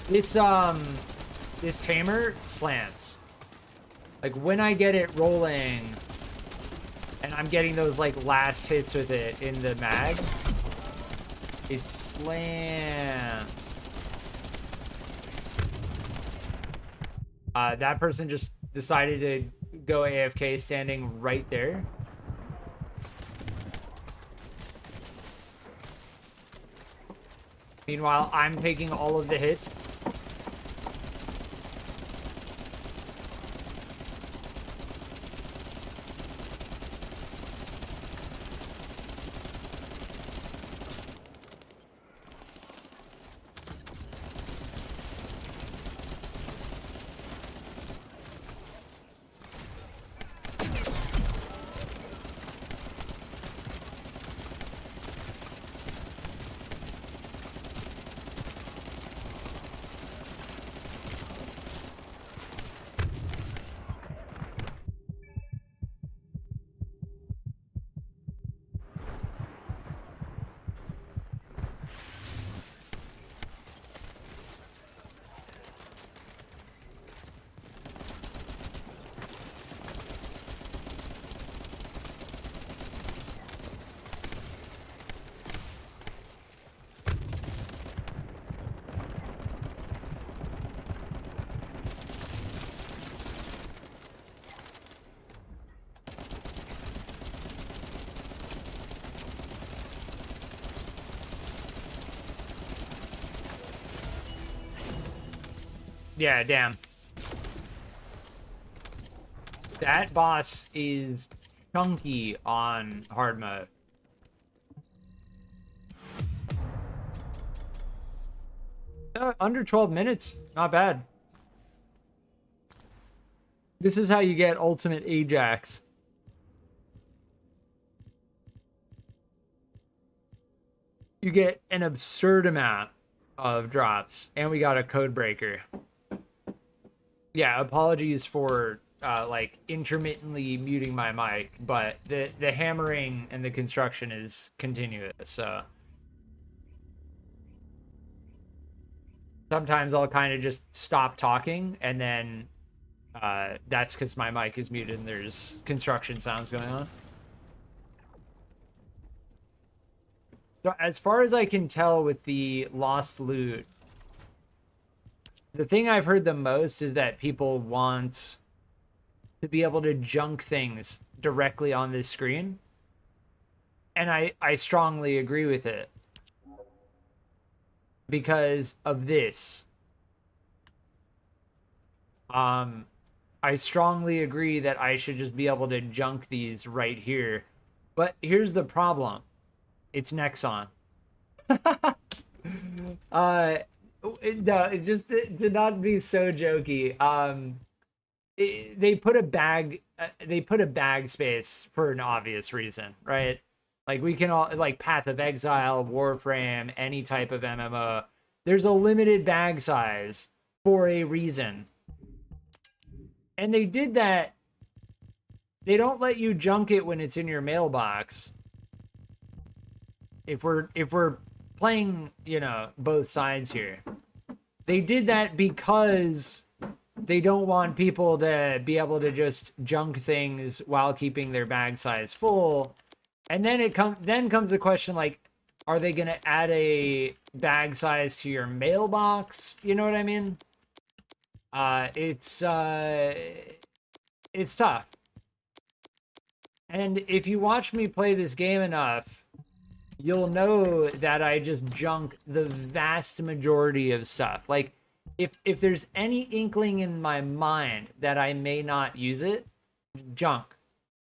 This tamer slants. Like when I get it rolling and I'm getting those like last hits with it in the mag, it slams. That person just decided to go AFK standing right there. Meanwhile, I'm taking all of the hits. Yeah, damn. That boss is chunky on hard mode. Under 12 minutes, not bad. This is how you get ultimate Ajax. You get an absurd amount of drops, and we got a code breaker. Yeah, apologies for like intermittently muting my mic, but the hammering and the construction is continuous, so sometimes I'll kind of just stop talking, and then that's because my mic is muted and there's construction sounds going on. So as far as I can tell with the lost loot, the thing I've heard the most is that people want to be able to junk things directly on this screen. And I strongly agree with it. Because of this. I strongly agree that I should just be able to junk these right here. But here's the problem. It's Nexon. No, it's just to not be so jokey. They put a bag space for an obvious reason, right? Like we can all like Path of Exile, Warframe, any type of MMO. There's a limited bag size for a reason. And they did that. They don't let you junk it when it's in your mailbox. If we're playing, you know, both sides here. They did that because they don't want people to be able to just junk things while keeping their bag size full. And then comes the question like, are they going to add a bag size to your mailbox? You know what I mean? It's tough. And if you watch me play this game enough, you'll know that I just junk the vast majority of stuff. Like, if there's any inkling in my mind that I may not use it, junk.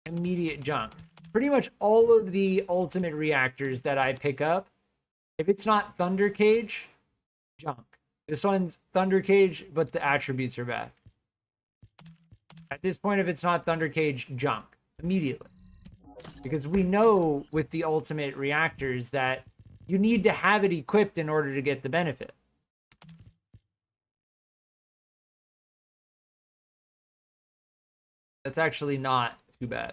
Immediate junk. Pretty much all of the ultimate reactors that I pick up, if it's not Thunder Cage, junk. This one's Thunder Cage, but the attributes are bad. At this point, if it's not Thunder Cage, junk. Immediately. Because we know with the ultimate reactors that you need to have it equipped in order to get the benefit. That's actually not too bad.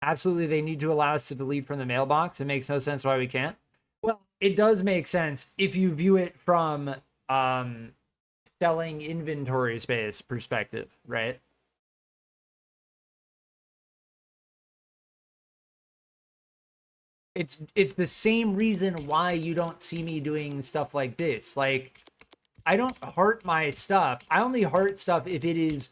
Absolutely, they need to allow us to delete from the mailbox. It makes no sense why we can't. Well, it does make sense if you view it from selling inventory space perspective, right? It's the same reason why you don't see me doing stuff like this. Like, I don't heart my stuff. I only heart stuff if it is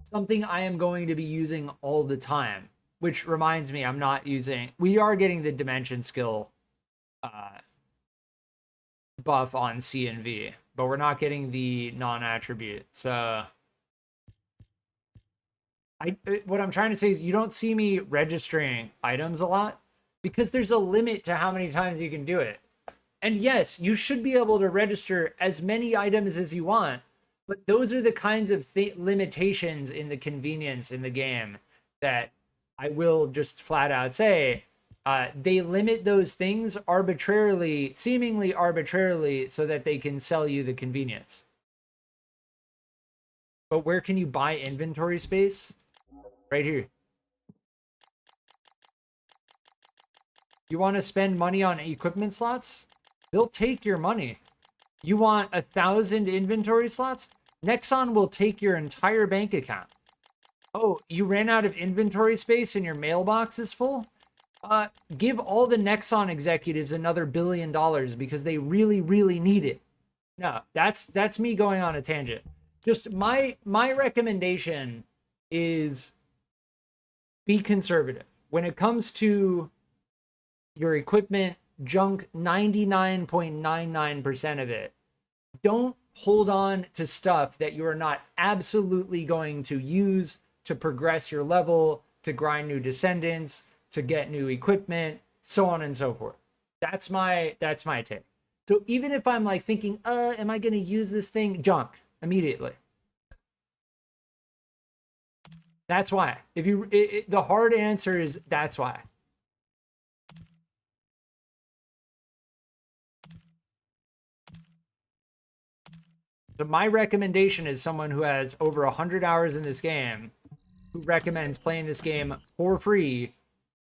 something I am going to be using all the time. Which reminds me, I'm not using... We are getting the dimension skill buff on C and V, but we're not getting the non-attribute. So... what I'm trying to say is you don't see me registering items a lot because there's a limit to how many times you can do it. And yes, you should be able to register as many items as you want, but those are the kinds of limitations in the convenience in the game that I will just flat out say, they limit those things arbitrarily, seemingly arbitrarily, so that they can sell you the convenience. But where can you buy inventory space? Right here. You want to spend money on equipment slots? They'll take your money. You want 1,000 inventory slots? Nexon will take your entire bank account. Oh, you ran out of inventory space and your mailbox is full? Give all the Nexon executives another $1 billion because they really, really need it. No, that's me going on a tangent. Just my recommendation is be conservative. When it comes to your equipment, junk 99.99% of it. Don't hold on to stuff that you are not absolutely going to use to progress your level, to grind new descendants, to get new equipment, so on and so forth. That's my take. So even if I'm like thinking, am I going to use this thing? Junk immediately. That's why. If you, the hard answer is that's why. So my recommendation is someone who has over 100 hours in this game, who recommends playing this game for free,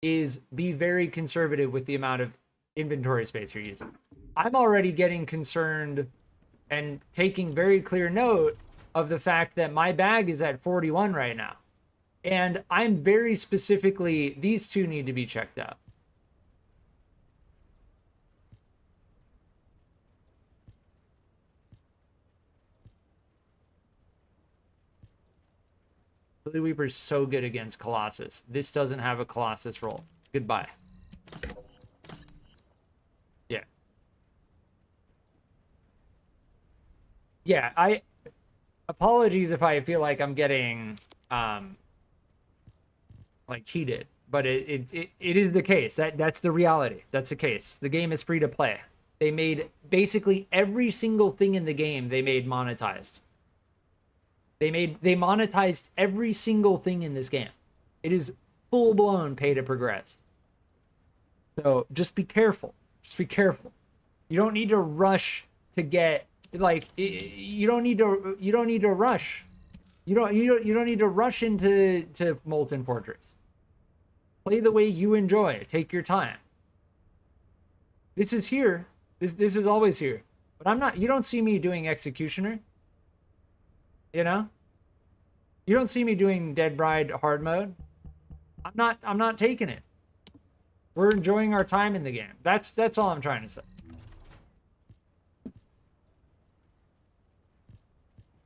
is be very conservative with the amount of inventory space you're using. I'm already getting concerned and taking very clear note of the fact that my bag is at 41 right now. And I'm very specifically, these two need to be checked out. Billy Weeper's so good against Colossus. This doesn't have a Colossus roll. Goodbye. Yeah. Yeah, apologies if I feel like I'm getting like cheated, but it is the case. That's the reality. That's the case. The game is free to play. They made basically every single thing in the game they made monetized. They monetized every single thing in this game. It is full-blown pay to progress. So just be careful. Just be careful. You don't need to rush to get like you don't need to rush. You don't need to rush into Molten Fortress. Play the way you enjoy. Take your time. This is here. This is always here. But I'm not. You don't see me doing Executioner. You know? You don't see me doing Dead Bride hard mode. I'm not taking it. We're enjoying our time in the game. That's all I'm trying to say.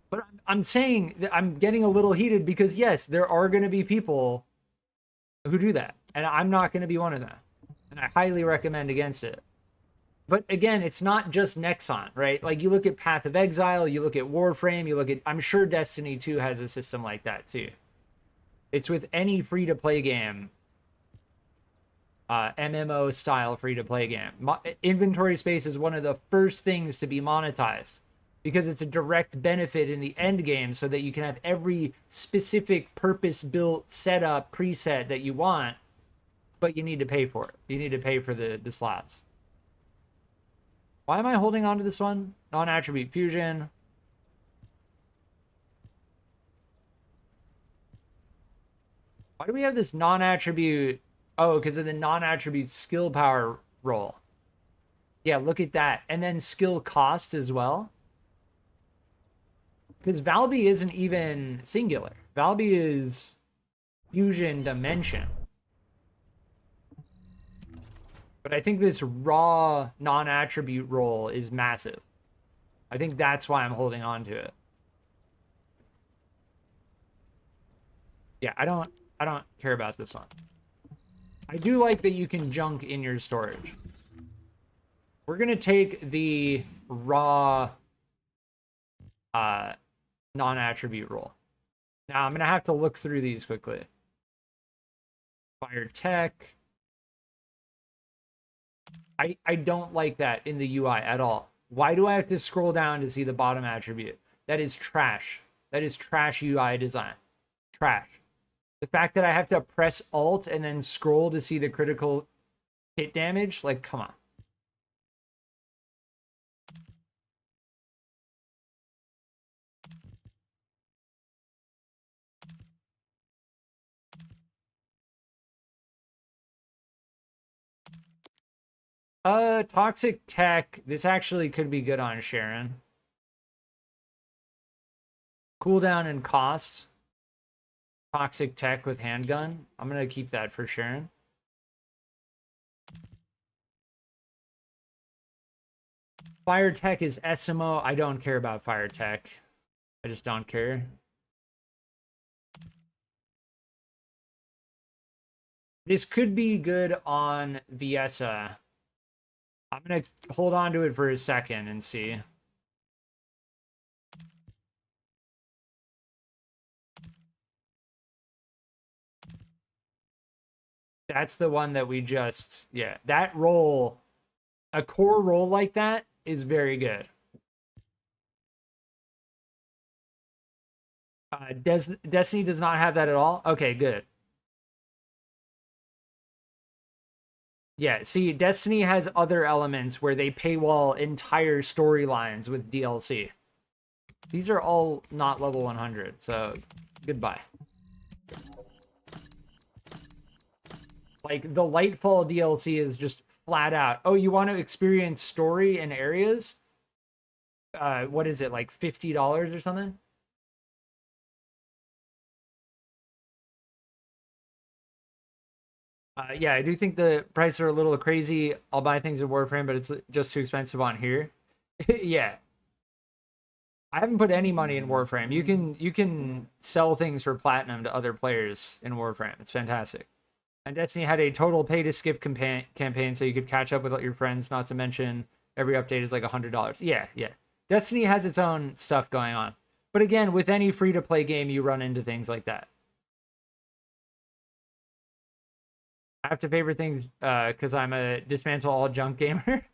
But I'm saying that I'm getting a little heated because yes, there are going to be people who do that, and I'm not going to be one of them. And I highly recommend against it. But again, it's not just Nexon, right? Like, you look at Path of Exile, you look at Warframe, you look at... I'm sure Destiny 2 has a system like that, too. It's with any free-to-play game, MMO-style free-to-play game. Inventory space is one of the first things to be monetized because it's a direct benefit in the end game so that you can have every specific purpose-built setup preset that you want, but you need to pay for it. You need to pay for the slots. Why am I holding on to this one? Non-attribute fusion. Why do we have this non-attribute? Oh, because of the non-attribute skill power roll. Yeah, look at that. And then skill cost as well. Because Valby isn't even singular. Valby is fusion dimension. But I think this raw non-attribute roll is massive. I think that's why I'm holding on to it. Yeah, I don't care about this one. I do like that you can junk in your storage. We're gonna take the raw non-attribute roll. Now I'm gonna have to look through these quickly. Fire tech. I don't like that in the UI at all. Why do I have to scroll down to see the bottom attribute? That is trash. That is trash UI design. Trash. The fact that I have to press Alt and then scroll to see the critical hit damage, like, come on. Toxic tech. This actually could be good on Sharen. Cooldown and cost. Toxic tech with handgun. I'm gonna keep that for Sharen. Fire tech is SMO. I don't care about fire tech. I just don't care. This could be good on Viesa. I'm gonna hold on to it for a second and see. That's the one that we just, yeah, that roll, a core roll like that is very good. Destiny does not have that at all. Okay, good. Yeah, see, Destiny has other elements where they paywall entire storylines with DLC. These are all not level 100, so goodbye. Like, the Lightfall DLC is just flat out, oh, you want to experience story and areas? What is it, like $50 or something? Yeah, I do think the prices are a little crazy. I'll buy things in Warframe, but it's just too expensive on here. Yeah. I haven't put any money in Warframe. You can sell things for platinum to other players in Warframe. It's fantastic. And Destiny had a total pay to skip campaign so you could catch up with your friends, not to mention every update is like $100. Yeah, yeah. Destiny has its own stuff going on. But again, with any free-to-play game, you run into things like that. I have to favor things because I'm a dismantle all junk gamer.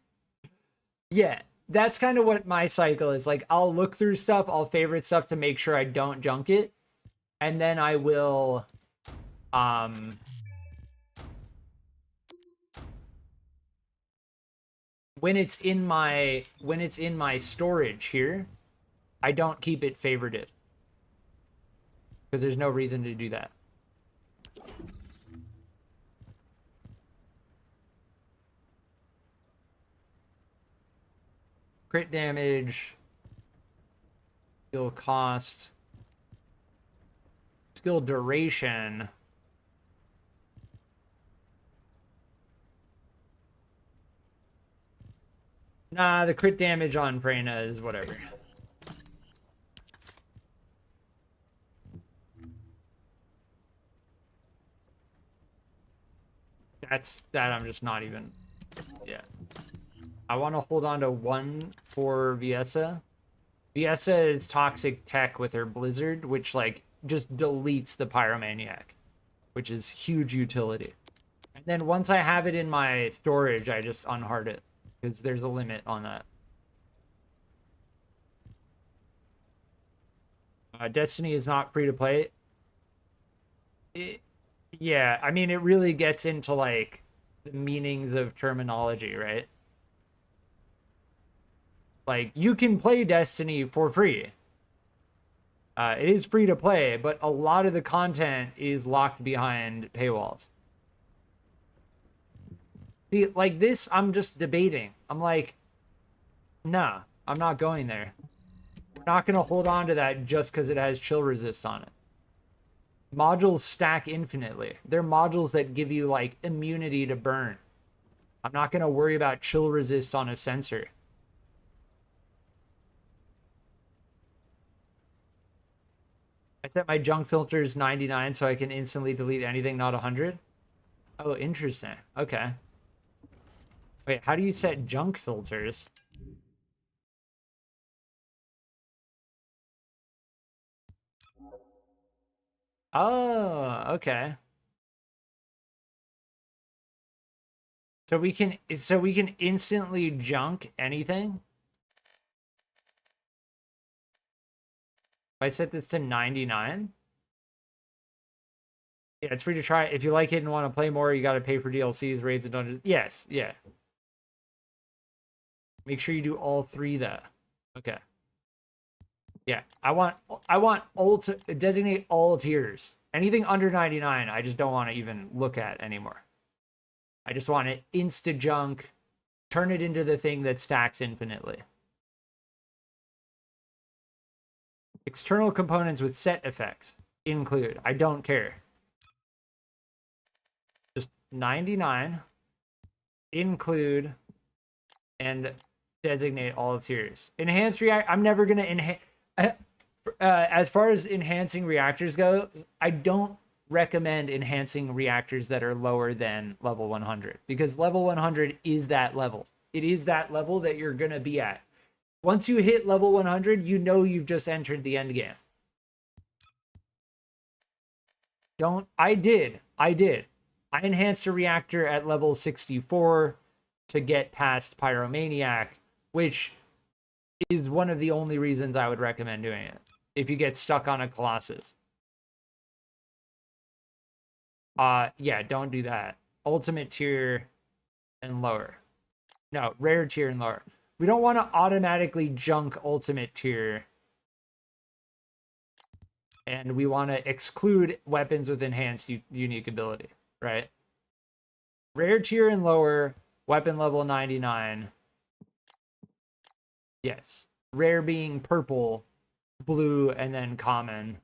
Yeah, that's kind of what my cycle is. Like, I'll look through stuff, I'll favorite stuff to make sure I don't junk it, and then I will when it's in my storage here, I don't keep it favorited because there's no reason to do that. Crit damage, skill cost, skill duration. Nah, the crit damage on Freyna is whatever. that I'm just not even, yeah. I want to hold on to 1 for Viessa. Viessa is toxic tech with her Blizzard, which like just deletes the Pyromaniac, which is huge utility. And then once I have it in my storage, I just unhard it because there's a limit on that. Destiny is not free to play. Yeah, I mean, it really gets into like the meanings of terminology, right? Like, you can play Destiny for free. It is free to play, but a lot of the content is locked behind paywalls. See, like this, I'm just debating. I'm like, nah, I'm not going there. We're not going to hold on to that just because it has chill resist on it. Modules stack infinitely. They're modules that give you, like, immunity to burn. I'm not going to worry about chill resist on a sensor. I set my junk filters 99 so I can instantly delete anything not 100. Oh, interesting. Okay. Wait, how do you set junk filters? Oh, okay. So we can instantly junk anything? If I set this to 99? Yeah, it's free to try. If you like it and want to play more, you got to pay for DLCs, raids, and dungeons. Yes, yeah. Make sure you do all 3 though. Okay. Yeah, I want designate all tiers. Anything under 99, I just don't want to even look at anymore. I just want to insta junk, turn it into the thing that stacks infinitely. External components with set effects include. I don't care. Just 99, include, and designate all tiers. Enhanced react. I'm never gonna enhance. As far as enhancing reactors go, I don't recommend enhancing reactors that are lower than level 100 because level 100 is that level. It is that level that you're gonna be at. Once you hit level 100, you know you've just entered the end game. I did. I enhanced a reactor at level 64 to get past Pyromaniac, which is one of the only reasons I would recommend doing it. If you get stuck on a Colossus. Yeah, don't do that. Ultimate tier and lower. No, rare tier and lower. We don't want to automatically junk ultimate tier. And we want to exclude weapons with enhanced unique ability, right? Rare tier and lower, weapon level 99. Yes. Rare being purple, blue, and then common.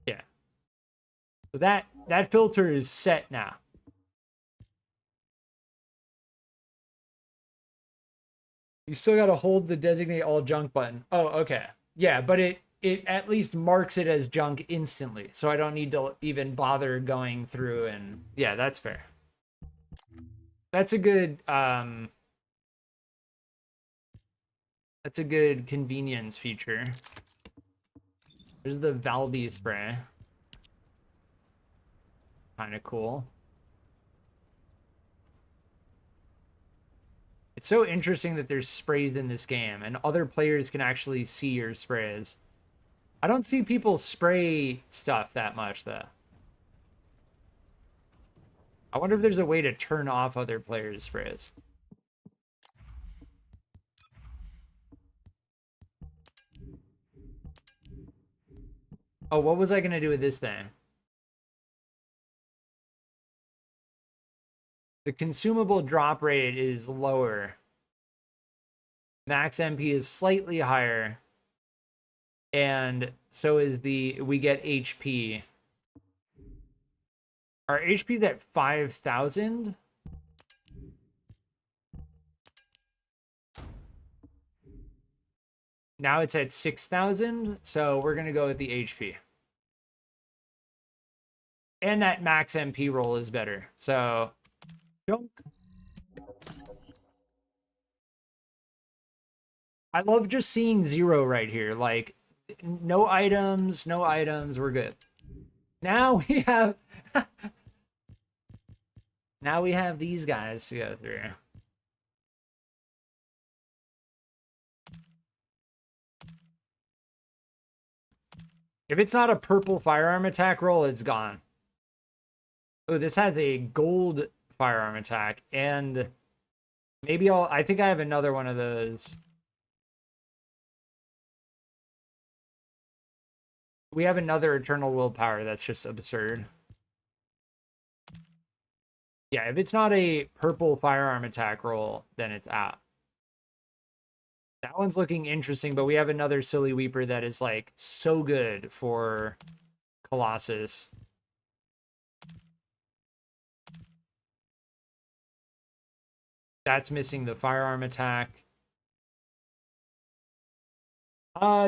Yeah. So that filter is set now. You still got to hold the designate all junk button. Oh, okay. Yeah, but it at least marks it as junk instantly. So I don't need to even bother going through and yeah, that's fair. That's a good convenience feature. There's the Valby spray. Kind of cool. It's so interesting that there's sprays in this game and other players can actually see your sprays. I don't see people spray stuff that much though. I wonder if there's a way to turn off other players' sprays. Oh, what was I going to do with this thing? The consumable drop rate is lower. Max MP is slightly higher. And so is we get HP. Our HP's at 5,000. Now it's at 6,000, so we're going to go with the HP. And that max MP roll is better. So, junk. I love just seeing 0 right here. Like, no items, we're good. Now we have... now we have these guys to go through. If it's not a purple firearm attack roll, it's gone. Oh, this has a gold firearm attack, and maybe I think I have another one of those. We have another Eternal Willpower that's just absurd. Yeah, if it's not a purple firearm attack roll, then it's out. That one's looking interesting, but we have another Silly Weeper that is, like, so good for Colossus. That's missing the firearm attack.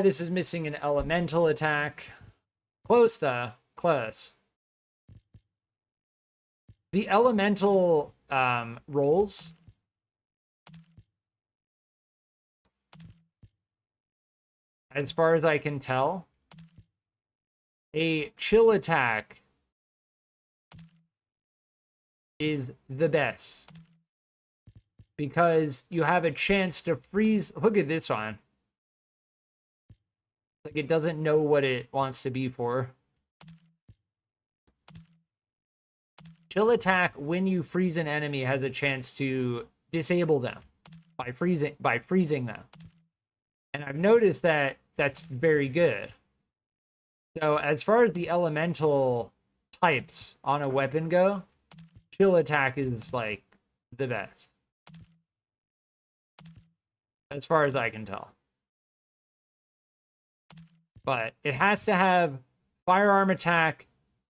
This is missing an elemental attack. Close, though. Close. The elemental rolls... as far as I can tell, a chill attack is the best. Because you have a chance to freeze... Look at this one. Like, it doesn't know what it wants to be for. Chill attack, when you freeze an enemy, has a chance to disable them by freezing them. And I've noticed that that's very good. So as far as the elemental types on a weapon go, chill attack is, like, the best. As far as I can tell. But it has to have firearm attack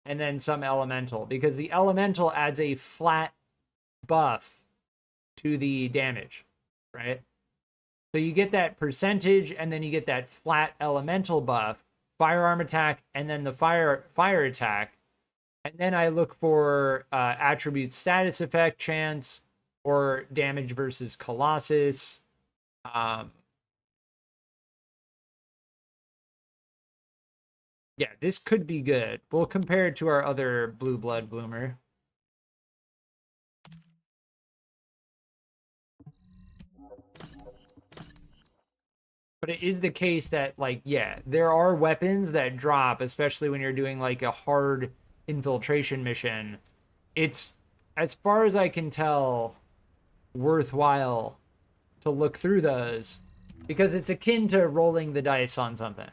and then some elemental, because the elemental adds a flat buff to the damage, right? So you get that percentage, and then you get that flat elemental buff, firearm attack, and then the fire attack. And then I look for attribute status effect chance or damage versus Colossus. Yeah, this could be good. We'll compare it to our other Blue Blood Bloomer. But it is the case that, like, yeah, there are weapons that drop, especially when you're doing, like, a hard infiltration mission. It's, as far as I can tell, worthwhile to look through those, because it's akin to rolling the dice on something.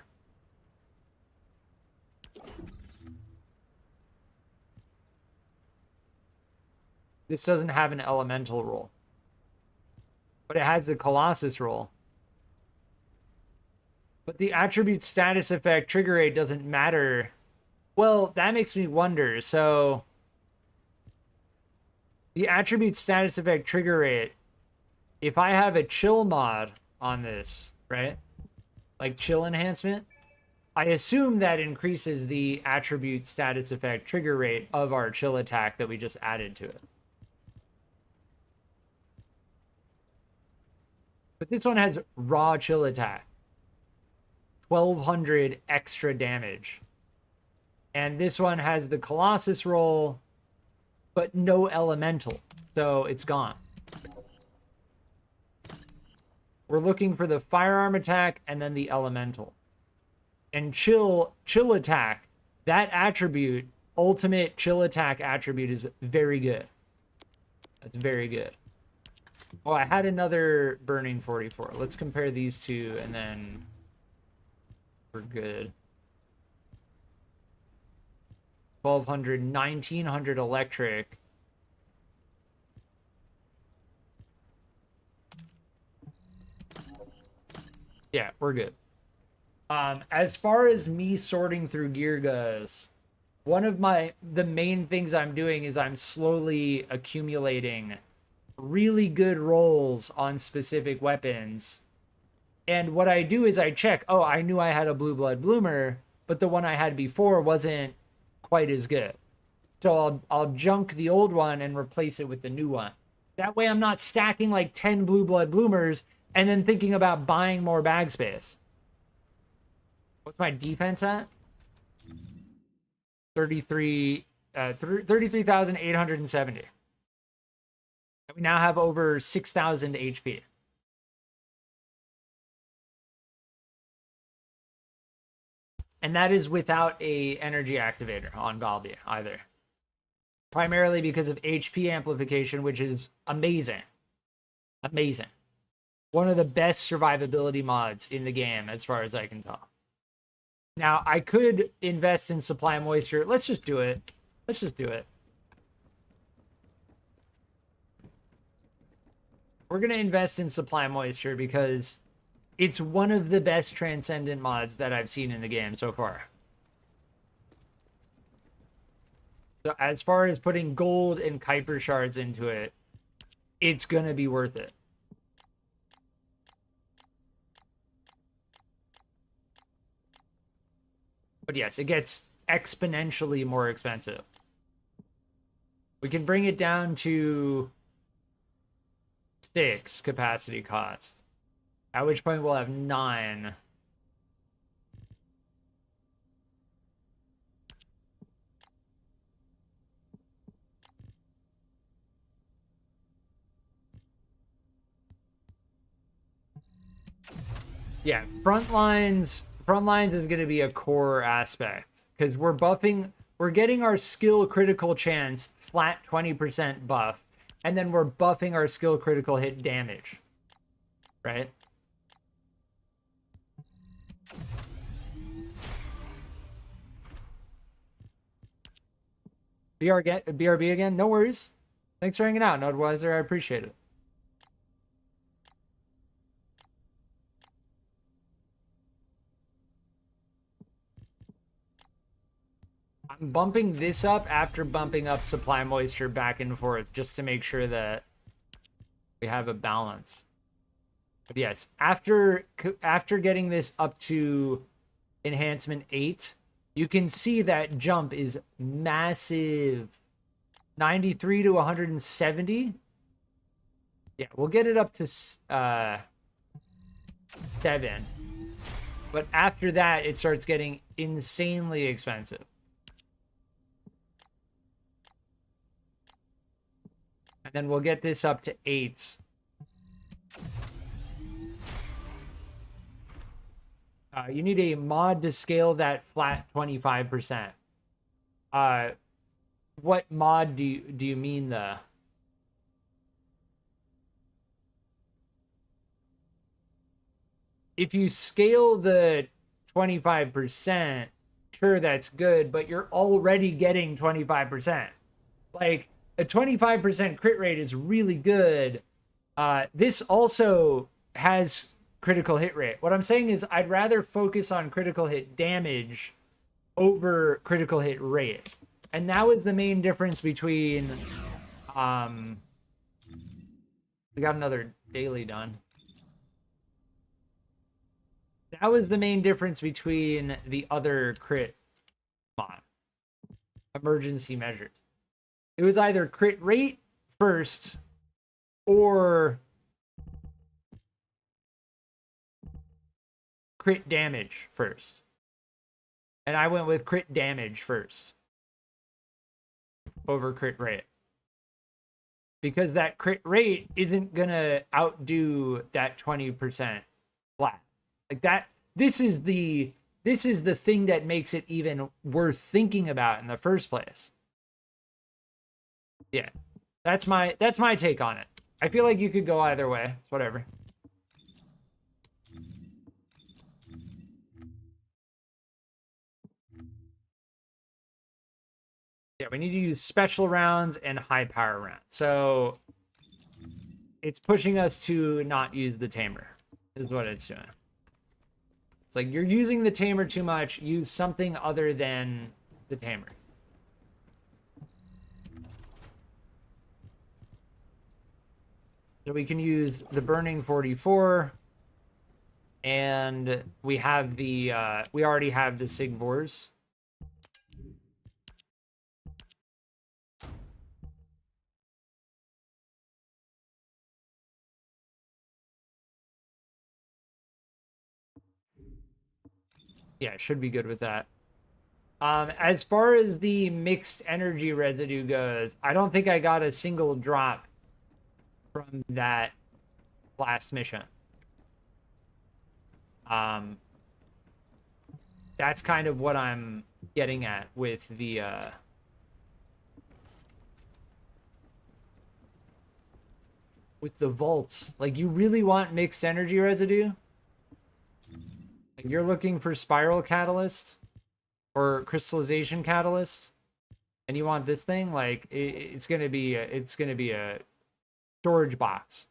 This doesn't have an elemental roll, but it has the Colossus roll. But the attribute status effect trigger rate doesn't matter. Well, that makes me wonder. So the attribute status effect trigger rate, if I have a chill mod on this, right? Like chill enhancement, I assume that increases the attribute status effect trigger rate of our chill attack that we just added to it. But this one has raw chill attack. 1,200 extra damage. And this one has the Colossus roll, but no elemental. So it's gone. We're looking for the firearm attack and then the elemental. And chill attack, that attribute, ultimate chill attack attribute, is very good. That's very good. Oh, I had another Burning 44. Let's compare these two and then we're good. 1,200, 1,900 electric. Yeah, we're good. As far as me sorting through gear goes, one of the main things I'm doing is I'm slowly accumulating really good rolls on specific weapons And what I do is I check, oh, I knew I had a Blue Blood Bloomer, but the one I had before wasn't quite as good. So I'll junk the old one and replace it with the new one. That way I'm not stacking like 10 Blue Blood Bloomers and then thinking about buying more bag space. What's my defense at? 33,870. We now have over 6,000 HP. And that is without a energy activator on Valby either. Primarily because of HP amplification, which is amazing. Amazing. One of the best survivability mods in the game, as far as I can tell. Now, I could invest in supply moisture. Let's just do it. Let's just do it. We're going to invest in supply moisture because it's one of the best Transcendent mods that I've seen in the game so far. So as far as putting gold and Kuiper shards into it, it's going to be worth it. But yes, it gets exponentially more expensive. We can bring it down to 6 capacity cost. At which point we'll have 9. Yeah, front lines is going to be a core aspect because we're getting our skill critical chance flat 20% buff, and then we're buffing our skill critical hit damage, right? BRB again? No worries. Thanks for hanging out, Nodewiser. I appreciate it. I'm bumping this up after bumping up supply moisture back and forth just to make sure that we have a balance. But yes, after getting this up to enhancement 8, you can see that jump is massive. 93 to 170. Yeah, we'll get it up to 7. But after that, it starts getting insanely expensive. And then we'll get this up to 8. You need a mod to scale that flat 25%. What mod do you mean the? If you scale the 25%, sure, that's good, but you're already getting 25%. Like, a 25% crit rate is really good. This also has critical hit rate. What I'm saying is I'd rather focus on critical hit damage over critical hit rate. And that was the main difference between... we got another daily done. That was the main difference between the other crit mod. Emergency measures. It was either crit rate first or crit damage first. And I went with crit damage first over crit rate. Because that crit rate isn't going to outdo that 20% flat. Like that, this is the thing that makes it even worth thinking about in the first place. Yeah, that's my take on it. I feel like you could go either way. It's whatever. Yeah, we need to use special rounds and high power rounds. So it's pushing us to not use the tamer, is what it's doing. It's like you're using the tamer too much. Use something other than the tamer. So we can use the Burning 44 And we have the, we already have the Sigvors. Yeah, should be good with that. As far as the mixed energy residue goes, I don't think I got a single drop from that last mission. That's kind of what I'm getting at with the vaults. Like, you really want mixed energy residue? Like, you're looking for spiral catalyst or crystallization catalyst, and you want this thing? Like, it's gonna be a storage box.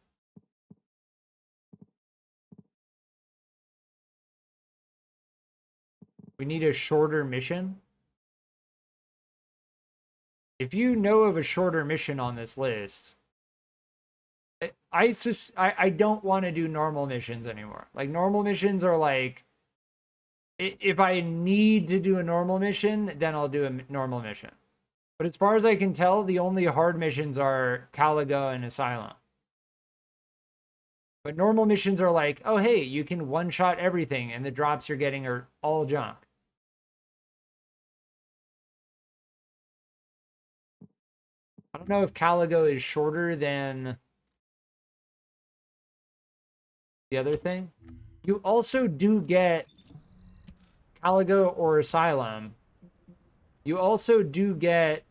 We need a shorter mission. If you know of a shorter mission on this list, I don't want to do normal missions anymore. Like, normal missions are like, if I need to do a normal mission, then I'll do a normal mission. But as far as I can tell, the only hard missions are Caligo and Asylum. But normal missions are like, oh, hey, you can one-shot everything, and the drops you're getting are all junk. I don't know if Caligo is shorter than the other thing. You also do get Caligo or Asylum. You also do get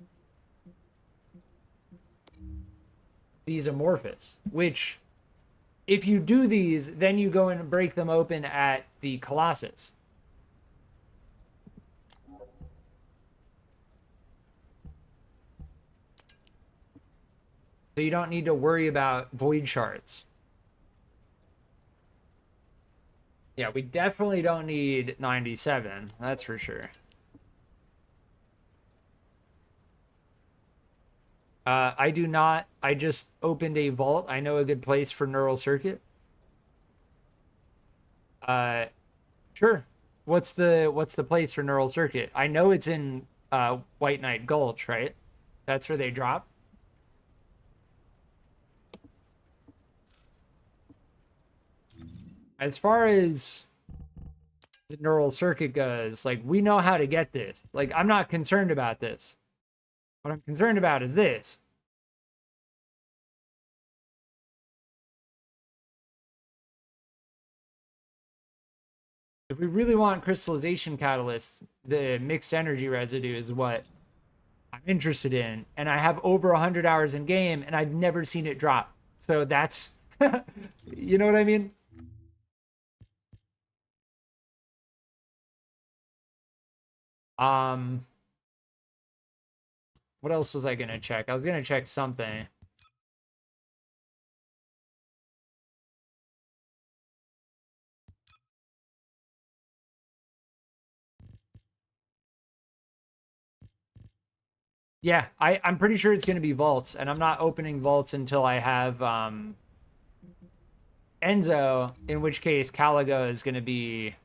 these Amorphous, which, if you do these, then you go and break them open at the Colossus. So you don't need to worry about void shards. Yeah, we definitely don't need 97. That's for sure. I do not. I just opened a vault. I know a good place for neural circuit. Sure. What's the place for neural circuit? I know it's in White Knight Gulch, right? That's where they drop. As far as the neural circuit goes, like, we know how to get this. Like, I'm not concerned about this. What I'm concerned about is this. If we really want crystallization catalyst, the mixed energy residue is what I'm interested in. And I have over 100 hours in game, and I've never seen it drop. So that's, you know what I mean? What else was I gonna check? I was gonna check something. Yeah, I'm pretty sure it's gonna be vaults, and I'm not opening vaults until I have Enzo, in which case Caligo is gonna be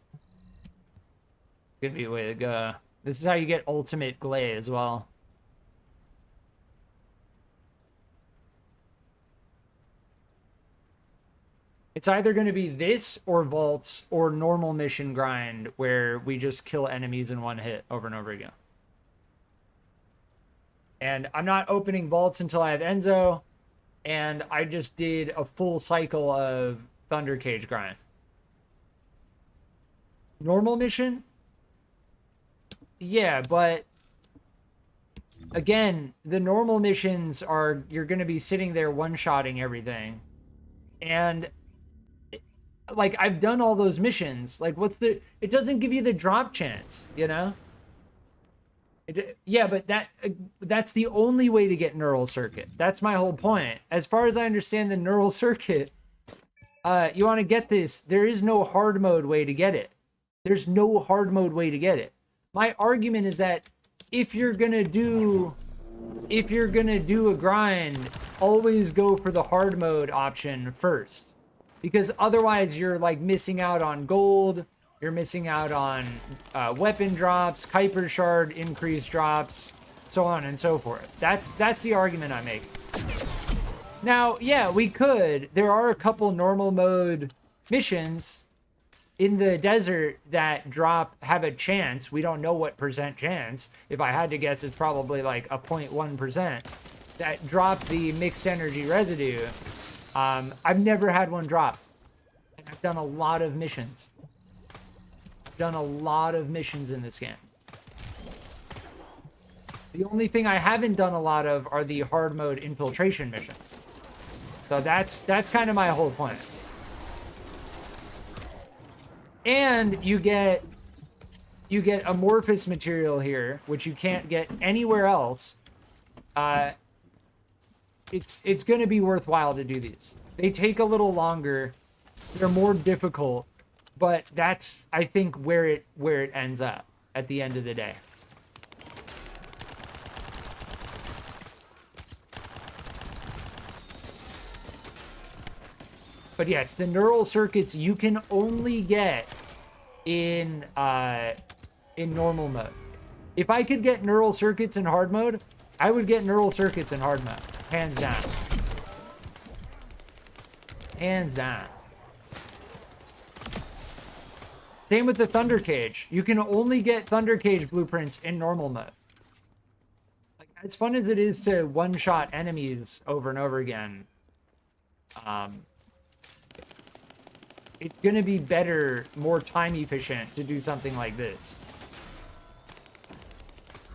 the way to go. This is how you get ultimate Glay as well. It's either going to be this or vaults or normal mission grind where we just kill enemies in one hit over and over again. And I'm not opening vaults until I have Enzo, and I just did a full cycle of Thunder Cage grind. Normal mission? Yeah, but again, the normal missions are, you're going to be sitting there one-shotting everything. And like, I've done all those missions. Like, it doesn't give you the drop chance, you know? Yeah, but that's the only way to get neural circuit. That's my whole point. As far as I understand the neural circuit, you want to get this, there is no hard mode way to get it. There's no hard mode way to get it. My argument is that if you're gonna do a grind, always go for the hard mode option first. because otherwise you're like missing out on gold, you're missing out on weapon drops, Kuiper shard increased drops, so on and so forth. That's the argument I make. Now, yeah, we could. There are a couple normal mode missions in the desert that have a chance. We don't know what percent chance. If I had to guess, it's probably like a 0.1% that drop the mixed energy residue. I've never had one drop. And I've done a lot of missions. Done a lot of missions in this game. The only thing I haven't done a lot of are the hard mode infiltration missions. So that's kind of my whole point. And you get amorphous material here, which you can't get anywhere else. It's going to be worthwhile to do these. They take a little longer. They're more difficult, but that's, I think, where it ends up at the end of the day. But yes, the neural circuits you can only get in normal mode. If I could get neural circuits in hard mode, I would get neural circuits in hard mode. Hands down. Hands down. Same with the Thunder Cage. You can only get Thunder Cage blueprints in normal mode. Like, as fun as it is to one-shot enemies over and over again, it's going to be better, more time efficient to do something like this.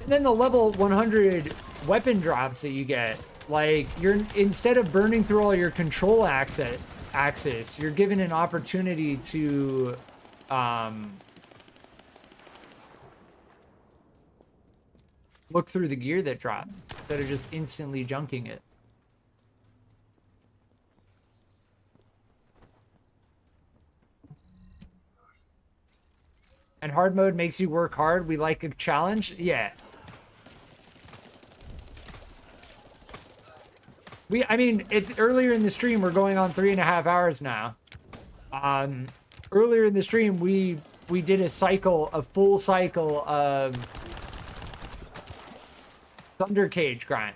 And then the level 100 weapon drops that you get, like, instead of burning through all your control axis, you're given an opportunity to look through the gear that dropped instead of just instantly junking it. And hard mode makes you work hard. We like a challenge. Yeah. I mean, earlier in the stream, we're going on 3.5 hours now. Earlier in the stream, we did a full cycle of Thunder Cage grind.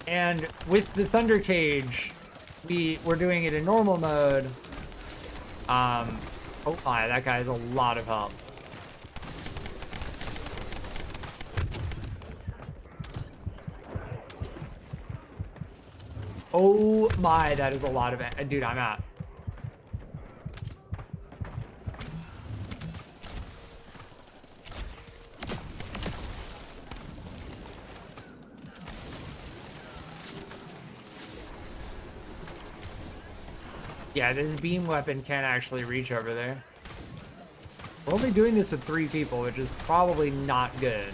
And with the Thunder Cage, we're doing it in normal mode. Oh my, that guy has a lot of health. Oh my, that is a lot of it. Dude, I'm out. Yeah, this beam weapon can't actually reach over there. We're only doing this with 3 people, which is probably not good.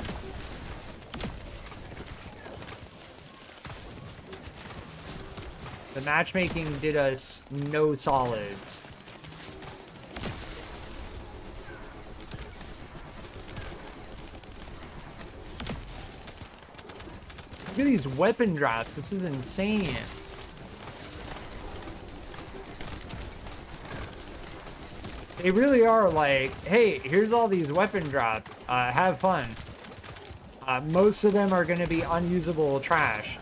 The matchmaking did us no solids. Look at these weapon drops. This is insane. They really are like, hey, here's all these weapon drops. Have fun. Most of them are going to be unusable trash.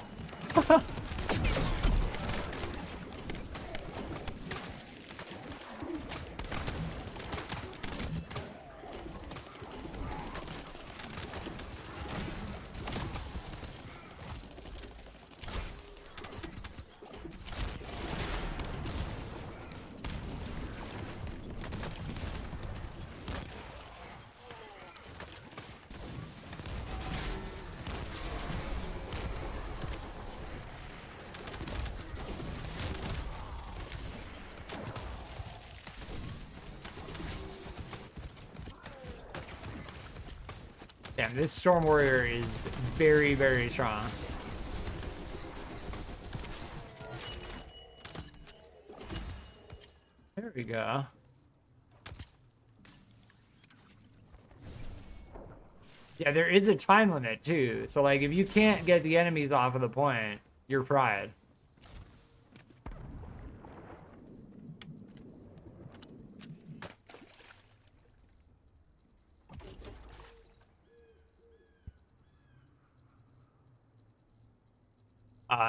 Damn, this Storm Warrior is very, very strong. There we go. Yeah, there is a time limit too. So like if you can't get the enemies off of the point, you're fried.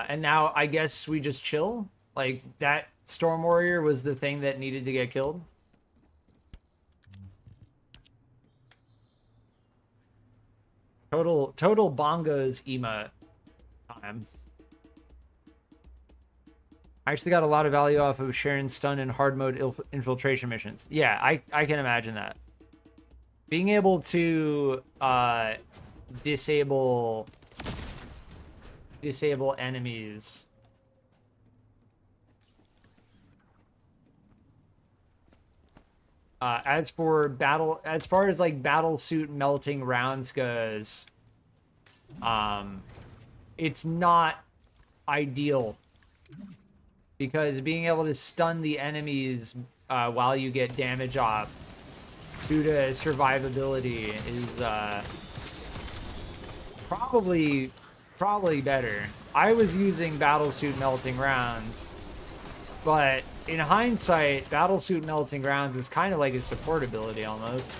And now I guess we just chill. Like that Storm Warrior was the thing that needed to get killed. Total bongos emote time. I actually got a lot of value off of Sharon's stun and hard mode infiltration missions. Yeah, I can imagine that. Being able to disable enemies. As far as like battle suit melting rounds goes, it's not ideal because being able to stun the enemies while you get damage off due to survivability is probably better. I was using battlesuit melting rounds, but in hindsight, battlesuit melting rounds is kind of like a support ability almost.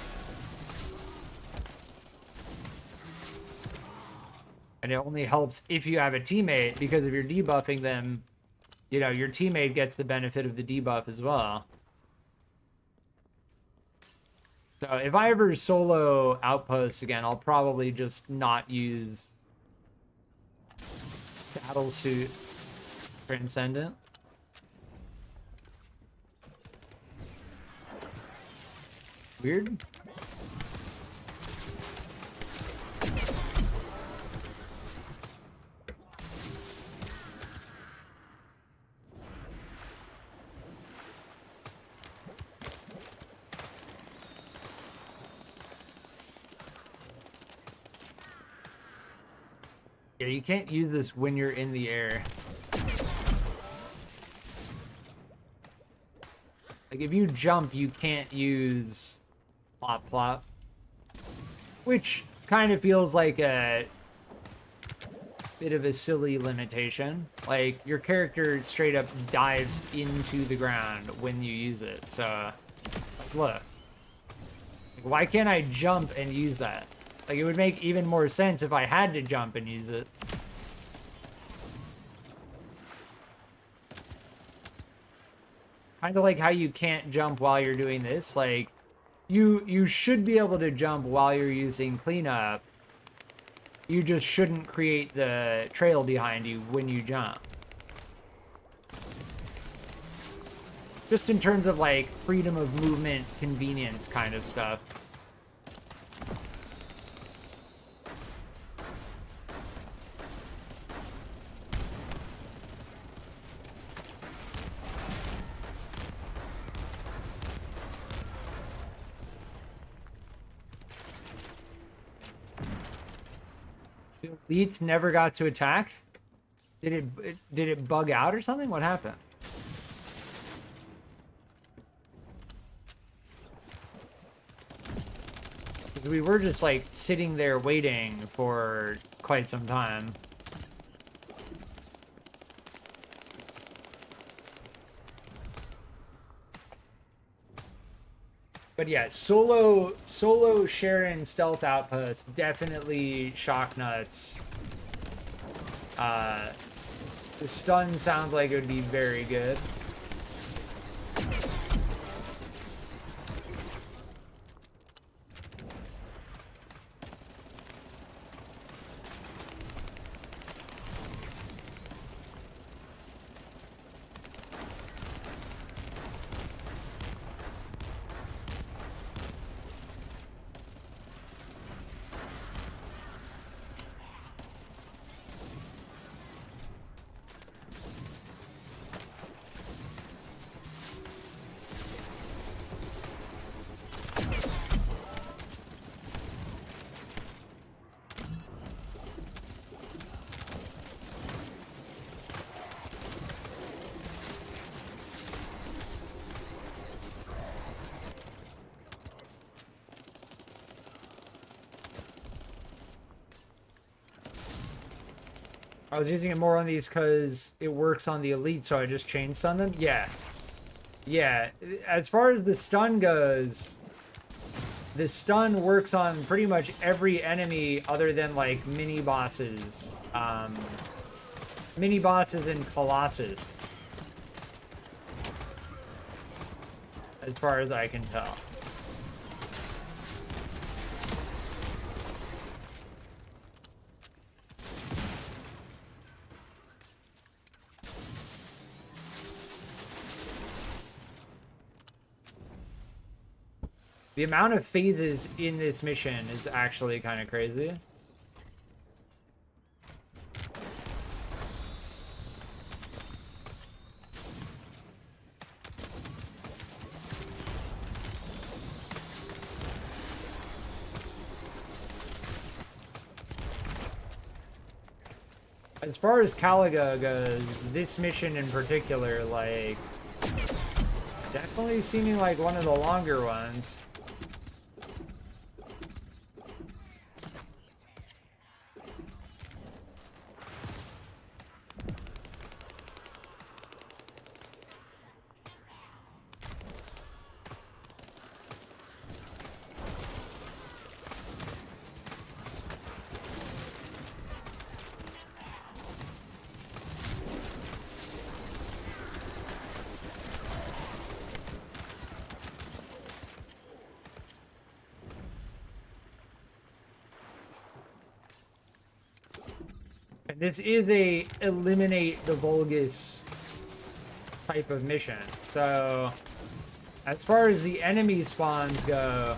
And it only helps if you have a teammate, because if you're debuffing them, you know, your teammate gets the benefit of the debuff as well. So if I ever solo outposts again, I'll probably just not use battlesuit Transcendent. Weird. Yeah, you can't use this when you're in the air. Like if you jump, you can't use plop plop, which kind of feels like a bit of a silly limitation. Like your character straight up dives into the ground when you use it. So like, look, like, why can't I jump and use that? Like it would make even more sense if I had to jump and use it. Kind of like how you can't jump while you're doing this. Like, you should be able to jump while you're using cleanup. You just shouldn't create the trail behind you when you jump. Just in terms of, like, freedom of movement, convenience kind of stuff. Elite never got to attack? Did it bug out or something? What happened? Because we were just like sitting there waiting for quite some time. But yeah, solo Sharen stealth outpost, definitely shock nuts. The stun sounds like it would be very good. I was using it more on these because it works on the elite, so I just chain stun them. Yeah. Yeah. As far as the stun goes, the stun works on pretty much every enemy other than like mini bosses. Mini bosses and colossus. As far as I can tell. The amount of phases in this mission is actually kind of crazy. As far as Caliga goes, this mission in particular, like, definitely seeming like one of the longer ones. This is a eliminate the Vulgus type of mission. So, as far as the enemy spawns go,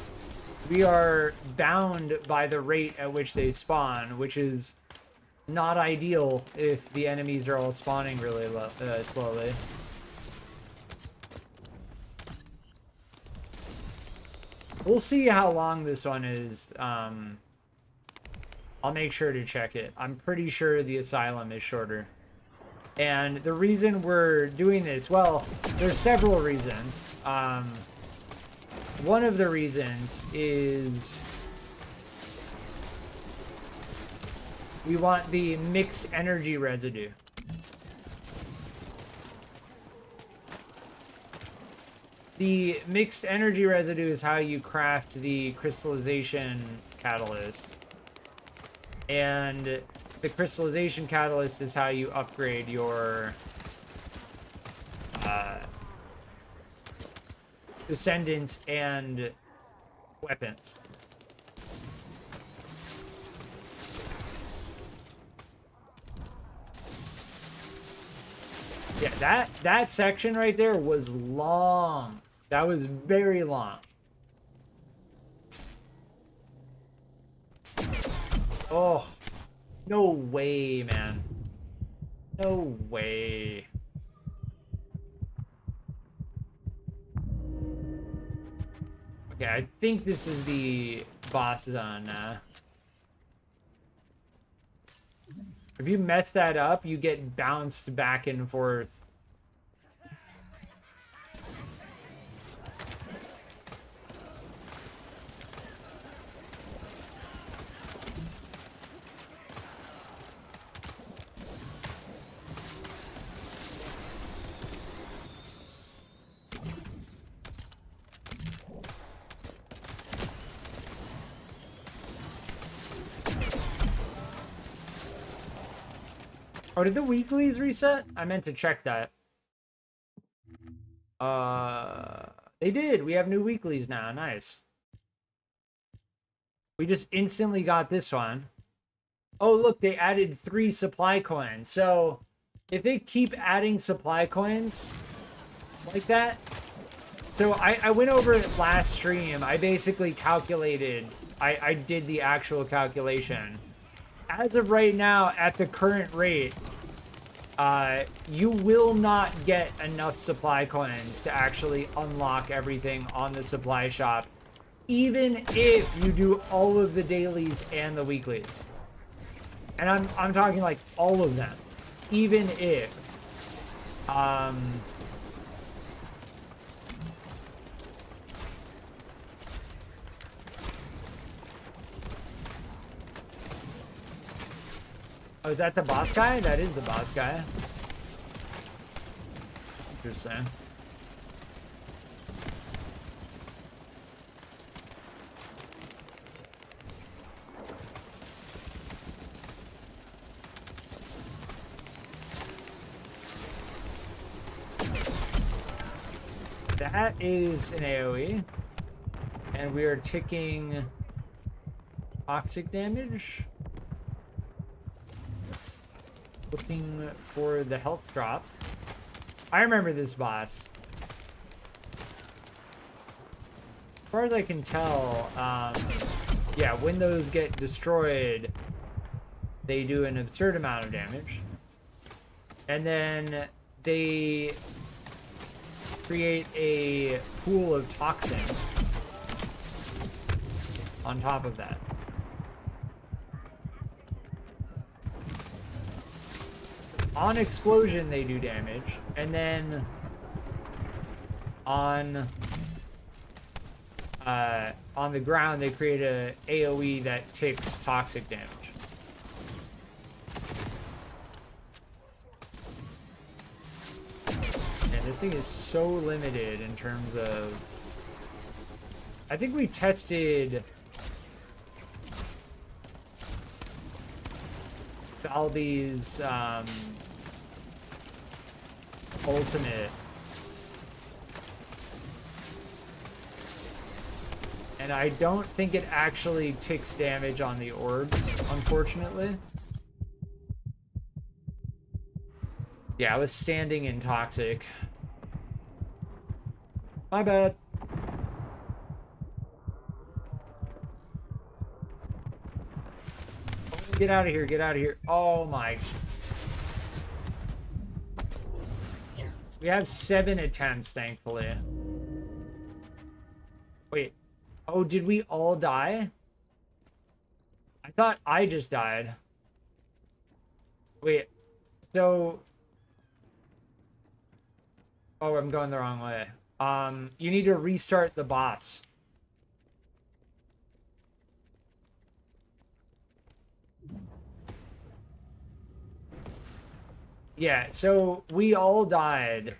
we are bound by the rate at which they spawn, which is not ideal if the enemies are all spawning really slowly. We'll see how long this one is. I'll make sure to check it. I'm pretty sure the Asylum is shorter. And the reason we're doing this, well, there's several reasons. One of the reasons is we want the mixed energy residue. The mixed energy residue is how you craft the crystallization catalyst. And the crystallization catalyst is how you upgrade your Descendants and weapons. Yeah, that section right there was long. That was very long. Oh, no way, man. No way. Okay, I think this is the boss zone now. If you mess that up, you get bounced back and forth. Oh, did the weeklies reset? I meant to check that. They did. We have new weeklies now. Nice. We just instantly got this one. Oh, look, they added 3 supply coins. So, if they keep adding supply coins like that... So, I went over it last stream. I basically calculated. I did the actual calculation. As of right now, at the current rate, you will not get enough supply coins to actually unlock everything on the supply shop, even if you do all of the dailies and the weeklies. And I'm talking like all of them, even if. Oh, is that the boss guy? That is the boss guy. Interesting. That is an AoE. And we are ticking toxic damage. Looking for the health drop. I remember this boss. As far as I can tell, yeah, when those get destroyed, they do an absurd amount of damage. And then they create a pool of toxin on top of that. On explosion, they do damage, and then on the ground, they create a AoE that takes toxic damage. And this thing is so limited in terms of... I think we tested Valby's ultimate, and I don't think it actually ticks damage on the orbs, unfortunately. Yeah, I was standing in toxic. My bad. Get out of here, get out of here. Oh my. We have 7 attempts, thankfully. Wait. Oh, did we all die? I thought I just died. Wait. So... Oh, I'm going the wrong way. You need to restart the boss. Yeah, so we all died,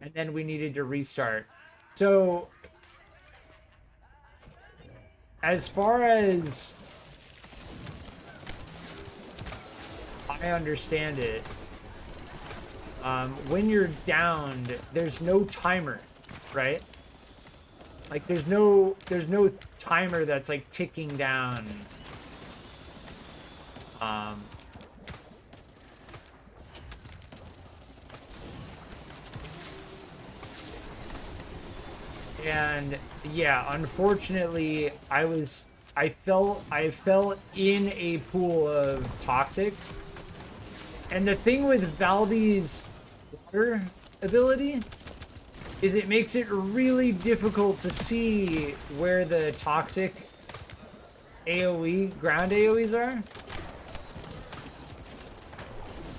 and then we needed to restart. So, as far as I understand it, when you're downed, there's no timer, right? Like, there's no timer that's, like, ticking down. And yeah, unfortunately, I fell in a pool of toxic. And the thing with Valby's water ability is it makes it really difficult to see where the toxic AoE, ground AoEs are.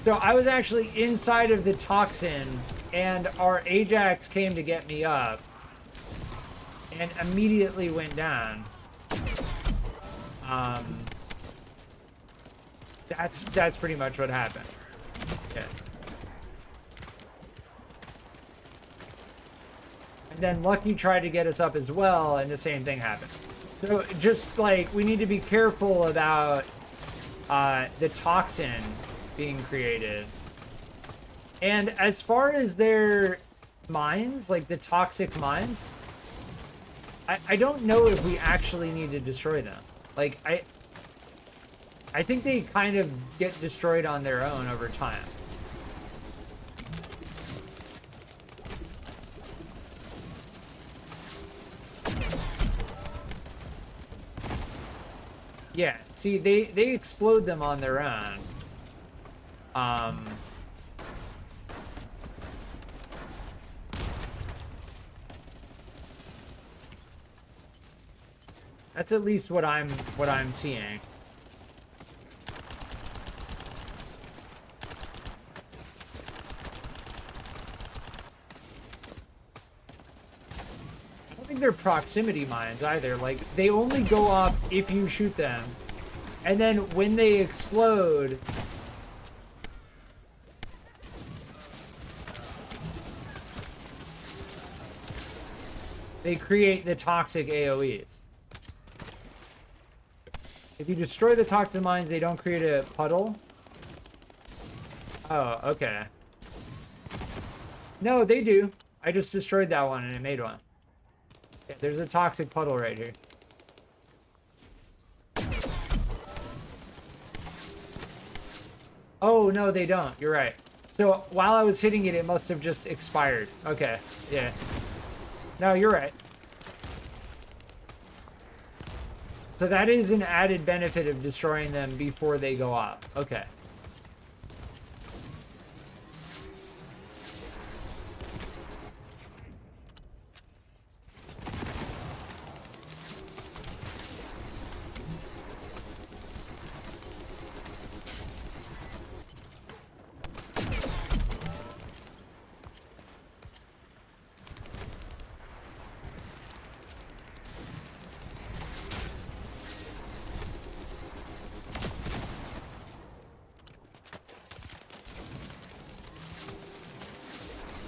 So I was actually inside of the toxin, and our Ajax came to get me up. And immediately went down. That's pretty much what happened. Yeah. And then Lucky tried to get us up as well, and the same thing happened. So just like we need to be careful about the toxin being created. And as far as their mines, like the toxic mines, I don't know if we actually need to destroy them. Like, I think they kind of get destroyed on their own over time. Yeah, see, they explode them on their own. That's at least what I'm seeing. I don't think they're proximity mines either. Like, they only go off if you shoot them, And then when they explode, they create the toxic AoEs. If you destroy the toxic mines, they don't create a puddle. Oh, okay. No, they do. I just destroyed that one and it made one. Yeah, there's a toxic puddle right here. Oh, no, they don't. You're right. So while I was hitting it, it must have just expired. Okay, yeah. No, you're right. So that is an added benefit of destroying them before they go off. Okay.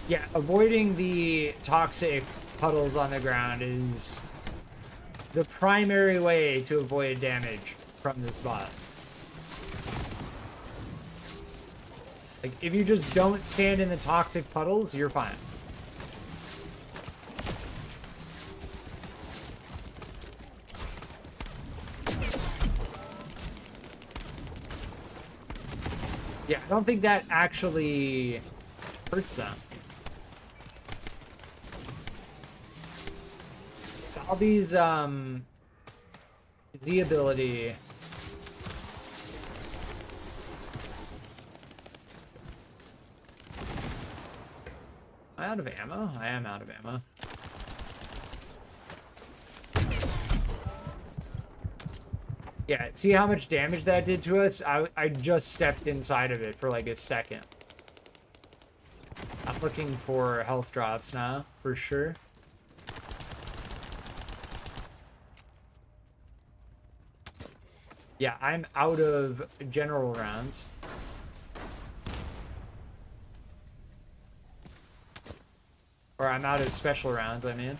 Yeah, avoiding the toxic puddles on the ground is the primary way to avoid damage from this boss. Like, if you just don't stand in the toxic puddles, you're fine. Yeah, I don't think that actually hurts them. Valby's Z ability. Am I out of ammo? I am out of ammo. Yeah, see how much damage that did to us? I just stepped inside of it for like a second. I'm looking for health drops now, for sure. Yeah, I'm out of general rounds. Or I'm out of special rounds, I mean.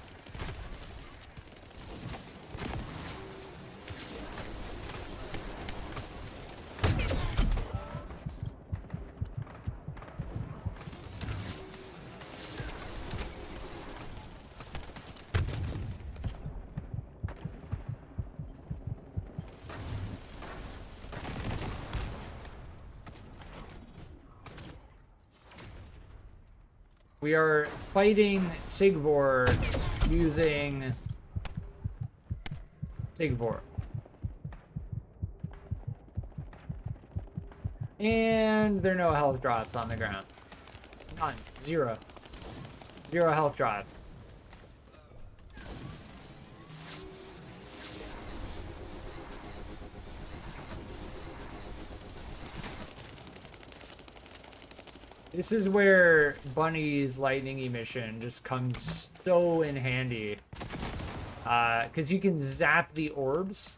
We are fighting Sigvor using Sigvor. And there are no health drops on the ground. None. Zero. Zero health drops. This is where Bunny's lightning emission just comes so in handy. Because you can zap the orbs.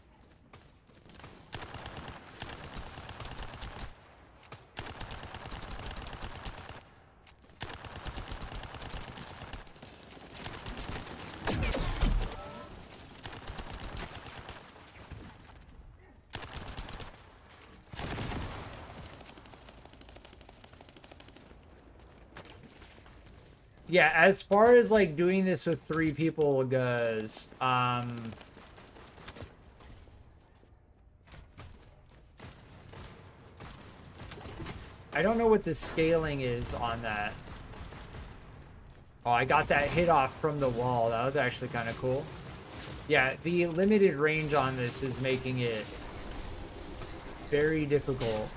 Yeah, as far as like doing this with 3 people goes, I don't know what the scaling is on that. Oh, I got that hit off from the wall. That was actually kind of cool. Yeah, the limited range on this is making it very difficult.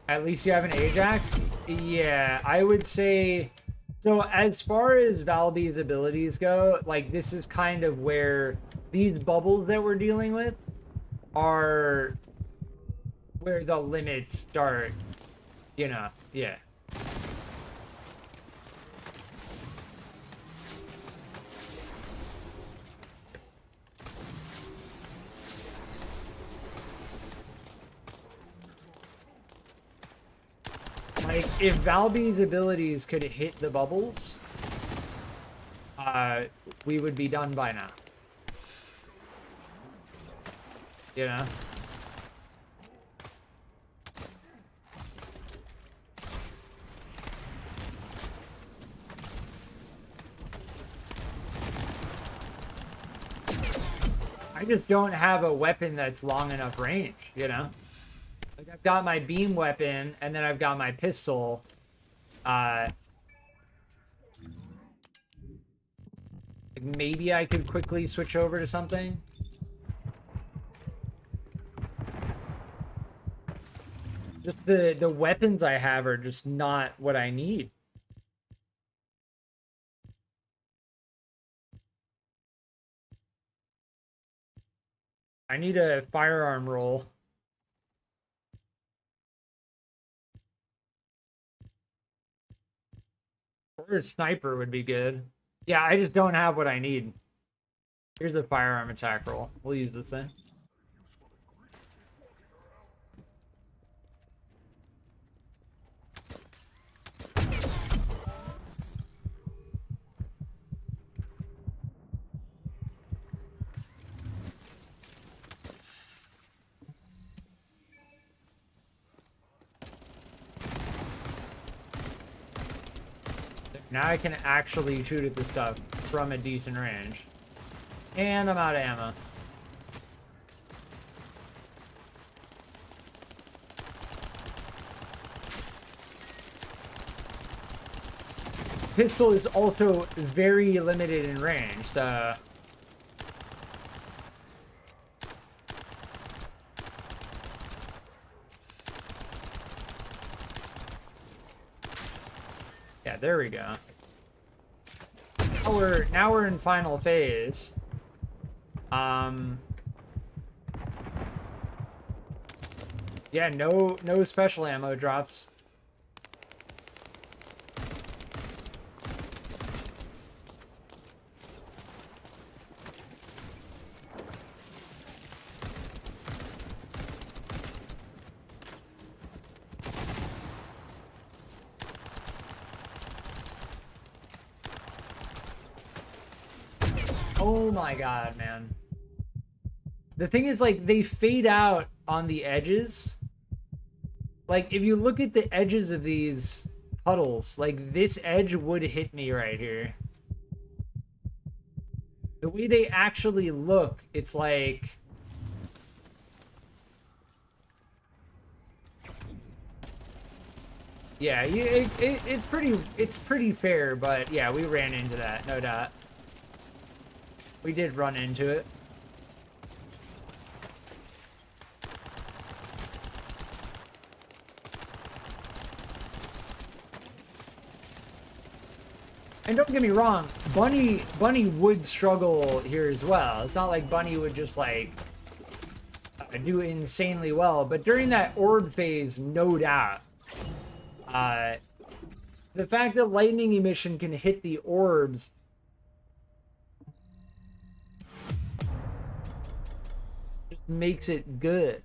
At least you have an Ajax? Yeah, I would say... So as far as Valby's abilities go, like this is kind of where these bubbles that we're dealing with are where the limits start, you know, yeah. if Valby's abilities could hit the bubbles, we would be done by now. You know? I just don't have a weapon that's long enough range, you know? Like, I've got my beam weapon, and then I've got my pistol. Like, maybe I could quickly switch over to something. Just the weapons I have are just not what I need. I need a firearm roll. Or a sniper would be good. Yeah, I just don't have what I need. Here's a firearm attack roll. We'll use this thing. Now I can actually shoot at the stuff from a decent range. And I'm out of ammo. Pistol is also very limited in range, so... Yeah, there we go. Now we're in final phase. Yeah, no special ammo drops. Oh my god, man. The thing is, like, they fade out on the edges. Like, if you look at the edges of these puddles, like, this edge would hit me right here. The way they actually look, it's like... Yeah, it's pretty fair, but yeah, we ran into that, no doubt. We did run into it. And don't get me wrong, Bunny would struggle here as well. It's not like Bunny would just like do insanely well, but during that orb phase, no doubt. The fact that lightning emission can hit the orbs just makes it good.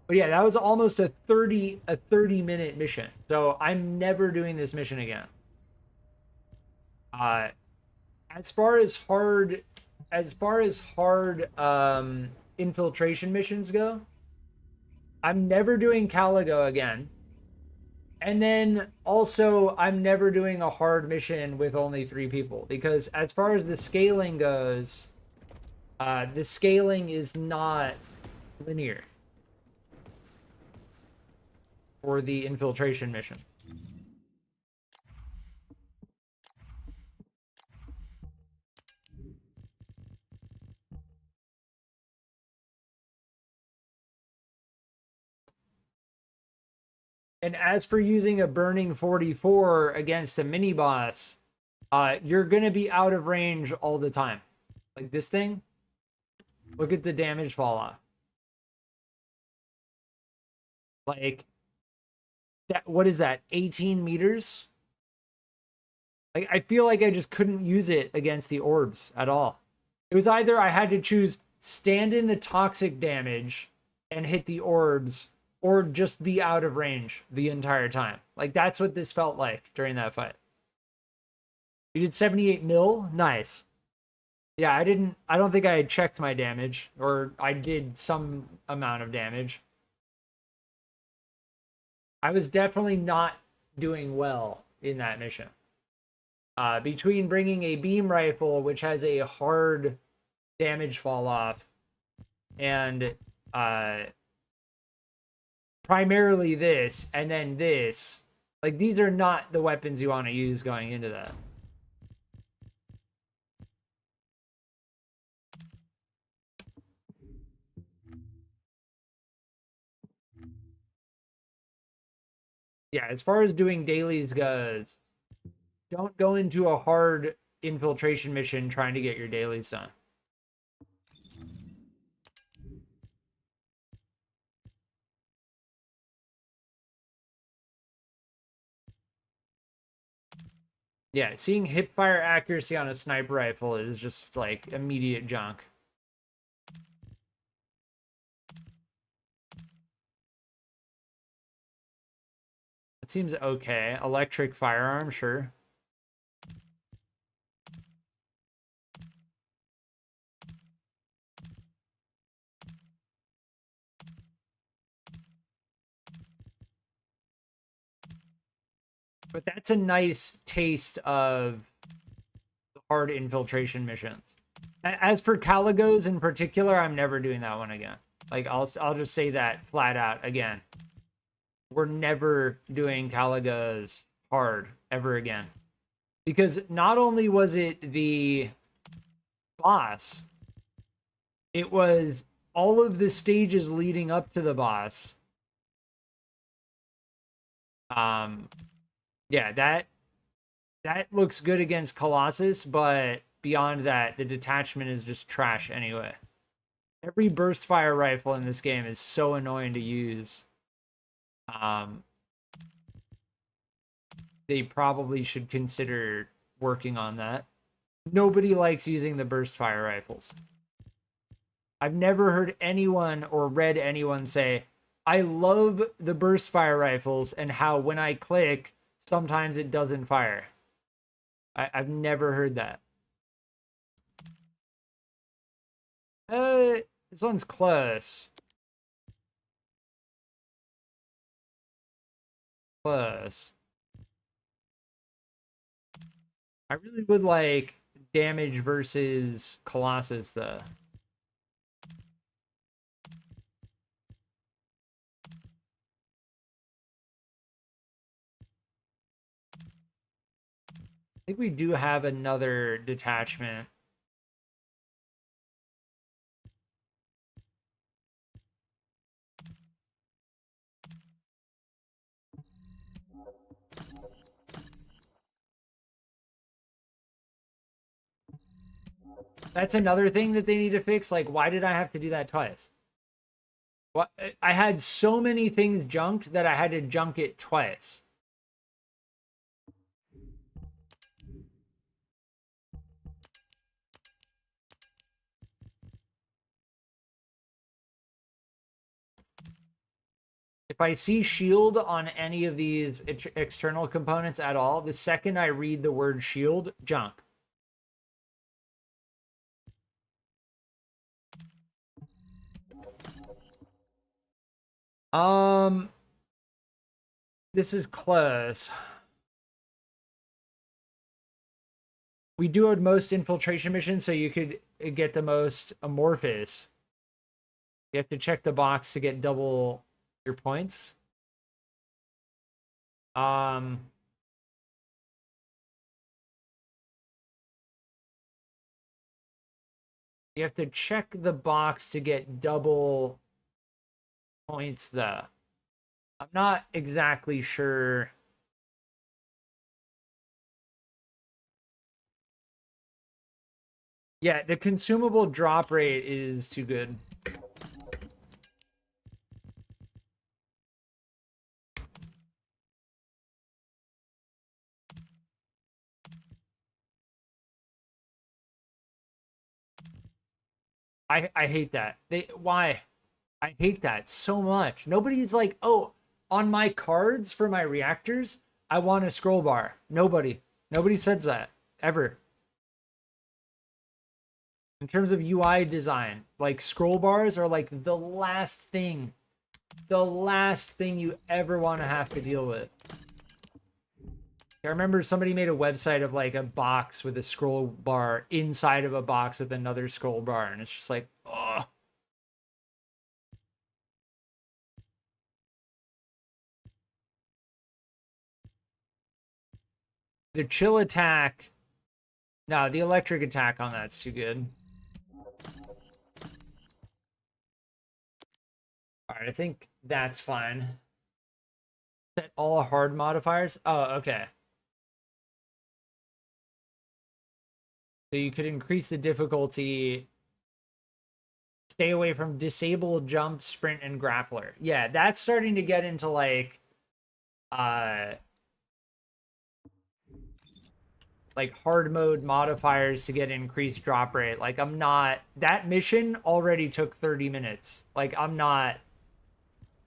But yeah, that was almost a 30-minute mission. So I'm never doing this mission again. As far as hard infiltration missions go, I'm never doing Caligo again. And then also I'm never doing a hard mission with only 3 people, because as far as the scaling goes, the scaling is not linear for the infiltration mission. And as for using a burning 44 against a mini boss, you're gonna be out of range all the time. Like this thing, look at the damage fall off. Like that, what is that, 18 meters? Like, I feel like I just couldn't use it against the orbs at all. It was either I had to choose stand in the toxic damage and hit the orbs, or just be out of range the entire time. Like, that's what this felt like during that fight. You did 78 mil? Nice. Yeah, I don't think I had checked my damage, or I did some amount of damage. I was definitely not doing well in that mission. Between bringing a beam rifle, which has a hard damage fall off, and primarily this, and then this, like, these are not the weapons you want to use going into that. Yeah, as far as doing dailies goes, don't go into a hard infiltration mission trying to get your dailies done. Yeah, seeing hipfire accuracy on a sniper rifle is just like immediate junk. It seems okay. Electric firearm, sure. But that's a nice taste of hard infiltration missions. As for Caligos in particular, I'm never doing that one again. Like, I'll just say that flat out again. We're never doing Caligos hard ever again. Because not only was it the boss, it was all of the stages leading up to the boss. Yeah, that looks good against Colossus, but beyond that, the detachment is just trash anyway. Every burst fire rifle in this game is so annoying to use. They probably should consider working on that. Nobody likes using the burst fire rifles. I've never heard anyone or read anyone say, I love the burst fire rifles and how when I click, sometimes it doesn't fire. I've never heard that. This one's close. Close. I really would like damage versus Colossus, though. I think we do have another detachment. That's another thing that they need to fix. Like, why did I have to do that twice? What? I had so many things junked that I had to junk it twice. If I see shield on any of these external components at all, the second I read the word shield, junk. This is close. We do most infiltration missions, so you could get the most amorphous. You have to check the box to get double your points. You have to check the box to get double points, though. I'm not exactly sure. Yeah, the consumable drop rate is too good. I hate that. Why? I hate that so much. Nobody's like, oh, on my cards for my reactors, I want a scroll bar. Nobody says that ever. In terms of UI design, like scroll bars are like the last thing you ever want to have to deal with. I remember somebody made a website of like a box with a scroll bar inside of a box with another scroll bar, and it's just like, oh. The chill attack. No, the electric attack on that's too good. Alright, I think that's fine. Set all hard modifiers? Oh, okay. So you could increase the difficulty. Stay away from disable, jump, sprint, and grappler. Yeah, that's starting to get into like hard mode modifiers to get increased drop rate. Like I'm not, that mission already took 30 minutes. Like I'm not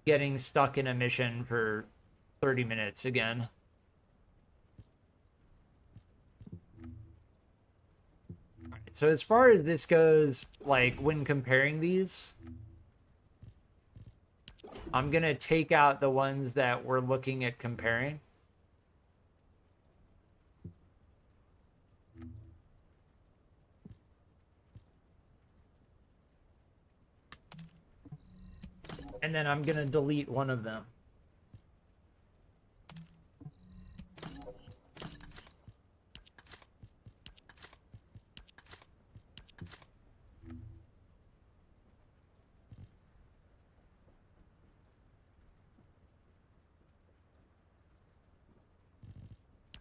getting stuck in a mission for 30 minutes again. All right, so as far as this goes, like when comparing these, I'm gonna take out the ones that we're looking at comparing. And then I'm gonna delete one of them.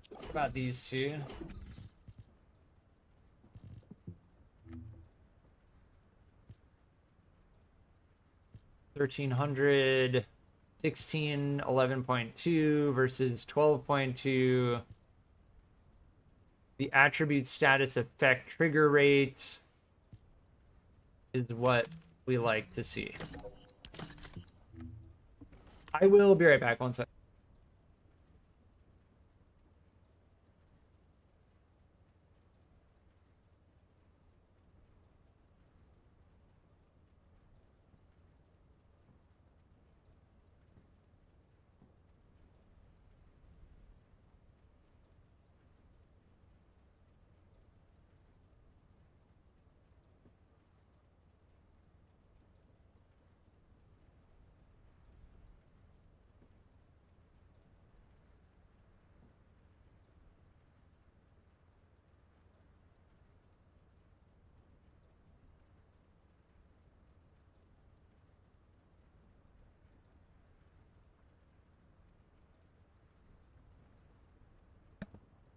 What about these two? $1,300, 16, 11.2 versus 12.2. The attribute status effect trigger rate is what we like to see. I will be right back. One second.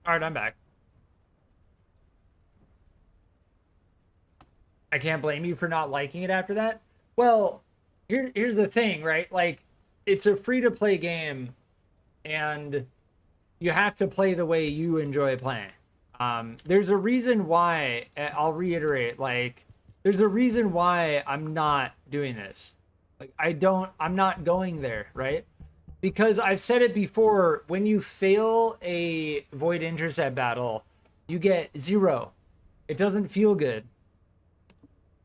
All right, I'm back. I can't blame you for not liking it after that. Well, here's the thing, right? Like, it's a free-to-play game, and you have to play the way you enjoy playing. There's a reason why, I'll reiterate, like, there's a reason why I'm not doing this. Like, I'm not going there, right? Because I've said it before, when you fail a void intercept battle, you get 0. It doesn't feel good.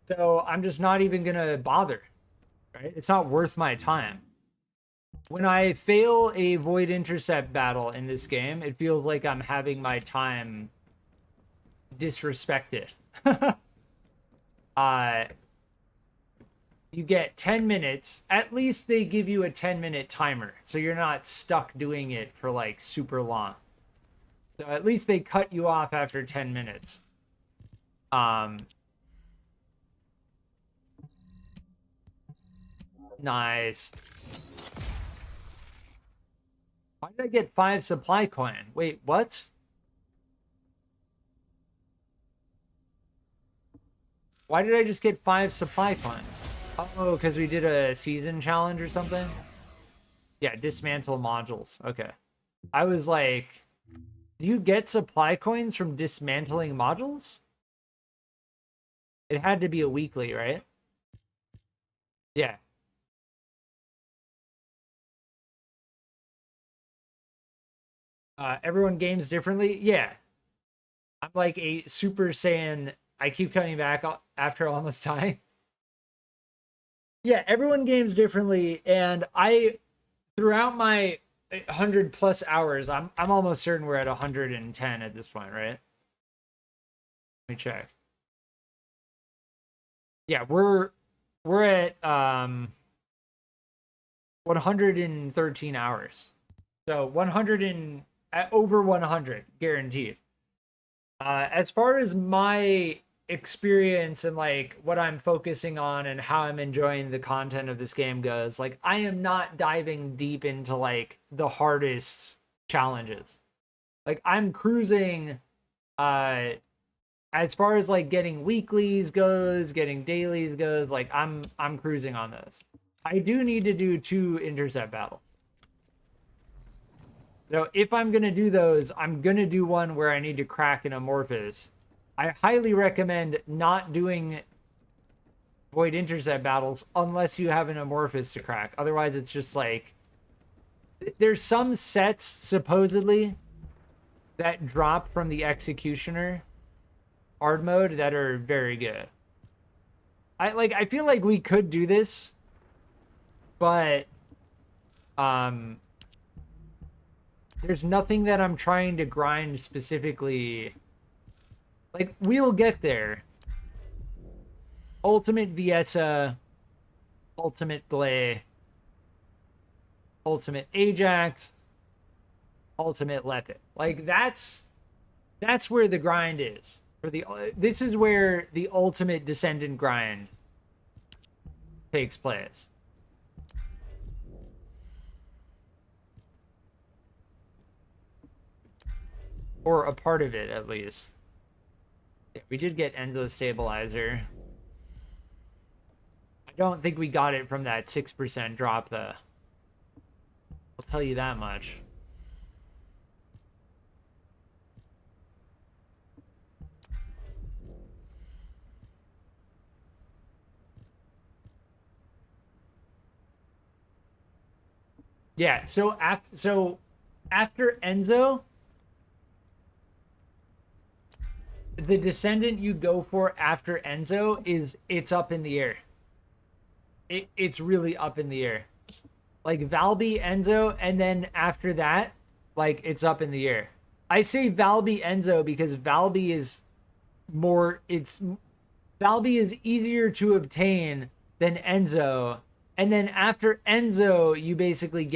So I'm just not even gonna bother, right? It's not worth my time. When I fail a void intercept battle in this game, it feels like I'm having my time disrespected. You get 10 minutes. At least they give you a 10-minute timer, so you're not stuck doing it for like super long. So at least they cut you off after 10 minutes. Nice. Why did I get 5 supply coin? Wait, what? Why did I just get 5 supply coin? Oh, because we did a season challenge or something? Yeah, dismantle modules. Okay. I was like, do you get supply coins from dismantling modules? It had to be a weekly, right? Yeah. Everyone games differently. Yeah. I'm like a Super Saiyan. I keep coming back after all this time. Yeah, everyone games differently, and I throughout my 100+ hours, I'm almost certain we're at 110 at this point, right? Let me check. Yeah, we're at 113 hours. So 100 and over 100 guaranteed. As far as my experience and like what I'm focusing on and how I'm enjoying the content of this game goes, like I am not diving deep into like the hardest challenges. Like I'm cruising as far as like getting weeklies goes, getting dailies goes, like I'm cruising on this. I do need to do 2 intercept battles. So if I'm going to do those, I'm going to do one where I need to crack an amorphous. I highly recommend not doing void intercept battles unless you have an amorphous to crack. Otherwise, it's just like... There's some sets, supposedly, that drop from the Executioner hard mode that are very good. I feel like we could do this, but... there's nothing that I'm trying to grind specifically. Like, we'll get there. Ultimate Viesa, Ultimate Blay, Ultimate Ajax, Ultimate Lepid. Like, that's where the grind is. This is where the ultimate Descendant grind takes place. Or a part of it, at least. Yeah, we did get Enzo Stabilizer. I don't think we got it from that 6% drop, though. I'll tell you that much. Yeah, so after Enzo... The Descendant you go for after Enzo it's up in the air. It's really up in the air. Like Valby, Enzo, and then after that, like it's up in the air. I say Valby, Enzo because Valby is easier to obtain than Enzo. And then after Enzo, you basically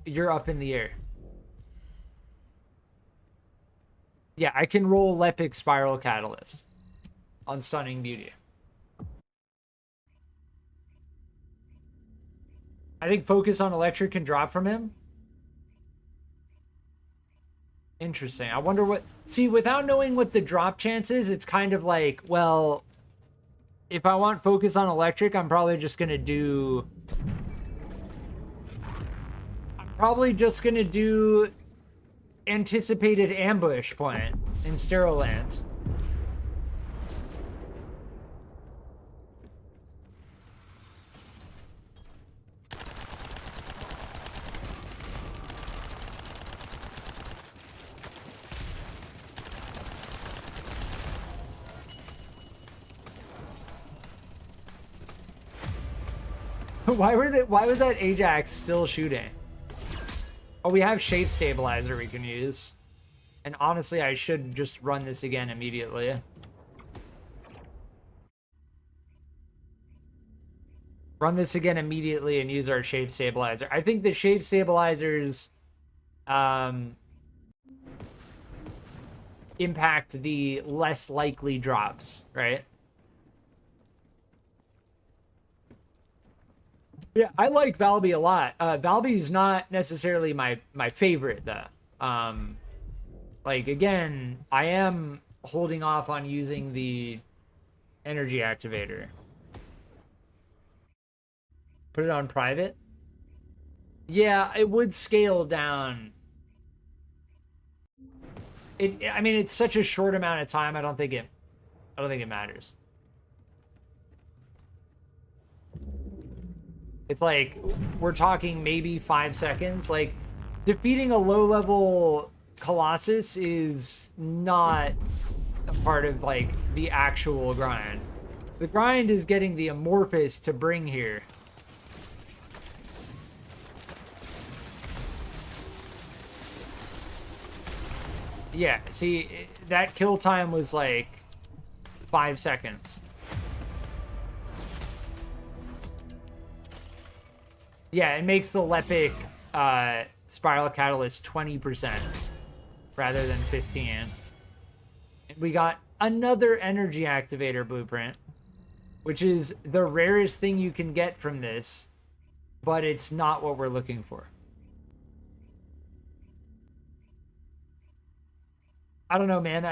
you're up in the air. Yeah, I can roll Lepic Spiral Catalyst on Stunning Beauty. I think Focus on Electric can drop from him. Interesting. I wonder what... See, without knowing what the drop chance is, it's kind of like, well, if I want Focus on Electric, I'm probably just going to do... Anticipated Ambush point in Sterile Lands. Why was that Ajax still shooting? Oh, we have Shape Stabilizer we can use. And honestly, I should just run this again immediately. Run this again immediately and use our Shape Stabilizer. I think the Shape Stabilizers impact the less likely drops, right? Yeah, I like Valby a lot. Valby's not necessarily my favorite, though. Like, again, I am holding off on using the energy activator. Put it on private? Yeah, it would scale down. I mean, it's such a short amount of time. I don't think it matters. It's like, we're talking maybe 5 seconds. Like, defeating a low-level Colossus is not a part of like the actual grind. The grind is getting the Amorphous to bring here. Yeah, see, that kill time was like 5 seconds. Yeah, it makes the Lepic Spiral Catalyst 20% rather than 15. And we got another Energy Activator blueprint, which is the rarest thing you can get from this, but it's not what we're looking for. I don't know, man.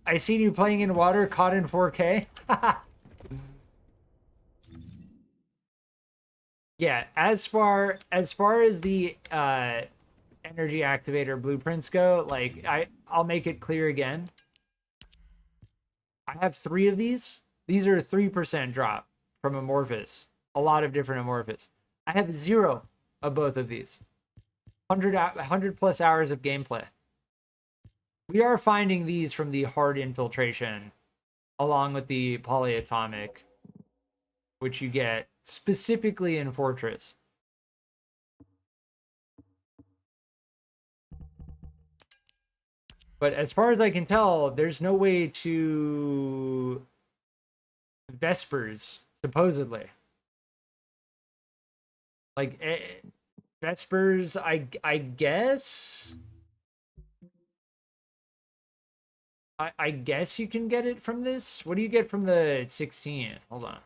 I seen you playing in water, caught in 4K. Yeah, as far as the energy activator blueprints go, like I'll make it clear again. I have 3 of these. These are 3% drop from Amorphous. A lot of different Amorphous. I have 0 of both of these. 100 plus hours of gameplay. We are finding these from the hard infiltration, along with the polyatomic, which you get specifically in Fortress. But as far as I can tell, there's no way to Vespers, supposedly. Like, Vespers, I guess... I guess you can get it from this. What do you get from the 16? Hold on.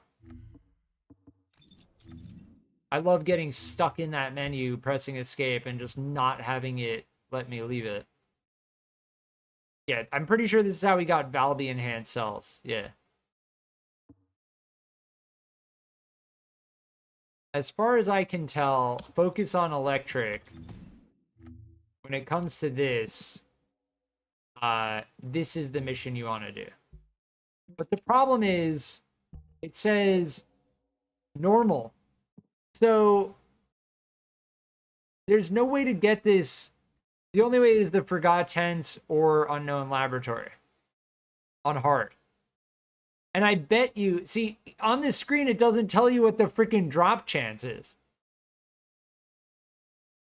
I love getting stuck in that menu, pressing escape, and just not having it let me leave it. Yeah, I'm pretty sure this is how we got Valby enhanced cells. Yeah. As far as I can tell, focus on electric. When it comes to this, this is the mission you want to do. But the problem is, it says normal. So there's no way to get this. The only way is the Forgot Tense or Unknown Laboratory on hard. And I bet you, see, on this screen, it doesn't tell you what the freaking drop chance is.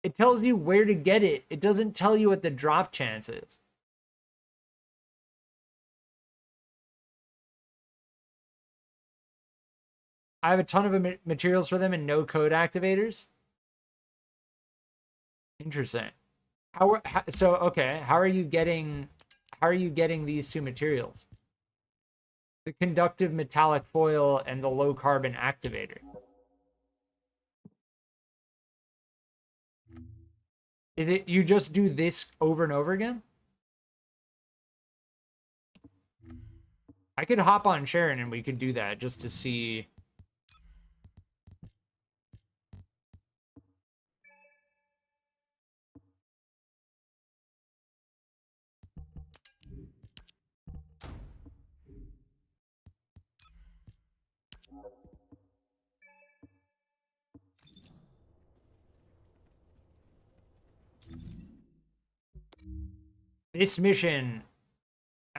It tells you where to get it. It doesn't tell you what the drop chance is. I have a ton of materials for them and no code activators. Interesting. Okay, how are you getting these 2 materials? The conductive metallic foil and the low carbon activator. Is it you just do this over and over again? I could hop on Sharen and we could do that just to see. This mission,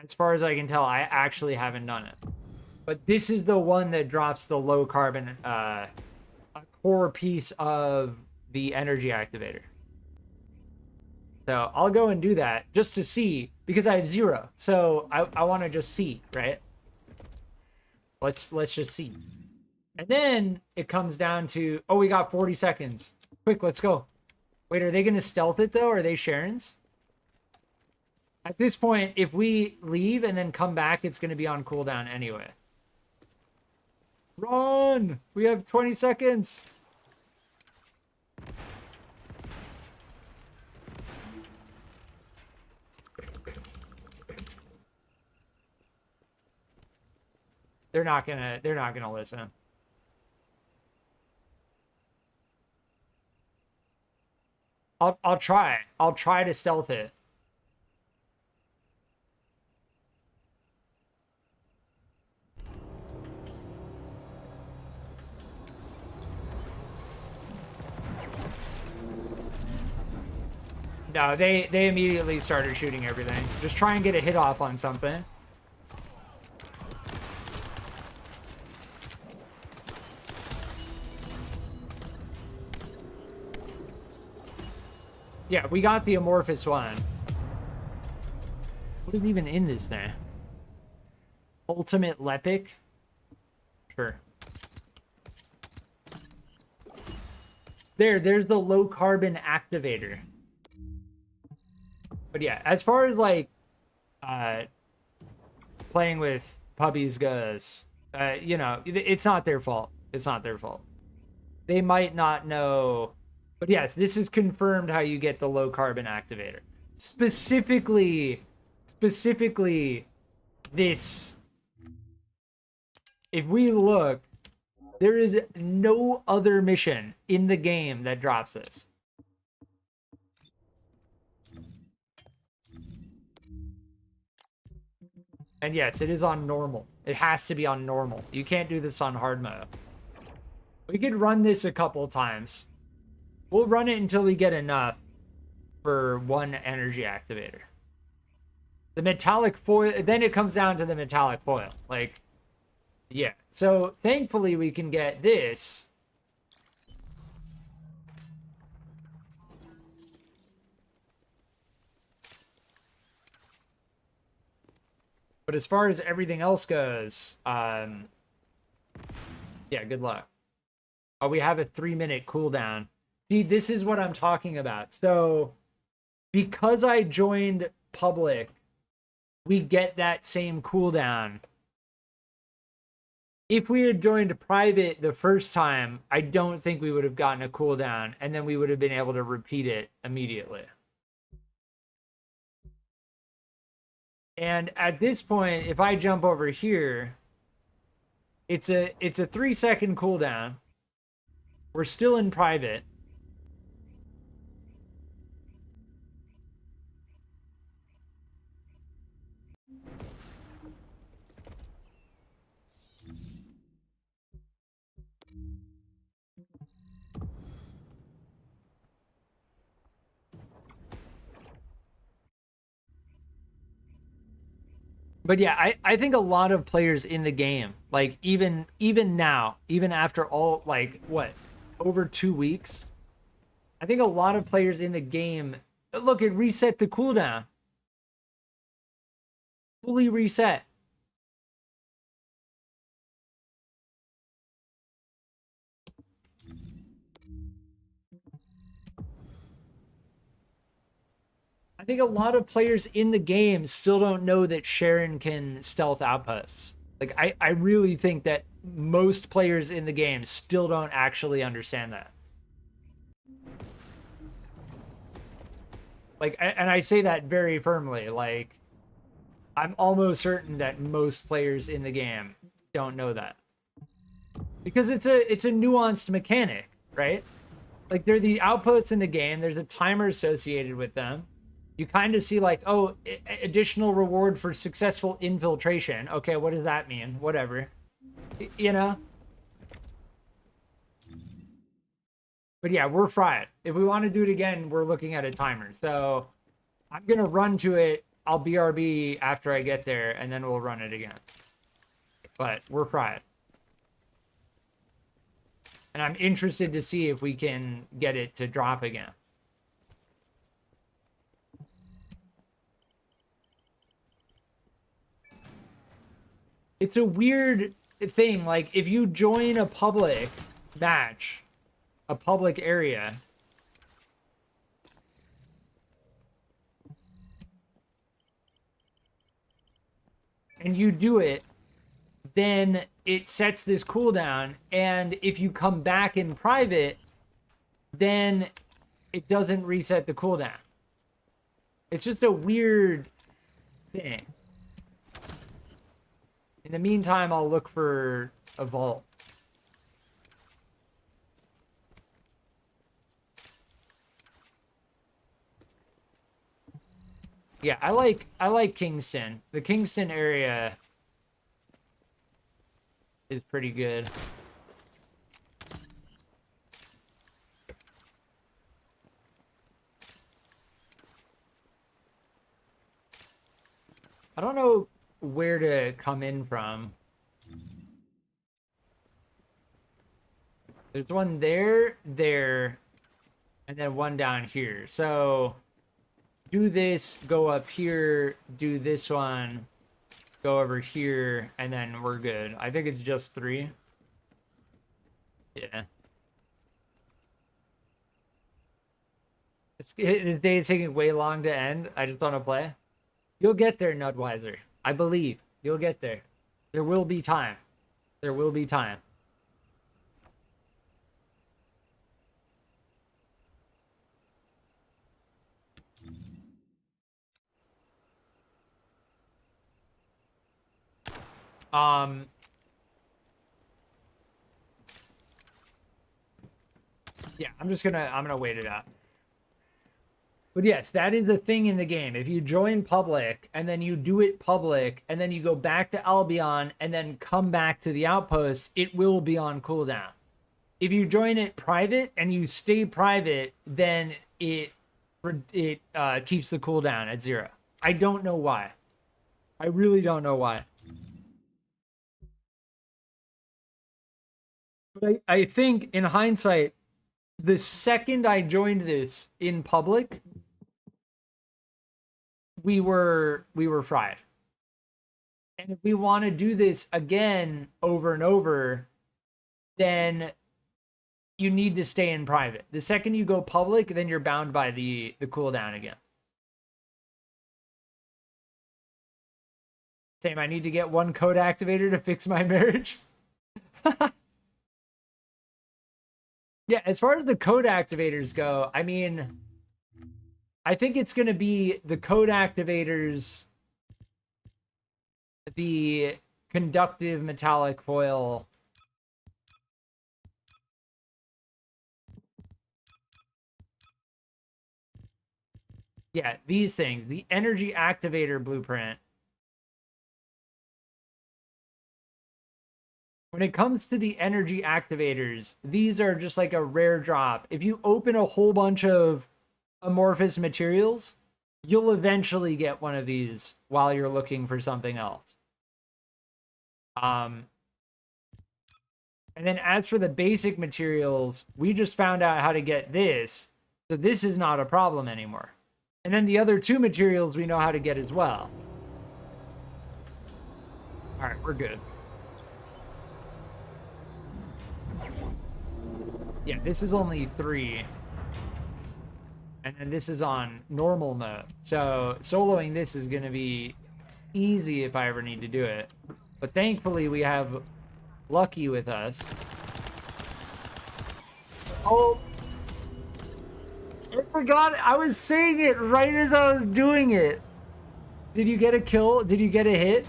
as far as I can tell, I actually haven't done it. But this is the one that drops the low carbon, a core piece of the energy activator. So I'll go and do that just to see, because I have 0. So I want to just see, right? Let's just see. And then it comes down to, oh, we got 40 seconds. Quick, let's go. Wait, are they going to stealth it though? Are they Sharon's? At this point, if we leave and then come back, it's going to be on cooldown anyway. Run! We have 20 seconds. They're not gonna listen. I'll try. I'll try to stealth it. No, they immediately started shooting everything. Just try and get a hit off on something. Yeah, we got the amorphous one. What is even in this thing? Ultimate Lepic? Sure. There's the low carbon activator. But yeah, as far as like playing with puppies goes, you know, it's not their fault. It's not their fault. They might not know. But yes, this is confirmed how you get the low carbon activator. Specifically this. If we look, there is no other mission in the game that drops this. And yes, it is on normal. It has to be on normal. You can't do this on hard mode. We could run this a couple times. We'll run it until we get enough for one energy activator. The metallic foil, then it comes down to the metallic foil. Like, yeah. So thankfully we can get this. But as far as everything else goes, yeah, good luck. Oh, we have a 3-minute cooldown. See, this is what I'm talking about. So, because I joined public, we get that same cooldown. If we had joined private the first time, I don't think we would have gotten a cooldown, and then we would have been able to repeat it immediately. And at this point, if I jump over here, it's a 3-second cooldown. We're still in private. But yeah, I think a lot of players in the game, like even now, even after all, like what, over 2 weeks, I think a lot of players in the game, look, it reset the cooldown. Fully reset. I think a lot of players in the game still don't know that Sharen can stealth outposts. Like, I really think that most players in the game still don't actually understand that. Like, and I say that very firmly. Like, I'm almost certain that most players in the game don't know that. Because it's a nuanced mechanic, right? Like, there are the outposts in the game. There's a timer associated with them. You kind of see like, oh, additional reward for successful infiltration. Okay, what does that mean? Whatever. You know? But yeah, we're fried. If we want to do it again, we're looking at a timer. So I'm going to run to it. I'll BRB after I get there, and then we'll run it again. But we're fried. And I'm interested to see if we can get it to drop again. It's a weird thing. Like, if you join a public match, a public area, and you do it, then it sets this cooldown. And if you come back in private, then it doesn't reset the cooldown. It's just a weird thing. In the meantime, I'll look for a vault. Yeah, I like Kingston. The Kingston area is pretty good. I don't know where to come in from. There's one there, and then one down here. So do this, go up here, do this one, go over here, and then we're good. I think it's just 3. Yeah. This day is taking way long to end. I just want to play. You'll get there, Nudwiser. I believe. You'll get there. There will be time. There will be time. Yeah, I'm gonna wait it out. But yes, that is the thing in the game. If you join public and then you do it public and then you go back to Albion and then come back to the outpost, it will be on cooldown. If you join it private and you stay private, then it keeps the cooldown at 0. I don't know why. I really don't know why. But I think in hindsight, the second I joined this in public, we were fried. And if we want to do this again over and over, then you need to stay in private. The second you go public, then you're bound by the cooldown again. Same, I need to get one code activator to fix my marriage. Yeah, as far as the code activators go, I mean, I think it's going to be the code activators, the conductive metallic foil, yeah, these things, the energy activator blueprint. When it comes to the energy activators, these are just like a rare drop. If you open a whole bunch of amorphous materials, you'll eventually get one of these while you're looking for something else. And then as for the basic materials, we just found out how to get this. So this is not a problem anymore. And then the other 2 materials we know how to get as well. All right, we're good. Yeah, this is only 3. And then this is on normal mode. So soloing this is going to be easy if I ever need to do it. But thankfully we have Lucky with us. Oh, I forgot. I was saying it right as I was doing it. Did you get a kill? Did you get a hit?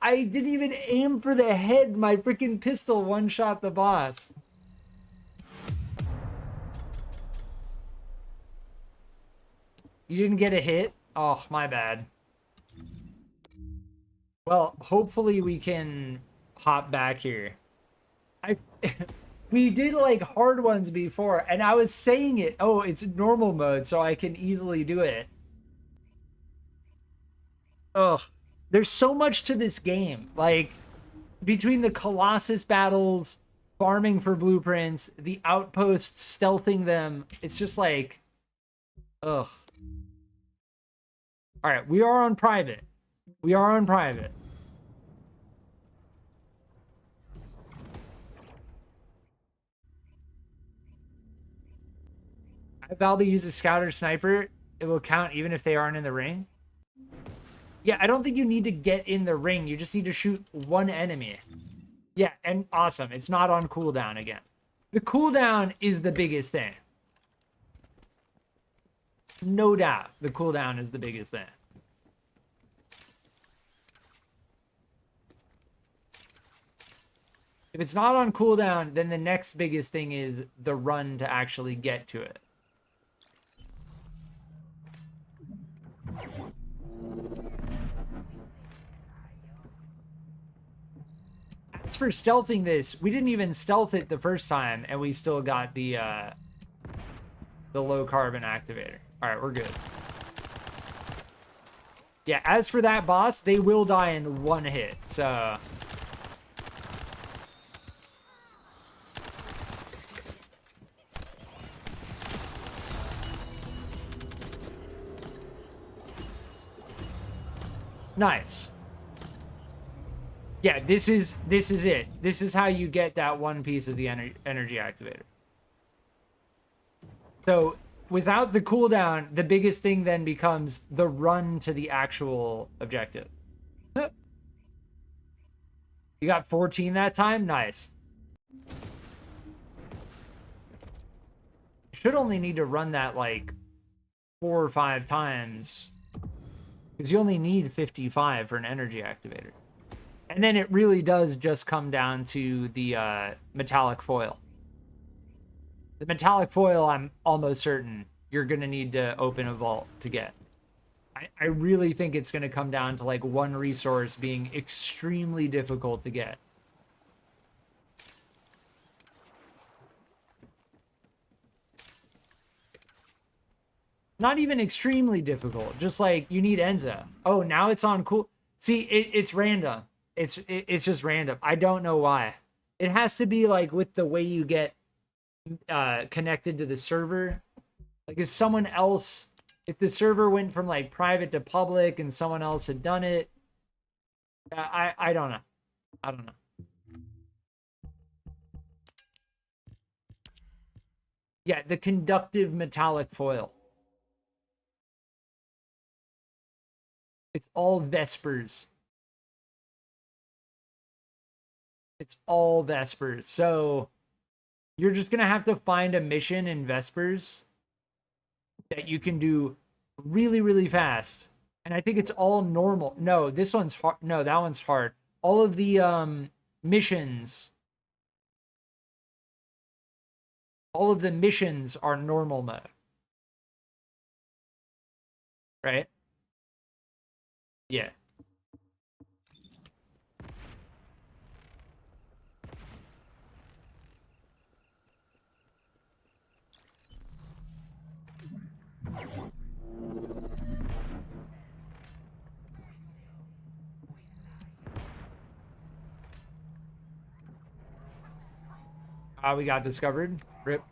I didn't even aim for the head. My freaking pistol one-shot the boss. You didn't get a hit? Oh, my bad. Well, hopefully we can hop back here. We did like hard ones before, and I was saying it. Oh, it's normal mode, so I can easily do it. Ugh. There's so much to this game. Like, between the Colossus battles, farming for blueprints, the outposts, stealthing them, it's just like, ugh. All right, we are on private. We are on private. If Valby uses scout or sniper, it will count even if they aren't in the ring. Yeah, I don't think you need to get in the ring. You just need to shoot one enemy. Yeah, and awesome. It's not on cooldown again. The cooldown is the biggest thing. No doubt, the cooldown is the biggest thing. If it's not on cooldown, then the next biggest thing is the run to actually get to it. As for stealthing this, we didn't even stealth it the first time, and we still got the the low carbon activator. All right, we're good. Yeah, as for that boss, they will die in one hit, so... Nice. Yeah, this is it. This is how you get that one piece of the energy activator. So without the cooldown, the biggest thing then becomes the run to the actual objective. You got 14 that time? Nice. Should only need to run that like 4 or 5 times. Because you only need 55 for an energy activator. And then it really does just come down to the metallic foil. The metallic foil, I'm almost certain you're going to need to open a vault to get. I really think it's going to come down to like one resource being extremely difficult to get. Not even extremely difficult. Just like you need Enza. Oh, now it's on cool. See, it's random. It's just random. I don't know why. It has to be like with the way you get connected to the server. Like if someone else, if the server went from like private to public and someone else had done it, I don't know. I don't know. Yeah, the conductive metallic foil. It's all Vespers. It's all Vespers. So you're just going to have to find a mission in Vespers that you can do really, really fast. And I think it's all normal. No, this one's hard. No, that one's hard. All of the missions. All of the missions are normal mode. Right? Yeah. We got discovered. Rip.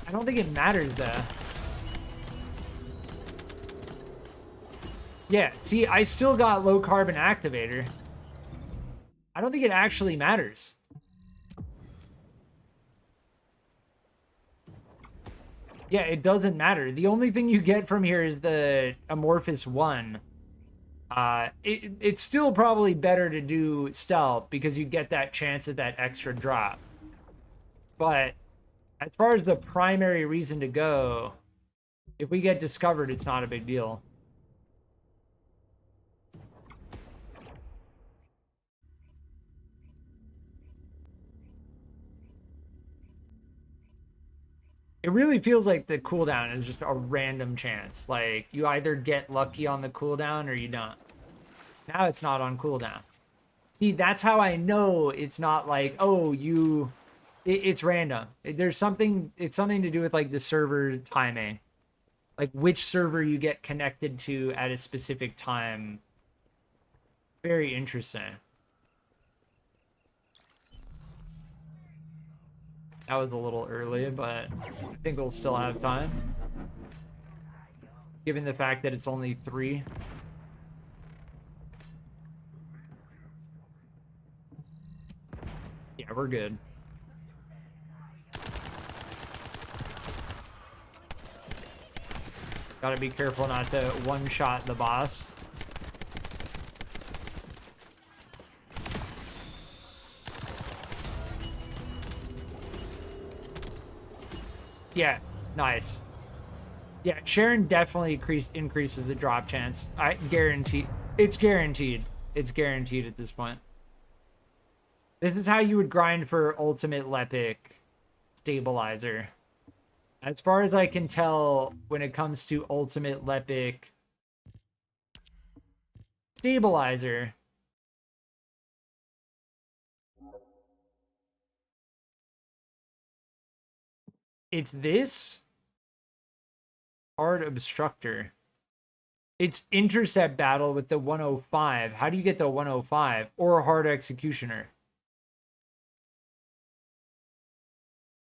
I don't think it matters though. Yeah, see, I still got low carbon activator. I don't think it actually matters. Yeah, it doesn't matter. The only thing you get from here is the Amorphous 1. It's still probably better to do stealth because you get that chance at that extra drop. But as far as the primary reason to go, if we get discovered, it's not a big deal. It really feels like the cooldown is just a random chance. Like, you either get lucky on the cooldown or you don't. Now it's not on cooldown. See, that's how I know it's not like, oh, it's random. There's something, it's something to do with like the server timing. Like which server you get connected to at a specific time. Very interesting. That was a little early, but I think we'll still have time. Given the fact that it's only 3. Yeah, we're good. Gotta be careful not to one-shot the boss. Yeah, nice. Yeah, Sharen definitely increases the drop chance. I guarantee. It's guaranteed. It's guaranteed at this point. This is how you would grind for Ultimate Lepic Stabilizer. As far as I can tell, when it comes to Ultimate Lepic stabilizer, it's this hard obstructor. It's intercept battle with the 105. How do you get the 105? Or hard executioner,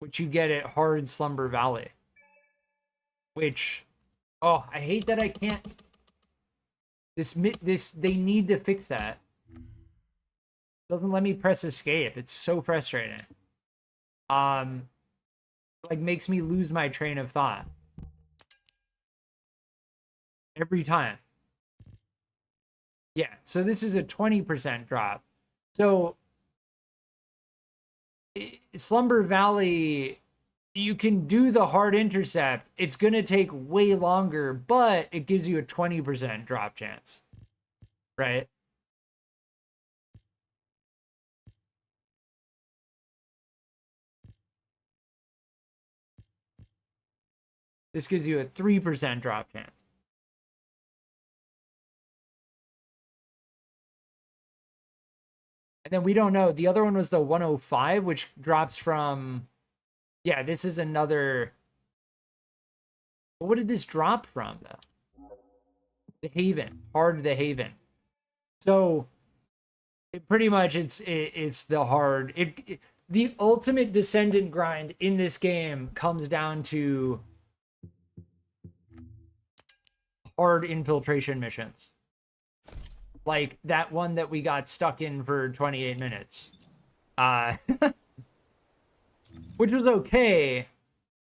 which you get at hard Slumber Valley. Which, oh, I hate that I can't. This they need to fix that. Doesn't let me press escape. It's so frustrating. Like makes me lose my train of thought every time. Yeah, so this is a 20% drop. So Slumber Valley, you can do the hard intercept. It's going to take way longer, but it gives you a 20% drop chance. Right? This gives you a 3% drop chance. And then we don't know. The other one was the 105, which drops from... Yeah, this is another... What did this drop from, though? The Haven. Hard the Haven. So, pretty much it's the hard... The ultimate Descendant grind in this game comes down to hard infiltration missions. Like that one that we got stuck in for 28 minutes. Which was okay.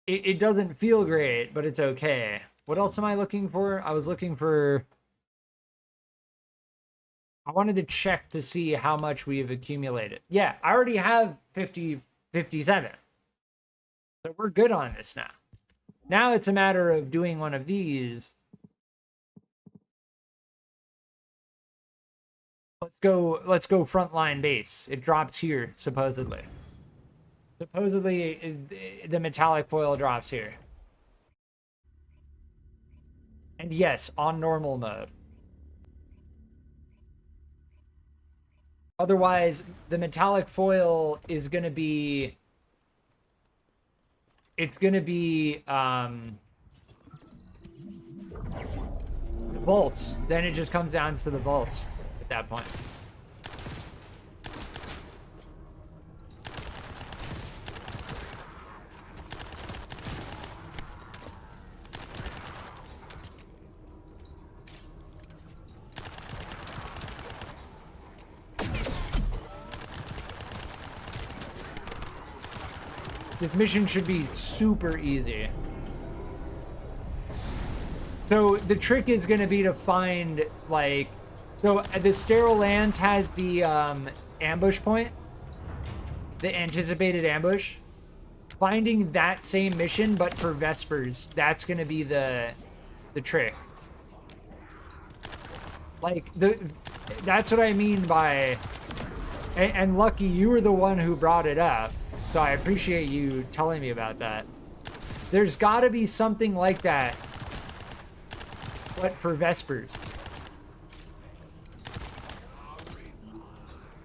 It doesn't feel great, but it's okay. What else am I looking for? I was looking for... I wanted to check to see how much we've accumulated. Yeah, I already have 57. So we're good on this now. Now it's a matter of doing one of these. Let's go frontline base. It drops here, supposedly. Supposedly, the metallic foil drops here. And yes, on normal mode. Otherwise, the metallic foil is going to be... It's going to be... vaults. Then it just comes down to the vaults at that point. This mission should be super easy. So the trick is going to be to find, like... So the Sterile Lands has the ambush point. The anticipated ambush. Finding that same mission, but for Vespers. That's going to be the trick. Like, that's what I mean by... And Lucky, you were the one who brought it up. So I appreciate you telling me about that. There's got to be something like that, but for Vespers.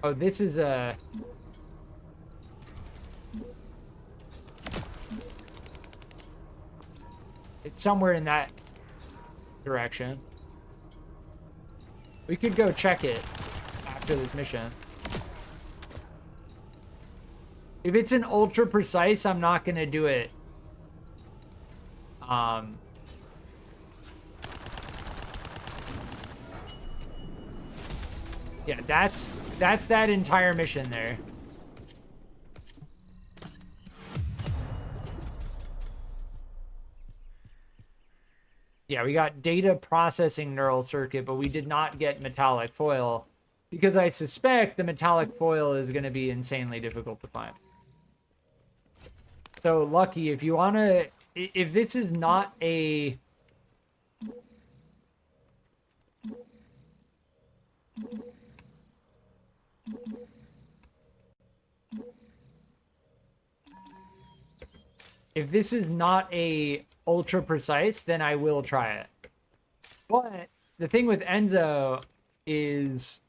Oh, this is a... It's somewhere in that direction. We could go check it after this mission. If it's an ultra precise, I'm not going to do it. Yeah, that's that entire mission there. Yeah, we got data processing neural circuit, but we did not get metallic foil because I suspect the metallic foil is going to be insanely difficult to find. So, Lucky, if you want to... If this is not a... If this is not a ultra precise, then I will try it. But the thing with Enzo is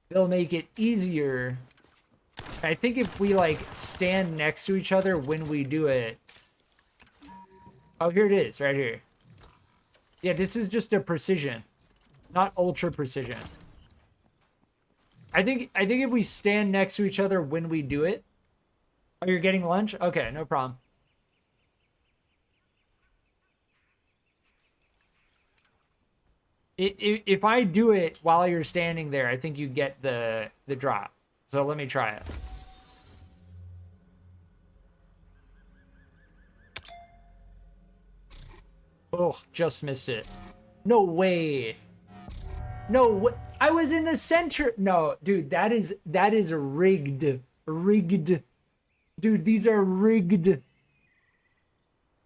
they'll make it easier. I think if we like stand next to each other when we do it. Oh, here it is, right here. Yeah, this is just a precision, not ultra precision. I think if we stand next to each other when we do it. Oh, you're getting lunch? Okay, no problem. If I do it while you're standing there, I think you get the drop. So let me try it. Oh, just missed it. No way. No way. I was in the center. No, dude, that is rigged. Rigged. Dude, these are rigged.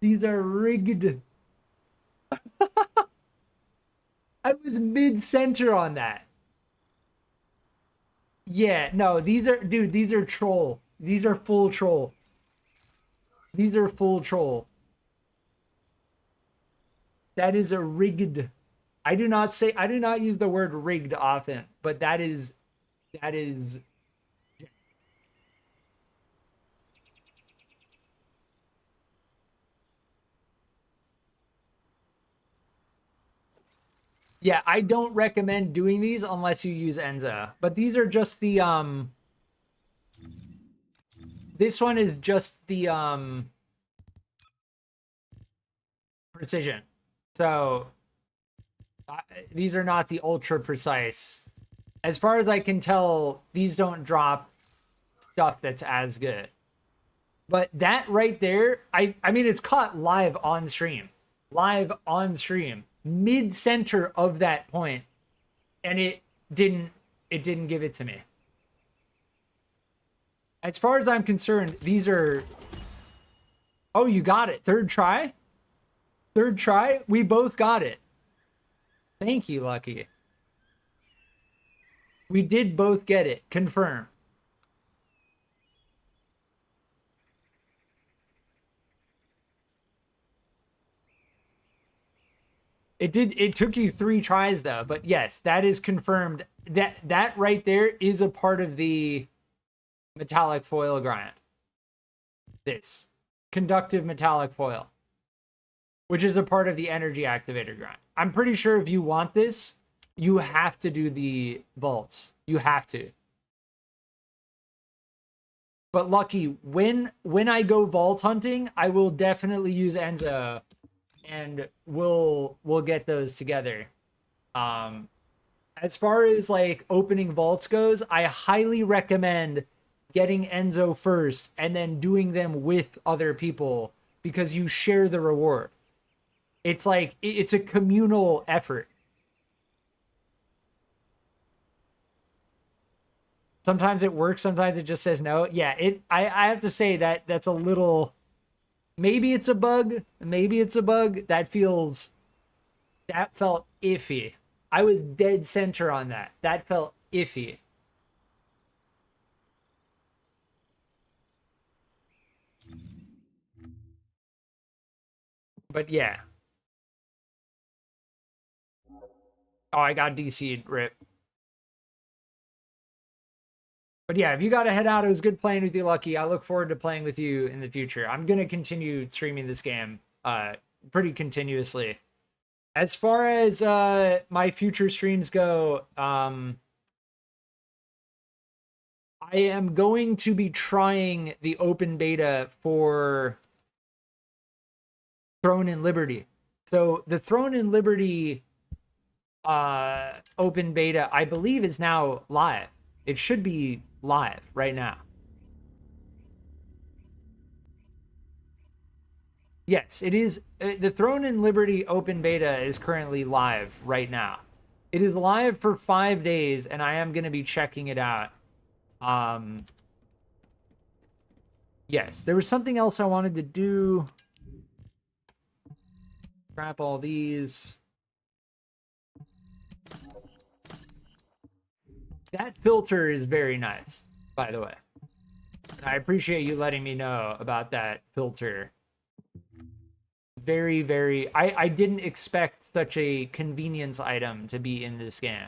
These are rigged. I was mid-center on that. Yeah, no, these are, dude, these are troll. These are full troll. These are full troll. That is a rigged. I do not use the word rigged often, but that is. Yeah, I don't recommend doing these unless you use Enza. But these are just the this one is just the precision. So these are not the ultra precise. As far as I can tell, these don't drop stuff that's as good. But that right there, I mean, it's caught live on stream. Live on stream. Mid-center of that point. And it didn't give it to me. As far as I'm concerned, these are... Oh, you got it. Third try? Third try? We both got it. Thank you, Lucky. We did both get it. Confirm. It took you 3 tries though, but yes, that is confirmed. That right there is a part of the metallic foil grind. This conductive metallic foil, which is a part of the energy activator grind. I'm pretty sure if you want this, you have to do the vaults. You have to. But Lucky, when I go vault hunting, I will definitely use Enza, and we'll get those together. As far as like opening vaults goes, I highly recommend getting Enzo first and then doing them with other people because you share the reward. It's like it's a communal effort. Sometimes it works, sometimes it just says no. Yeah, I have to say that's a little, maybe it's a bug, maybe it's a bug. That felt iffy. I was dead center on that. That felt iffy. But yeah. Oh, I got DC'd, rip. But yeah, if you got to head out, it was good playing with you, Lucky. I look forward to playing with you in the future. I'm going to continue streaming this game pretty continuously. As far as my future streams go, I am going to be trying the open beta for Throne and Liberty. So the Throne and Liberty open beta, I believe, is now live. It should be live right now. Yes, it is. The Throne and Liberty open beta is currently live right now. It is live for 5 days, and I am going to be checking it out. Yes, there was something else I wanted to do. Scrap all these. That filter is very nice, by the way. I appreciate you letting me know about that filter. Very, very... I didn't expect such a convenience item to be in this game.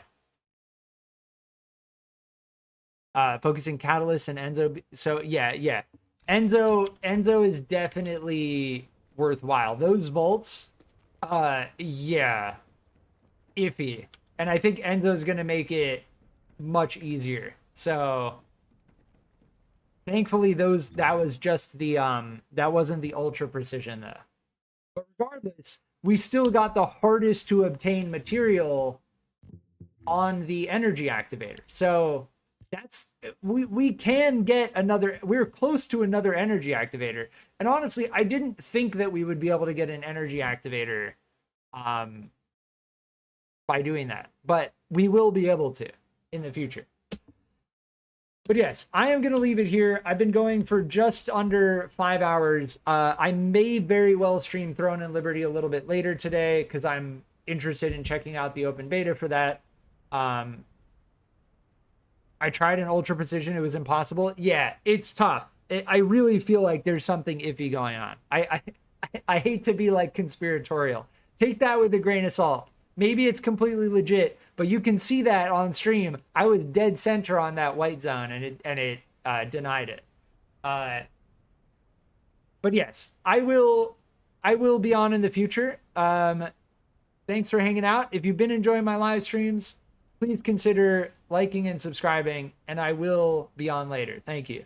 focusing Catalyst and Enzo. So yeah. Enzo is definitely worthwhile. Those volts, yeah, iffy. And I think Enzo's gonna make it much easier. So thankfully that was just the that wasn't the ultra precision though. But regardless, we still got the hardest to obtain material on the energy activator. So that's we can get another, we're close to another energy activator. And honestly, I didn't think that we would be able to get an energy activator by doing that, but we will be able to in the future. But yes, I am going to leave it here. I've been going for just under 5 hours. I may very well stream Throne and Liberty a little bit later today because I'm interested in checking out the open beta for that. I tried an ultra precision. It was impossible. Yeah, it's tough. I really feel like there's something iffy going on. I hate to be like conspiratorial. Take that with a grain of salt. Maybe it's completely legit, but you can see that on stream. I was dead center on that white zone, and it denied it. But yes, I will be on in the future. Thanks for hanging out. If you've been enjoying my live streams, please consider liking and subscribing, and I will be on later. Thank you.